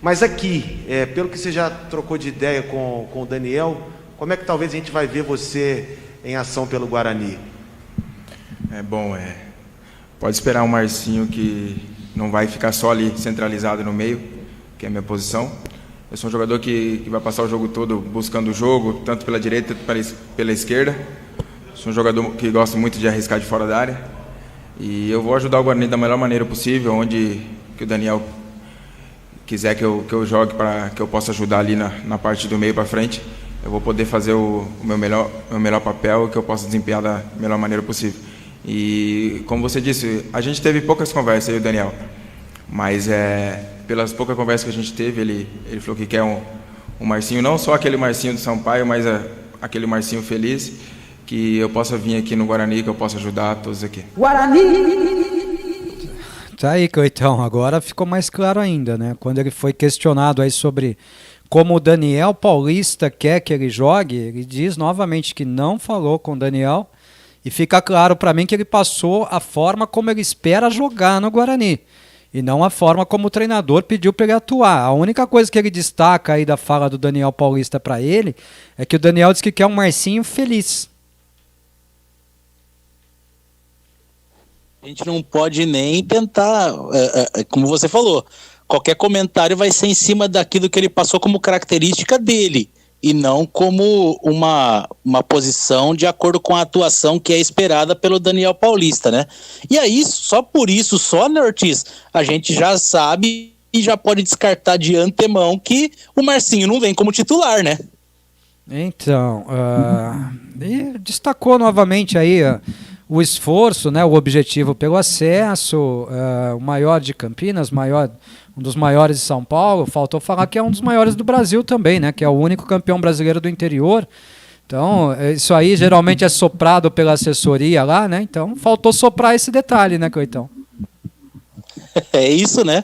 Mas aqui, pelo que você já trocou de ideia com o Daniel, como é que talvez a gente vai ver você em ação pelo Guarani? Pode esperar um Marcinho que não vai ficar só ali centralizado no meio, que é a minha posição. Eu sou um jogador que vai passar o jogo todo buscando o jogo, tanto pela direita quanto pela esquerda. Sou um jogador que gosta muito de arriscar de fora da área. E eu vou ajudar o Guarani da melhor maneira possível, onde que o Daniel quiser que eu jogue, para que eu possa ajudar ali na parte do meio para frente. Eu vou poder fazer o meu melhor papel e que eu possa desempenhar da melhor maneira possível. E, como você disse, a gente teve poucas conversas, eu e o Daniel. Mas pelas poucas conversas que a gente teve, ele falou que quer um Marcinho, não só aquele Marcinho do Sampaio, mas aquele Marcinho feliz, que eu possa vir aqui no Guarani, que eu possa ajudar todos aqui. Guarani! Tá aí, Coitão. Agora ficou mais claro ainda, né? Quando ele foi questionado aí sobre como o Daniel Paulista quer que ele jogue, ele diz novamente que não falou com o Daniel e fica claro para mim que ele passou a forma como ele espera jogar no Guarani e não a forma como o treinador pediu para ele atuar. A única coisa que ele destaca aí da fala do Daniel Paulista para ele é que o Daniel diz que quer um Marcinho feliz. A gente não pode nem tentar, como você falou, qualquer comentário vai ser em cima daquilo que ele passou como característica dele, e não como uma posição de acordo com a atuação que é esperada pelo Daniel Paulista, né? E aí, só por isso, né, Ortiz, a gente já sabe e já pode descartar de antemão que o Marcinho não vem como titular, né? Então, e destacou novamente aí o esforço, né, o objetivo pelo acesso, o maior de Campinas, um dos maiores de São Paulo. Faltou falar que é um dos maiores do Brasil também, né, que é o único campeão brasileiro do interior. Então, isso aí geralmente é soprado pela assessoria lá, né? Então, faltou soprar esse detalhe, né, Coitão? É isso, né?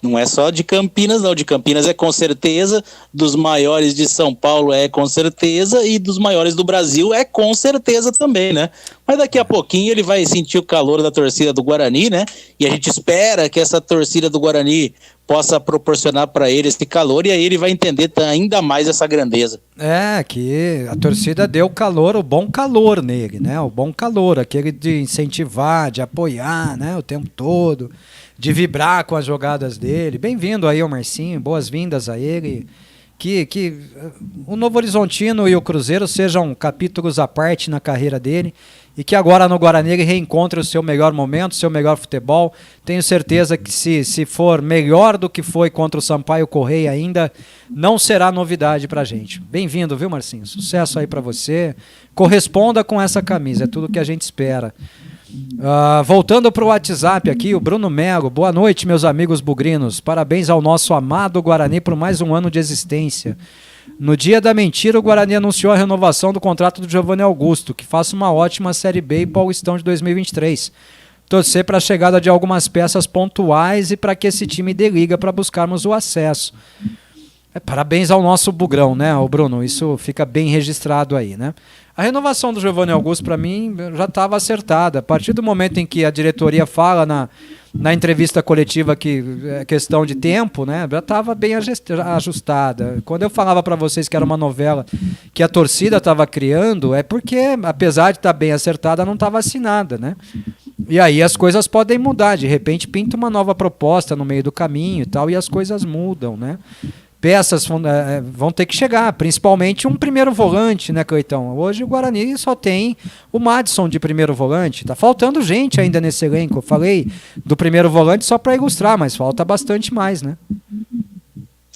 Não é só de Campinas, não. De Campinas é com certeza, dos maiores de São Paulo é com certeza, e dos maiores do Brasil é com certeza também, né? Mas daqui a pouquinho ele vai sentir o calor da torcida do Guarani, né? E a gente espera que essa torcida do Guarani possa proporcionar para ele esse calor, e aí ele vai entender ainda mais essa grandeza. É, que a torcida deu calor, o bom calor nele, né? O bom calor, aquele de incentivar, de apoiar, né? O tempo todo, de vibrar com as jogadas dele. Bem-vindo aí ao Marcinho, boas-vindas a ele. Que o Novo Horizontino e o Cruzeiro sejam capítulos à parte na carreira dele e que agora no Guarani ele reencontre o seu melhor momento, o seu melhor futebol. Tenho certeza que se for melhor do que foi contra o Sampaio Correia ainda, não será novidade pra gente. Bem-vindo, viu, Marcinho? Sucesso aí pra você. Corresponda com essa camisa, é tudo que a gente espera. Voltando para o WhatsApp aqui, o Bruno Melo. Boa noite, meus amigos bugrinos. Parabéns ao nosso amado Guarani por mais um ano de existência. No dia da mentira, o Guarani anunciou a renovação do contrato do Giovanni Augusto, que faça uma ótima Série B e Paulistão de 2023. Torcer para a chegada de algumas peças pontuais e para que esse time dê liga para buscarmos o acesso. Parabéns ao nosso bugrão, né, o Bruno? Isso fica bem registrado aí, né? A renovação do Giovanni Augusto, para mim, já estava acertada. A partir do momento em que a diretoria fala na entrevista coletiva que é questão de tempo, né, já estava bem ajustada. Quando eu falava para vocês que era uma novela que a torcida estava criando, é porque, apesar de estar bem acertada, não estava assinada, né? E aí as coisas podem mudar. De repente pinta uma nova proposta no meio do caminho e tal, e as coisas mudam, né? Peças vão ter que chegar, principalmente um primeiro volante, né, Coitão? Hoje o Guarani só tem o Madison de primeiro volante. Tá faltando gente ainda nesse elenco. Eu falei do primeiro volante só para ilustrar, mas falta bastante mais, né?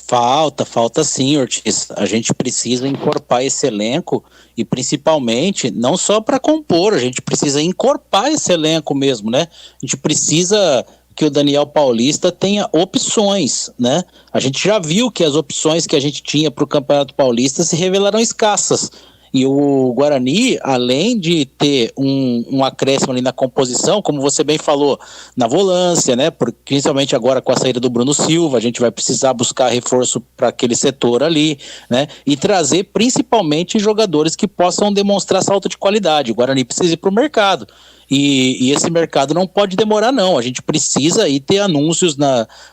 Falta sim, Ortiz. A gente precisa encorpar esse elenco e principalmente, não só para compor, a gente precisa encorpar esse elenco mesmo, né? A gente precisa que o Daniel Paulista tenha opções, né? A gente já viu que as opções que a gente tinha para o Campeonato Paulista se revelaram escassas. E o Guarani, além de ter um acréscimo ali na composição, como você bem falou, na volância, né? Principalmente agora com a saída do Bruno Silva, a gente vai precisar buscar reforço para aquele setor ali, né? E trazer principalmente jogadores que possam demonstrar salto de qualidade. O Guarani precisa ir para o mercado. E esse mercado não pode demorar, não. A gente precisa aí ter anúncios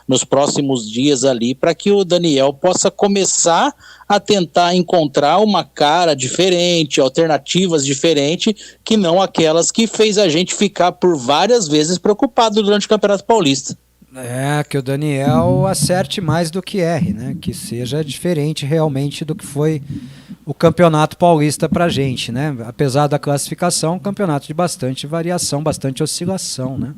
nos próximos dias ali para que o Daniel possa começar a tentar encontrar uma cara diferente, alternativas diferentes, que não aquelas que fez a gente ficar por várias vezes preocupado durante o Campeonato Paulista. Que o Daniel acerte mais do que erre, né? Que seja diferente realmente do que foi o Campeonato Paulista pra gente, né? Apesar da classificação, um campeonato de bastante variação, bastante oscilação, né?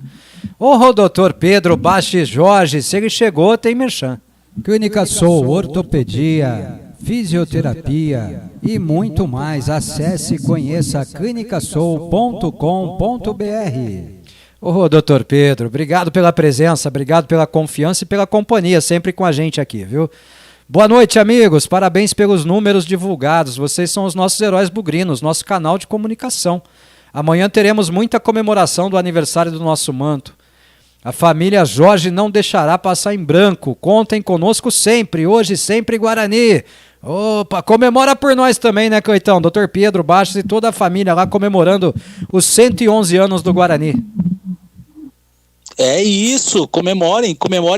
Ô, doutor Pedro Bastos Jorge, se ele chegou, tem merchan. Clínica Soul, ortopedia, fisioterapia e muito mais. Acesse e conheça clinicasoul.com.br. Ô, doutor Pedro, obrigado pela presença, obrigado pela confiança e pela companhia sempre com a gente aqui, viu? Boa noite, amigos, parabéns pelos números divulgados, vocês são os nossos heróis bugrinos, nosso canal de comunicação. Amanhã teremos muita comemoração do aniversário do nosso manto. A família Jorge não deixará passar em branco. Contem conosco sempre, hoje sempre Guarani. Opa, comemora por nós também, né, Coitão? Dr. Pedro Baixos e toda a família lá comemorando os 111 anos do Guarani. É isso, comemorem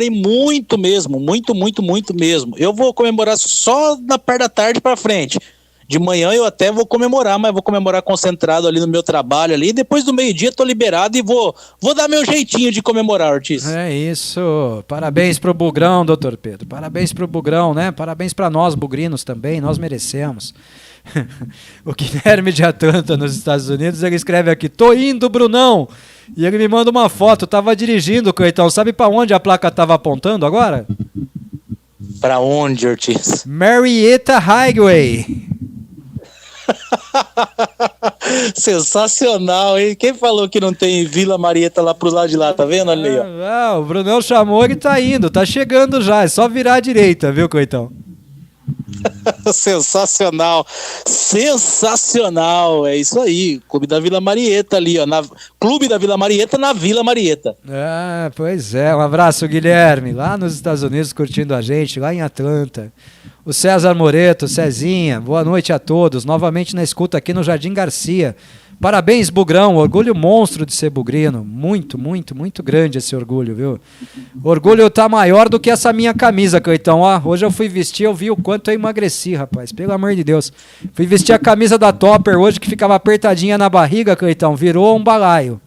muito mesmo, muito mesmo. Eu vou comemorar só na parte da tarde para frente. De manhã eu até vou comemorar, mas vou comemorar concentrado ali no meu trabalho ali. Depois do meio-dia tô liberado e vou dar meu jeitinho de comemorar, Ortiz. É isso. Parabéns pro Bugrão, doutor Pedro. Parabéns pro Bugrão, né? Parabéns para nós, bugrinos também. Nós merecemos. O Guilherme de Atlanta, nos Estados Unidos, ele escreve aqui: tô indo, Brunão. E ele me manda uma foto. Tava dirigindo, Coitão. Sabe para onde a placa tava apontando agora? Para onde, Ortiz? Marietta Highway. Sensacional, hein? Quem falou que não tem Vila Marietta lá pro lado de lá, tá vendo ali, ó? O Brunão chamou, ele tá indo, tá chegando já, é só virar à direita, viu, Coitão? Sensacional, é isso aí, Clube da Vila Marietta ali, ó, Clube da Vila Marietta na Vila Marietta. Ah, pois é, um abraço, Guilherme, lá nos Estados Unidos curtindo a gente, lá em Atlanta. O César Moreto, Cezinha, boa noite a todos, novamente na escuta aqui no Jardim Garcia. Parabéns, Bugrão, orgulho monstro de ser bugrino, muito grande esse orgulho, viu? O orgulho tá maior do que essa minha camisa, Coitão, ó, hoje eu fui vestir, eu vi o quanto eu emagreci, rapaz, pelo amor de Deus. Fui vestir a camisa da Topper hoje, que ficava apertadinha na barriga, Coitão, virou um balaio.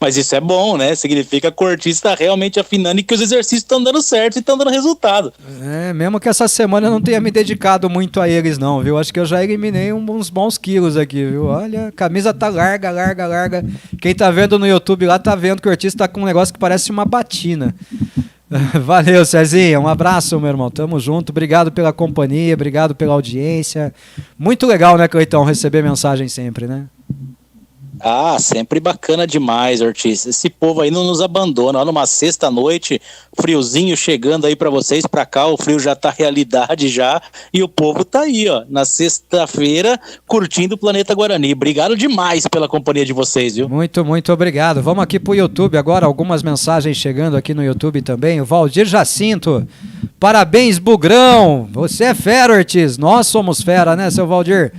Mas isso é bom, né? Significa que o Ortiz está realmente afinando e que os exercícios estão dando certo e estão dando resultado. É, mesmo que essa semana eu não tenha me dedicado muito a eles não, viu? Acho que eu já eliminei uns bons quilos aqui, viu? Olha, a camisa tá larga. Quem tá vendo no YouTube lá tá vendo que o Ortiz tá com um negócio que parece uma batina. Valeu, Cezinha, um abraço, meu irmão, tamo junto, obrigado pela companhia, obrigado pela audiência. Muito legal, né, Coitão, receber mensagem sempre, né? Ah, sempre bacana demais, Ortiz. Esse povo aí não nos abandona. Ó, numa sexta-noite, friozinho chegando aí pra vocês, pra cá o frio já tá realidade já, e o povo tá aí, ó, na sexta-feira, curtindo o Planeta Guarani. Obrigado demais pela companhia de vocês, viu? Muito obrigado. Vamos aqui pro YouTube agora, algumas mensagens chegando aqui no YouTube também. O Valdir Jacinto, parabéns, Bugrão, você é fera, Ortiz. Nós somos fera, né, seu Valdir?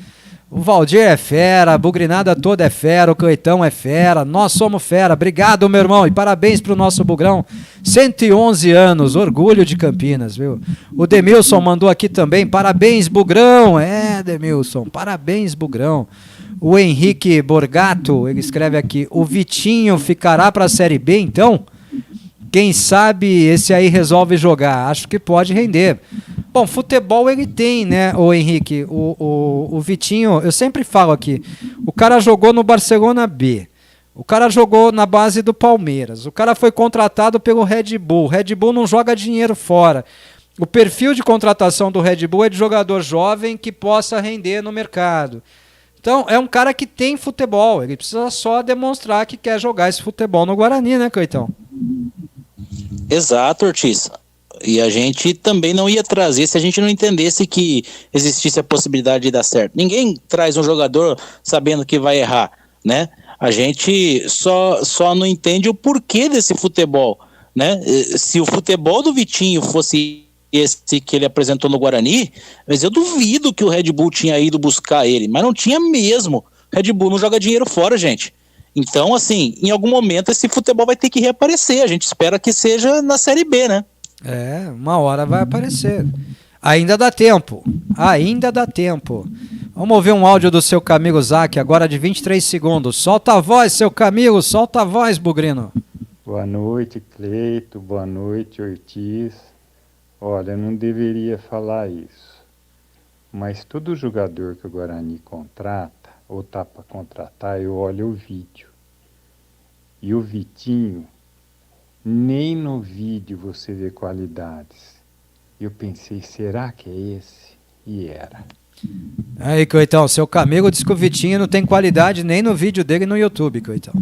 O Valdir é fera, a bugrinada toda é fera, o Coitão é fera, nós somos fera. Obrigado, meu irmão, e parabéns pro nosso Bugrão. 111 anos, orgulho de Campinas, viu? O Demilson mandou aqui também, parabéns, Bugrão. É, Demilson, parabéns, Bugrão. O Henrique Borgato, ele escreve aqui, o Vitinho ficará pra Série B, então? Quem sabe esse aí resolve jogar, acho que pode render. Bom, futebol ele tem, né, o Henrique, o Vitinho, eu sempre falo aqui, o cara jogou no Barcelona B, o cara jogou na base do Palmeiras, o cara foi contratado pelo Red Bull, o Red Bull não joga dinheiro fora. O perfil de contratação do Red Bull é de jogador jovem que possa render no mercado. Então, é um cara que tem futebol, ele precisa só demonstrar que quer jogar esse futebol no Guarani, né, Coitão? Exato, Ortiz. E a gente também não ia trazer se a gente não entendesse que existisse a possibilidade de dar certo. Ninguém traz um jogador sabendo que vai errar, né? A gente só não entende o porquê desse futebol, né? Se o futebol do Vitinho fosse esse que ele apresentou no Guarani, mas eu duvido que o Red Bull tinha ido buscar ele, mas não tinha mesmo. Red Bull não joga dinheiro fora, gente. Então, assim, em algum momento esse futebol vai ter que reaparecer. A gente espera que seja na Série B, né? É, uma hora vai aparecer. Ainda dá tempo. Vamos ouvir um áudio do seu Camilo Zac, agora de 23 segundos. Solta a voz, seu Camilo, solta a voz, Bugrino. Boa noite, Cleito. Boa noite, Ortiz. Olha, eu não deveria falar isso, mas todo jogador que o Guarani contrata, ou tá para contratar, eu olho o vídeo. E o Vitinho, nem no vídeo você vê qualidades. Eu pensei, será que é esse? E era. Aí, Coitão, seu Camilo disse que o Vitinho não tem qualidade nem no vídeo dele no YouTube, Coitão.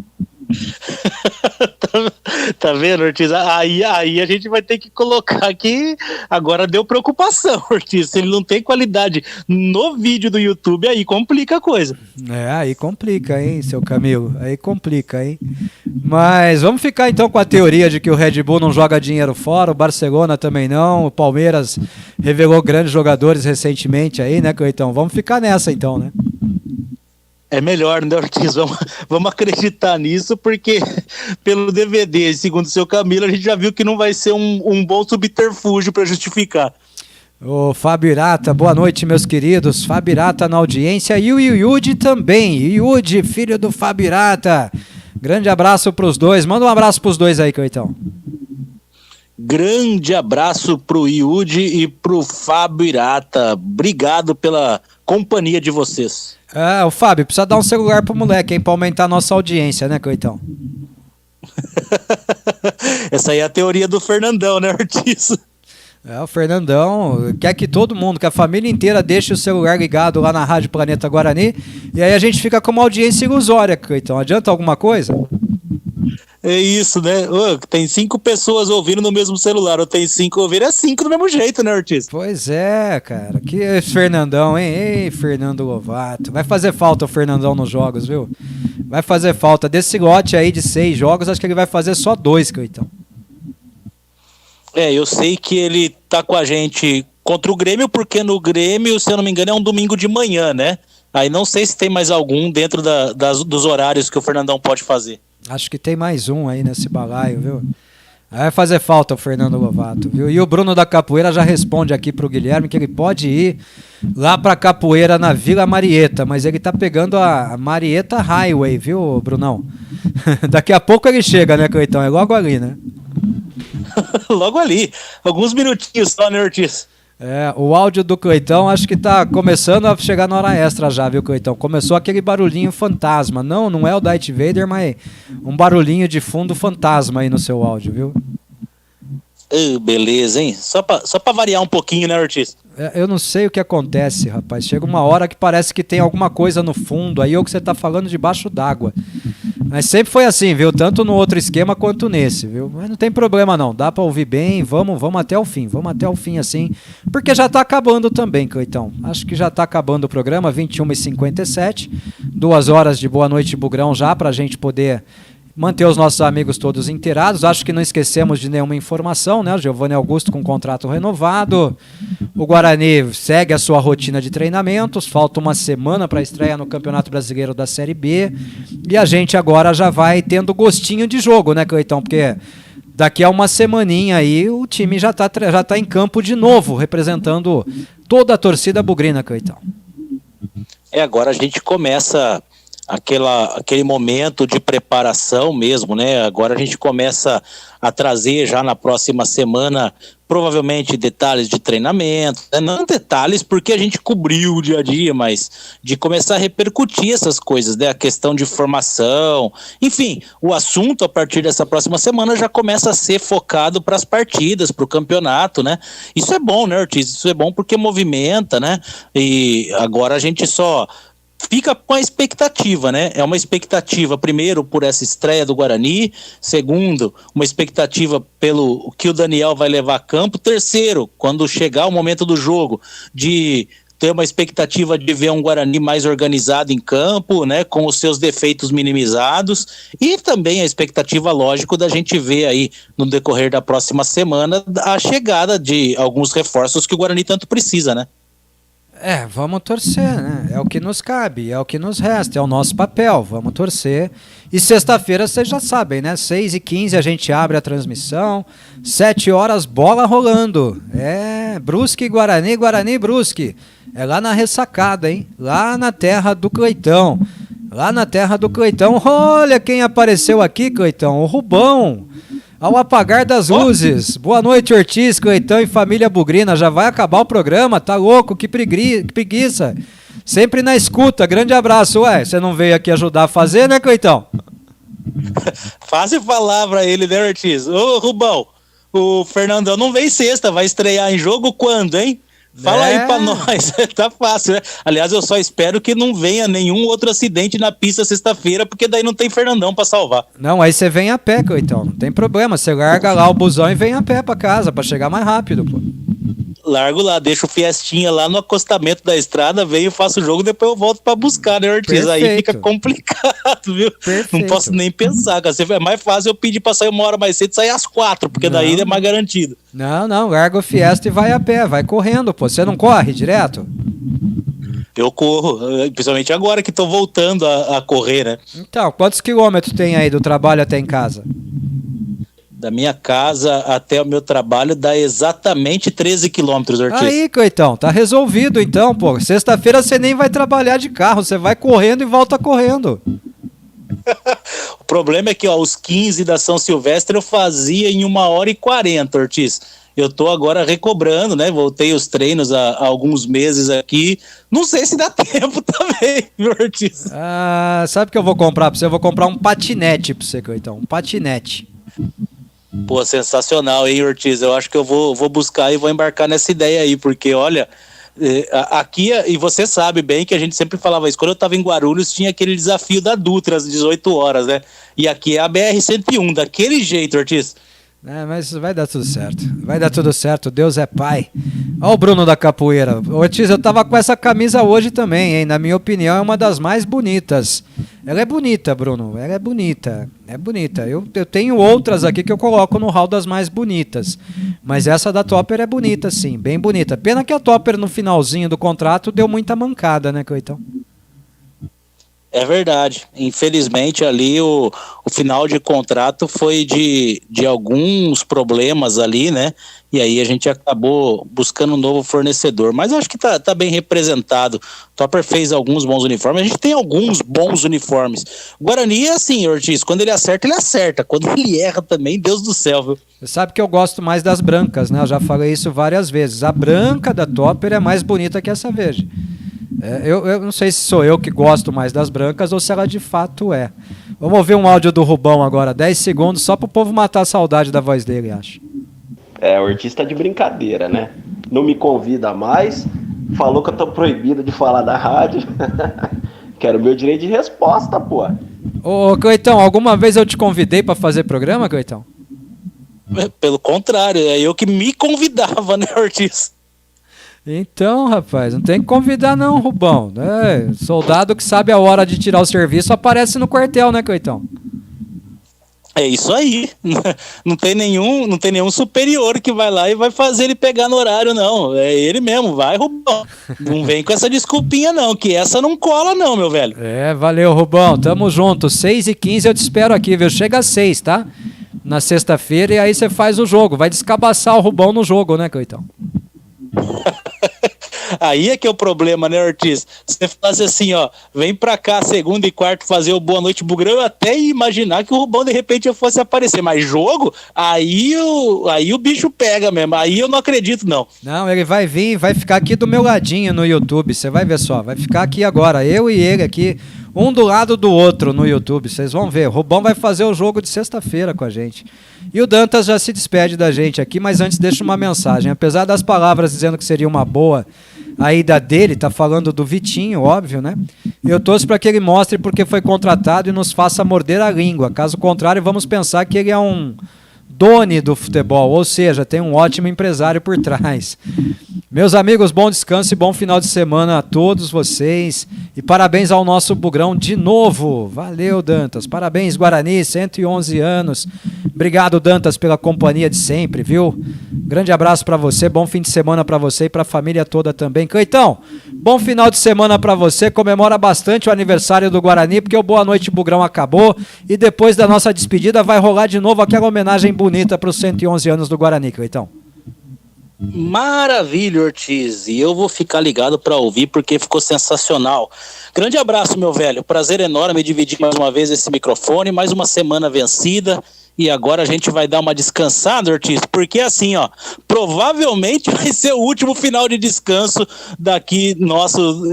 Tá vendo, Ortiz? Aí a gente vai ter que colocar que agora deu preocupação, Ortiz. Se ele não tem qualidade no vídeo do YouTube, aí complica a coisa. Aí complica, hein, seu Camilo? Aí complica, hein? Mas vamos ficar então com a teoria de que o Red Bull não joga dinheiro fora, o Barcelona também não, o Palmeiras revelou grandes jogadores recentemente aí, né, Cleitão? Vamos ficar nessa então, né? É melhor, né, Ortiz? Vamos acreditar nisso, porque pelo DVD, segundo o seu Camilo, a gente já viu que não vai ser um bom subterfúgio para justificar. Ô Fábio Irata, boa noite, meus queridos. Fábio Irata na audiência e o Yudi também. Yudi, filho do Fábio Irata. Grande abraço pros dois. Manda um abraço pros dois aí, Cleitão. Grande abraço pro Yudi e pro Fábio Irata. Obrigado pela companhia de vocês. O Fábio, precisa dar um celular pro moleque, hein, pra aumentar a nossa audiência, né, Cleitão? Essa aí é a teoria do Fernandão, né, Ortiz? O Fernandão quer que todo mundo, que a família inteira deixe o celular ligado lá na Rádio Planeta Guarani, e aí a gente fica com uma audiência ilusória, Cleitão. Adianta alguma coisa? É isso, né? Tem 5 pessoas ouvindo no mesmo celular, ou tem 5 ouvindo, é 5 do mesmo jeito, né, Ortiz? Pois é, cara. Que Fernandão, hein? Ei, Fernando Lovato. Vai fazer falta o Fernandão nos jogos, viu? Vai fazer falta. Desse lote aí de 6 jogos, acho que ele vai fazer só 2, Cleitão. Eu sei que ele tá com a gente contra o Grêmio, porque no Grêmio, se eu não me engano, é um domingo de manhã, né? Aí não sei se tem mais algum dentro dos horários que o Fernandão pode fazer. Acho que tem mais um aí nesse balaio, viu? Vai fazer falta o Fernando Lovato, viu? E o Bruno da Capoeira já responde aqui pro Guilherme que ele pode ir lá pra Capoeira na Vila Marieta, mas ele tá pegando a Marieta Highway, viu, Brunão? Daqui a pouco ele chega, né, Cleitão? É logo ali, né? Logo ali. Alguns minutinhos só, né, Ortiz? O áudio do Cleitão acho que tá começando a chegar na hora extra já, viu, Cleitão? Começou aquele barulhinho fantasma. Não é o Darth Vader, mas um barulhinho de fundo fantasma aí no seu áudio, viu? Beleza, hein? Só pra variar um pouquinho, né, Ortiz? Eu não sei o que acontece, rapaz. Chega uma hora que parece que tem alguma coisa no fundo, aí ou que você tá falando debaixo d'água. Mas sempre foi assim, viu? Tanto no outro esquema quanto nesse, viu? Mas não tem problema não, dá pra ouvir bem, vamos até o fim. Vamos até o fim assim, porque já tá acabando também, Cleitão. Acho que já tá acabando o programa, 21h57. 2 horas de Boa Noite Bugrão já, pra gente poder manter os nossos amigos todos inteirados. Acho que não esquecemos de nenhuma informação, né? O Giovanni Augusto com contrato renovado. O Guarani segue a sua rotina de treinamentos. Falta uma semana para a estreia no Campeonato Brasileiro da Série B. E a gente agora já vai tendo gostinho de jogo, né, Cleitão? Porque daqui a uma semaninha aí o time já tá em campo de novo, representando toda a torcida bugrina, Cleitão. Agora a gente começa aquele momento de preparação mesmo, né? Agora a gente começa a trazer já na próxima semana provavelmente detalhes de treinamento, né? Não detalhes porque a gente cobriu o dia a dia, mas de começar a repercutir essas coisas, né? A questão de formação, enfim, o assunto a partir dessa próxima semana já começa a ser focado para as partidas, para o campeonato, né? Isso é bom, né, Ortiz? Isso é bom porque movimenta, né? E agora a gente só fica com a expectativa, né? É uma expectativa, primeiro, por essa estreia do Guarani. Segundo, uma expectativa pelo que o Daniel vai levar a campo. Terceiro, quando chegar o momento do jogo, de ter uma expectativa de ver um Guarani mais organizado em campo, né? Com os seus defeitos minimizados. E também a expectativa, lógico, da gente ver aí, no decorrer da próxima semana, a chegada de alguns reforços que o Guarani tanto precisa, né? Vamos torcer, né? É o que nos cabe, é o que nos resta, é o nosso papel, vamos torcer. E sexta-feira vocês já sabem, né? 6h15 a gente abre a transmissão, 7 horas bola rolando. Brusque, Guarani, Guarani, Brusque. É lá na ressacada, hein? Lá na terra do Cleitão. Lá na terra do Cleitão. Olha quem apareceu aqui, Cleitão, o Rubão. Ao apagar das luzes. Boa noite, Ortiz, Cleitão e família bugrina. Já vai acabar o programa, tá louco? Que preguiça. Sempre na escuta. Grande abraço. Você não veio aqui ajudar a fazer, né, Cleitão? Fácil falar pra ele, né, Ortiz? Ô, Rubão, o Fernandão não vem sexta, vai estrear em jogo quando, hein? Fala aí pra nós, tá fácil, né? Aliás, eu só espero que não venha nenhum outro acidente na pista sexta-feira, porque daí não tem Fernandão pra salvar. Não, aí você vem a pé, então, não tem problema, você larga lá o busão e vem a pé pra casa, pra chegar mais rápido, pô. Largo lá, deixo o Fiestinha lá no acostamento da estrada, venho, faço o jogo, depois eu volto pra buscar, né, Ortiz? Aí fica complicado, viu? Perfeito. Não posso nem pensar, cara. É mais fácil eu pedir pra sair 1 hora mais cedo e sair às 4, porque daí é mais garantido. Não, larga o Fiesta e vai a pé, vai correndo, pô. Você não corre direto? Eu corro, principalmente agora que tô voltando a correr, né? Então, quantos quilômetros tem aí do trabalho até em casa? Da minha casa até o meu trabalho dá exatamente 13 quilômetros, Ortiz. Aí, Coitão, tá resolvido então, pô. Sexta-feira você nem vai trabalhar de carro, você vai correndo e volta correndo. O problema é que, ó, os 15 da São Silvestre eu fazia em 1h40, Ortiz. Eu tô agora recobrando, né? Voltei os treinos há alguns meses aqui. Não sei se dá tempo também, viu, Ortiz? Ah, sabe o que eu vou comprar pra você? Eu vou comprar um patinete pra você, Coitão. Um patinete. Pô, sensacional, hein, Ortiz? Eu acho que eu vou buscar e vou embarcar nessa ideia aí, porque, olha, aqui, e você sabe bem que a gente sempre falava isso, quando eu tava em Guarulhos tinha aquele desafio da Dutra às 18 horas, né? E aqui é a BR-101, daquele jeito, Ortiz. Mas vai dar tudo certo. Vai dar tudo certo. Deus é pai. Olha o Bruno da Capoeira. Ortiz, eu tava com essa camisa hoje também, hein? Na minha opinião, é uma das mais bonitas. Ela é bonita, Bruno. Ela é bonita. É bonita. Eu tenho outras aqui que eu coloco no hall das mais bonitas. Mas essa da Topper é bonita, sim. Bem bonita. Pena que a Topper, no finalzinho do contrato, deu muita mancada, né, Coitão? É verdade. Infelizmente, ali o final de contrato foi de alguns problemas ali, né? E aí a gente acabou buscando um novo fornecedor. Mas eu acho que tá bem representado. O Topper fez alguns bons uniformes. A gente tem alguns bons uniformes. O Guarani é assim, Ortiz. Quando ele acerta, ele acerta. Quando ele erra também, Deus do céu, viu? Você sabe que eu gosto mais das brancas, né? Eu já falei isso várias vezes. A branca da Topper é mais bonita que essa verde. Eu não sei se sou eu que gosto mais das brancas ou se ela de fato é. Vamos ouvir um áudio do Rubão agora, 10 segundos, só pro povo matar a saudade da voz dele, acho. O Ortiz tá de brincadeira, né? Não me convida mais, falou que eu tô proibido de falar da rádio. Quero meu direito de resposta, pô. Ô, Coitão, alguma vez eu te convidei pra fazer programa, Coitão? Pelo contrário, é eu que me convidava, né, Ortiz? Então, rapaz, não tem que convidar não, Rubão. Soldado que sabe a hora de tirar o serviço aparece no quartel, né, Coitão? É isso aí. Não tem nenhum superior que vai lá e vai fazer ele pegar no horário, não. É ele mesmo, vai, Rubão. Não vem com essa desculpinha, não, que essa não cola, não, meu velho. Valeu, Rubão. Tamo junto. 6h15 eu te espero aqui, viu? Chega às 6, tá? Na sexta-feira e aí você faz o jogo. Vai descabaçar o Rubão no jogo, né, Coitão? Aí é que é o problema, né, Ortiz? Você faz assim, ó, vem pra cá segunda e quarta fazer o Boa Noite Bugrão, eu até ia imaginar que o Rubão de repente fosse aparecer, mas jogo, aí o bicho pega mesmo, aí eu não acredito não. Não, ele vai vir, vai ficar aqui do meu ladinho no YouTube, você vai ver só, vai ficar aqui agora, eu e ele aqui, um do lado do outro no YouTube, vocês vão ver, o Rubão vai fazer o jogo de sexta-feira com a gente. E o Dantas já se despede da gente aqui, mas antes deixa uma mensagem. Apesar das palavras dizendo que seria uma boa a ida dele, tá falando do Vitinho, óbvio, né? Eu torço para que ele mostre porque foi contratado e nos faça morder a língua. Caso contrário, vamos pensar que ele é um dono do futebol, ou seja, tem um ótimo empresário por trás. Meus amigos, bom descanso e bom final de semana a todos vocês. E parabéns ao nosso Bugrão de novo. Valeu, Dantas. Parabéns, Guarani, 111 anos. Obrigado, Dantas, pela companhia de sempre, viu? Grande abraço para você, bom fim de semana para você e para a família toda também. Cleitão, bom final de semana para você. Comemora bastante o aniversário do Guarani, porque o Boa Noite Bugrão acabou. E depois da nossa despedida vai rolar de novo aquela homenagem bonita para os 111 anos do Guarani, Cleitão. Maravilha, Ortiz, e eu vou ficar ligado para ouvir porque ficou sensacional. Grande abraço, meu velho, prazer enorme dividir mais uma vez esse microfone, mais uma semana vencida E agora a gente vai dar uma descansada, Ortiz, porque assim, ó, provavelmente vai ser o último final de descanso daqui nosso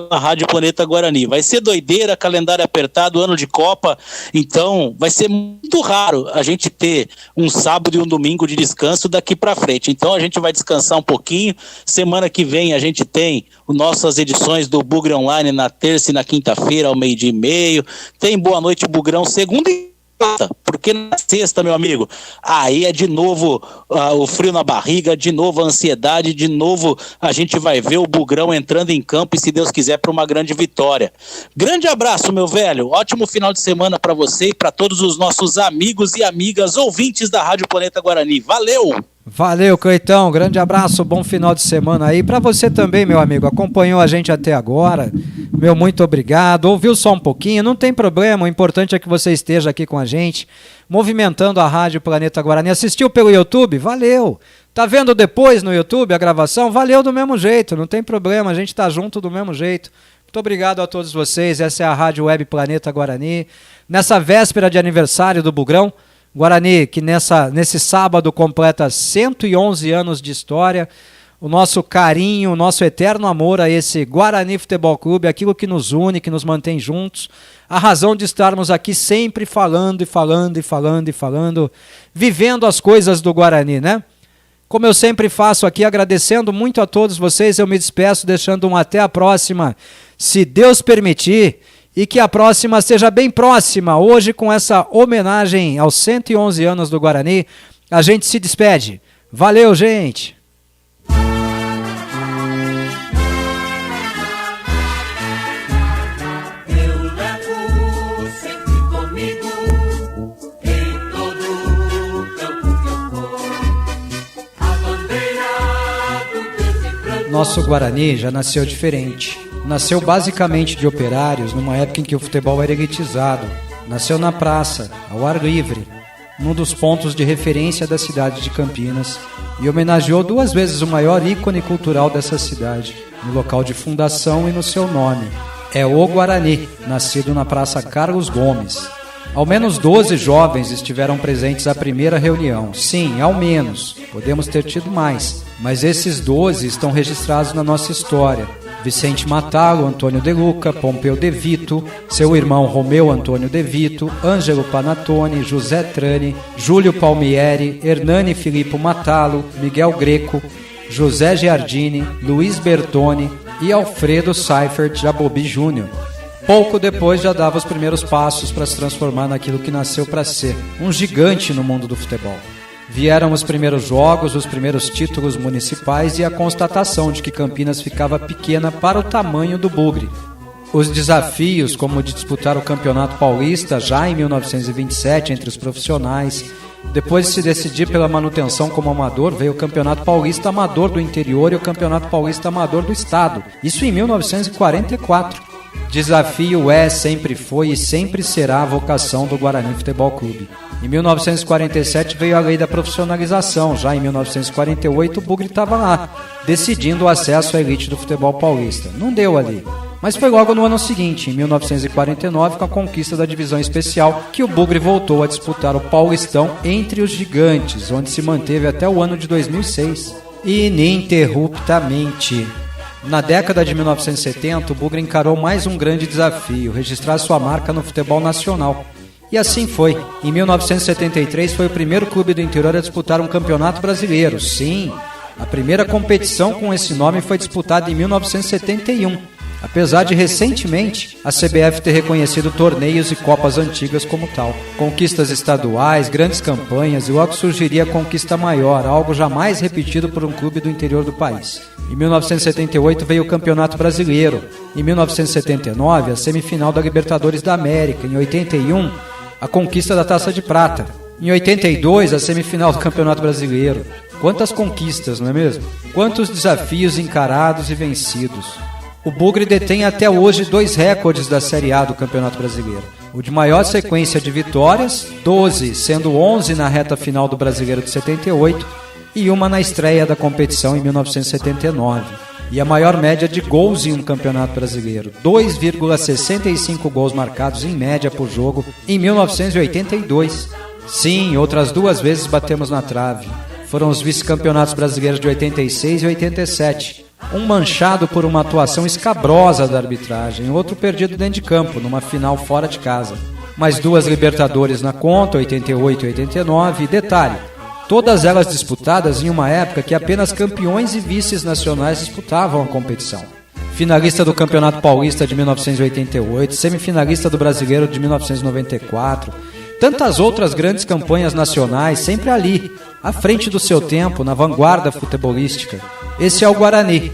na Rádio Planeta Guarani. Vai ser doideira, calendário apertado, ano de Copa, então vai ser muito raro a gente ter um sábado e um domingo de descanso daqui pra frente. Então a gente vai descansar um pouquinho. Semana que vem a gente tem nossas edições do Bugre Online na terça e na quinta-feira ao 12:30. Tem Boa Noite Bugrão segunda e porque na sexta, meu amigo, aí é de novo o frio na barriga, de novo a ansiedade, de novo a gente vai ver o Bugrão entrando em campo e, se Deus quiser, para uma grande vitória. Grande abraço, meu velho, ótimo final de semana para você e para todos os nossos amigos e amigas ouvintes da Rádio Planeta Guarani. Valeu! Valeu, Cleitão, grande abraço, bom final de semana aí. Para você também, meu amigo, acompanhou a gente até agora, meu muito obrigado. Ouviu só um pouquinho, não tem problema, o importante é que você esteja aqui com a gente, movimentando a Rádio Planeta Guarani. Assistiu pelo YouTube? Valeu! Tá vendo depois no YouTube a gravação? Valeu do mesmo jeito, não tem problema, a gente tá junto do mesmo jeito. Muito obrigado a todos vocês, essa é a Rádio Web Planeta Guarani. Nessa véspera de aniversário do Bugrão, Guarani, que nesse sábado completa 111 anos de história, o nosso carinho, o nosso eterno amor a esse Guarani Futebol Clube, aquilo que nos une, que nos mantém juntos, a razão de estarmos aqui sempre falando, vivendo as coisas do Guarani, né? Como eu sempre faço aqui, agradecendo muito a todos vocês, eu me despeço deixando um até a próxima, se Deus permitir, e que a próxima seja bem próxima. Hoje, com essa homenagem aos 111 anos do Guarani, a gente se despede. Valeu, gente! Nosso Guarani já nasceu diferente. Nasceu basicamente de operários numa época em que o futebol era elitizado. Nasceu na praça, ao ar livre, num dos pontos de referência da cidade de Campinas, e homenageou 2 vezes o maior ícone cultural dessa cidade, no local de fundação e no seu nome. É o Guarani, nascido na Praça Carlos Gomes. Ao menos 12 jovens estiveram presentes à primeira reunião. Sim, ao menos. Podemos ter tido mais, mas esses 12 estão registrados na nossa história. Vicente Matalo, Antônio De Luca, Pompeu De Vito, seu irmão Romeu Antônio De Vito, Ângelo Panatone, José Trani, Júlio Palmieri, Hernani Filippo Matalo, Miguel Greco, José Giardini, Luiz Bertoni e Alfredo Seifert Jabobi Júnior. Pouco depois já dava os primeiros passos para se transformar naquilo que nasceu para ser, um gigante no mundo do futebol. Vieram os primeiros jogos, os primeiros títulos municipais e a constatação de que Campinas ficava pequena para o tamanho do Bugre. Os desafios, como o de disputar o Campeonato Paulista já em 1927 entre os profissionais, depois de se decidir pela manutenção como amador, veio o Campeonato Paulista Amador do Interior e o Campeonato Paulista Amador do Estado, isso em 1944. Desafio sempre foi e sempre será a vocação do Guarani Futebol Clube. Em 1947 veio a lei da profissionalização, já em 1948 o Bugre estava lá, decidindo o acesso à elite do futebol paulista. Não deu ali, mas foi logo no ano seguinte, em 1949, com a conquista da divisão especial, que o Bugre voltou a disputar o Paulistão entre os gigantes, onde se manteve até o ano de 2006. Ininterruptamente. Na década de 1970, o Bugre encarou mais um grande desafio, registrar sua marca no futebol nacional. E assim foi. Em 1973 foi o primeiro clube do interior a disputar um campeonato brasileiro. Sim, a primeira competição com esse nome foi disputada em 1971. Apesar de recentemente a CBF ter reconhecido torneios e copas antigas como tal. Conquistas estaduais, grandes campanhas e logo surgiria a conquista maior, algo jamais repetido por um clube do interior do país. Em 1978 veio o Campeonato Brasileiro. Em 1979 a semifinal da Libertadores da América. Em 81 a conquista da Taça de Prata. Em 82 a semifinal do Campeonato Brasileiro. Quantas conquistas, não é mesmo? Quantos desafios encarados e vencidos. O Bugre detém até hoje 2 recordes da Série A do Campeonato Brasileiro. O de maior sequência de vitórias, 12, sendo 11 na reta final do Brasileiro de 78 e uma na estreia da competição em 1979. E a maior média de gols em um Campeonato Brasileiro, 2,65 gols marcados em média por jogo em 1982. Sim, outras 2 vezes batemos na trave. Foram os vice-campeonatos brasileiros de 86 e 87. Um manchado por uma atuação escabrosa da arbitragem, outro perdido dentro de campo, numa final fora de casa. Mais 2 Libertadores na conta, 88 e 89, e detalhe, todas elas disputadas em uma época que apenas campeões e vices nacionais disputavam a competição. Finalista do Campeonato Paulista de 1988, semifinalista do Brasileiro de 1994, tantas outras grandes campanhas nacionais, sempre ali, à frente do seu tempo, na vanguarda futebolística. Esse é o Guarani,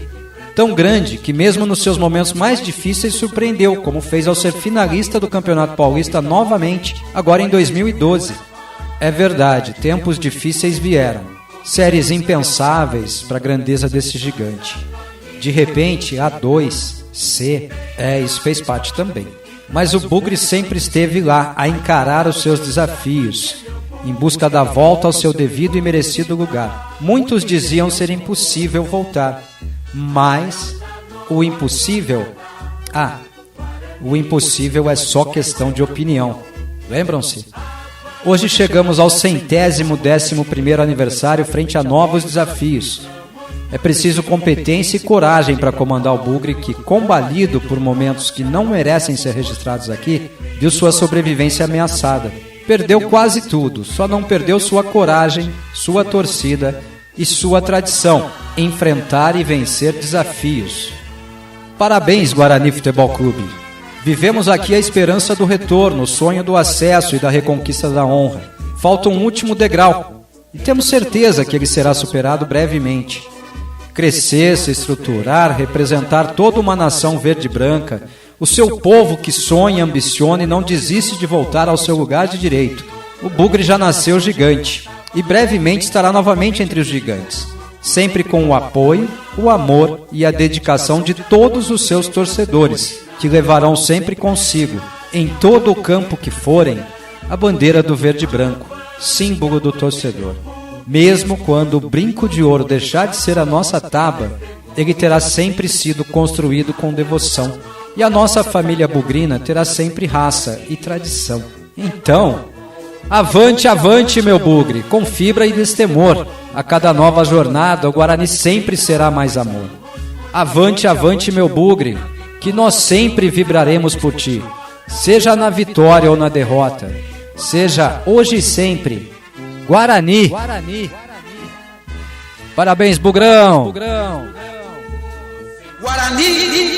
tão grande que mesmo nos seus momentos mais difíceis surpreendeu, como fez ao ser finalista do Campeonato Paulista novamente, agora em 2012. É verdade, tempos difíceis vieram, séries impensáveis para a grandeza desse gigante. De repente, A2, C, isso fez parte também. Mas o Bugre sempre esteve lá a encarar os seus desafios, em busca da volta ao seu devido e merecido lugar. Muitos diziam ser impossível voltar, mas o impossível é só questão de opinião. Lembram-se? Hoje chegamos ao 111º aniversário frente a novos desafios. É preciso competência e coragem para comandar o Bugre que, combalido por momentos que não merecem ser registrados aqui, viu sua sobrevivência ameaçada. Perdeu quase tudo, só não perdeu sua coragem, sua torcida e sua tradição, enfrentar e vencer desafios. Parabéns, Guarani Futebol Clube. Vivemos aqui a esperança do retorno, o sonho do acesso e da reconquista da honra. Falta um último degrau, e temos certeza que ele será superado brevemente. Crescer, se estruturar, representar toda uma nação verde e branca, o seu povo que sonha, ambiciona e não desiste de voltar ao seu lugar de direito. O Bugre já nasceu gigante e brevemente estará novamente entre os gigantes, sempre com o apoio, o amor e a dedicação de todos os seus torcedores, que levarão sempre consigo, em todo o campo que forem, a bandeira do verde e branco, símbolo do torcedor. Mesmo quando o brinco de ouro deixar de ser a nossa taba, ele terá sempre sido construído com devoção. E a nossa família bugrina terá sempre raça e tradição. Então, avante, avante, meu Bugre, com fibra e destemor. A cada nova jornada, o Guarani sempre será mais amor. Avante, avante, meu Bugre, que nós sempre vibraremos por ti. Seja na vitória ou na derrota, seja hoje e sempre, Guarani. Parabéns, Bugrão. Guarani.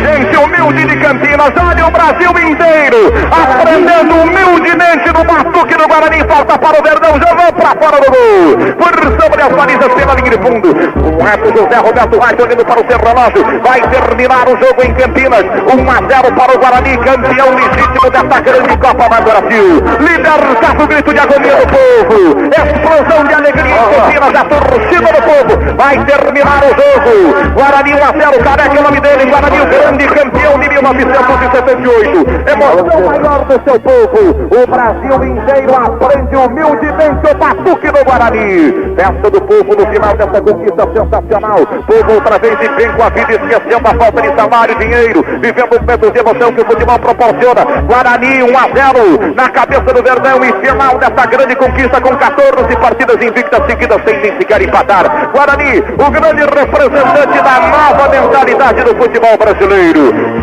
Gente humilde de Campinas, olha o Brasil inteiro aprendendo humildemente no batuque do Guarani. Falta para o Verdão, jogou para fora do gol. Por sobre as balizas pela linha de fundo. O reto José Roberto Reis olhando para o seu relógio. Vai terminar o jogo em Campinas. 1-0 para o Guarani, campeão legítimo desta grande Copa do Brasil. Libertar o grito de agonia do povo. Explosão de alegria em Campinas, a torcida do povo. Vai terminar o jogo. Guarani 1-0, Careca é o nome dele. Guarani o grande campeão de 1978. Emoção maior do seu povo. O Brasil inteiro aprende humildemente o batuque do Guarani. Festa do povo no final dessa conquista sensacional. Povo outra vez e vem com a vida, esquecendo a falta de salário e dinheiro, vivendo momentos de emoção que o futebol proporciona. Guarani 1-0 na cabeça do Verdão e final dessa grande conquista com 14 partidas invictas seguidas sem nem sequer empatar. Guarani, o grande representante da nova mentalidade do futebol brasileiro.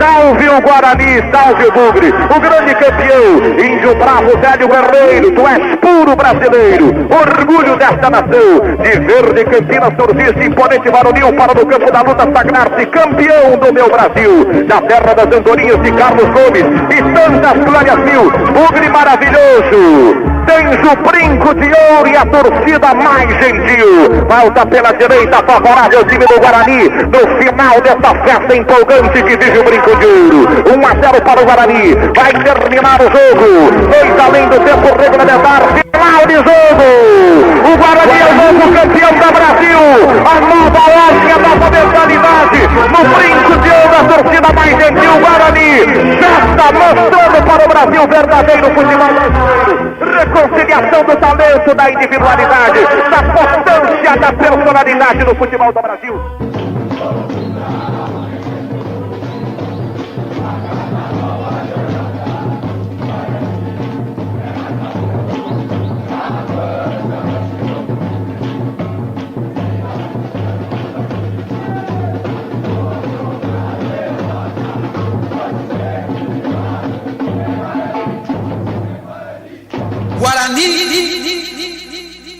Salve o Guarani, salve o Bugre, o grande campeão, índio bravo, velho guerreiro, tu és puro brasileiro, orgulho desta nação, de verde Campinas, torcida imponente varonil para no campo da luta sagrar-se campeão do meu Brasil, da terra das andorinhas de Carlos Gomes e tantas glórias mil. Bugre maravilhoso, tens o brinco de ouro e a torcida mais gentil. Falta pela direita, favorável ao time do Guarani no final dessa festa empolgante que vive o brinco de ouro. 1-0 para o Guarani. Vai terminar o jogo. 2 além do tempo regulamentar. Final de jogo. O Guarani é o novo campeão do Brasil. A nova ordem, a nova mentalidade. No brinco de ouro, a torcida mais gentil. Guarani festa mostrando para o Brasil verdadeiro futebol brasileiro. Reconciliação do talento, da individualidade, da potência, da personalidade do futebol do Brasil.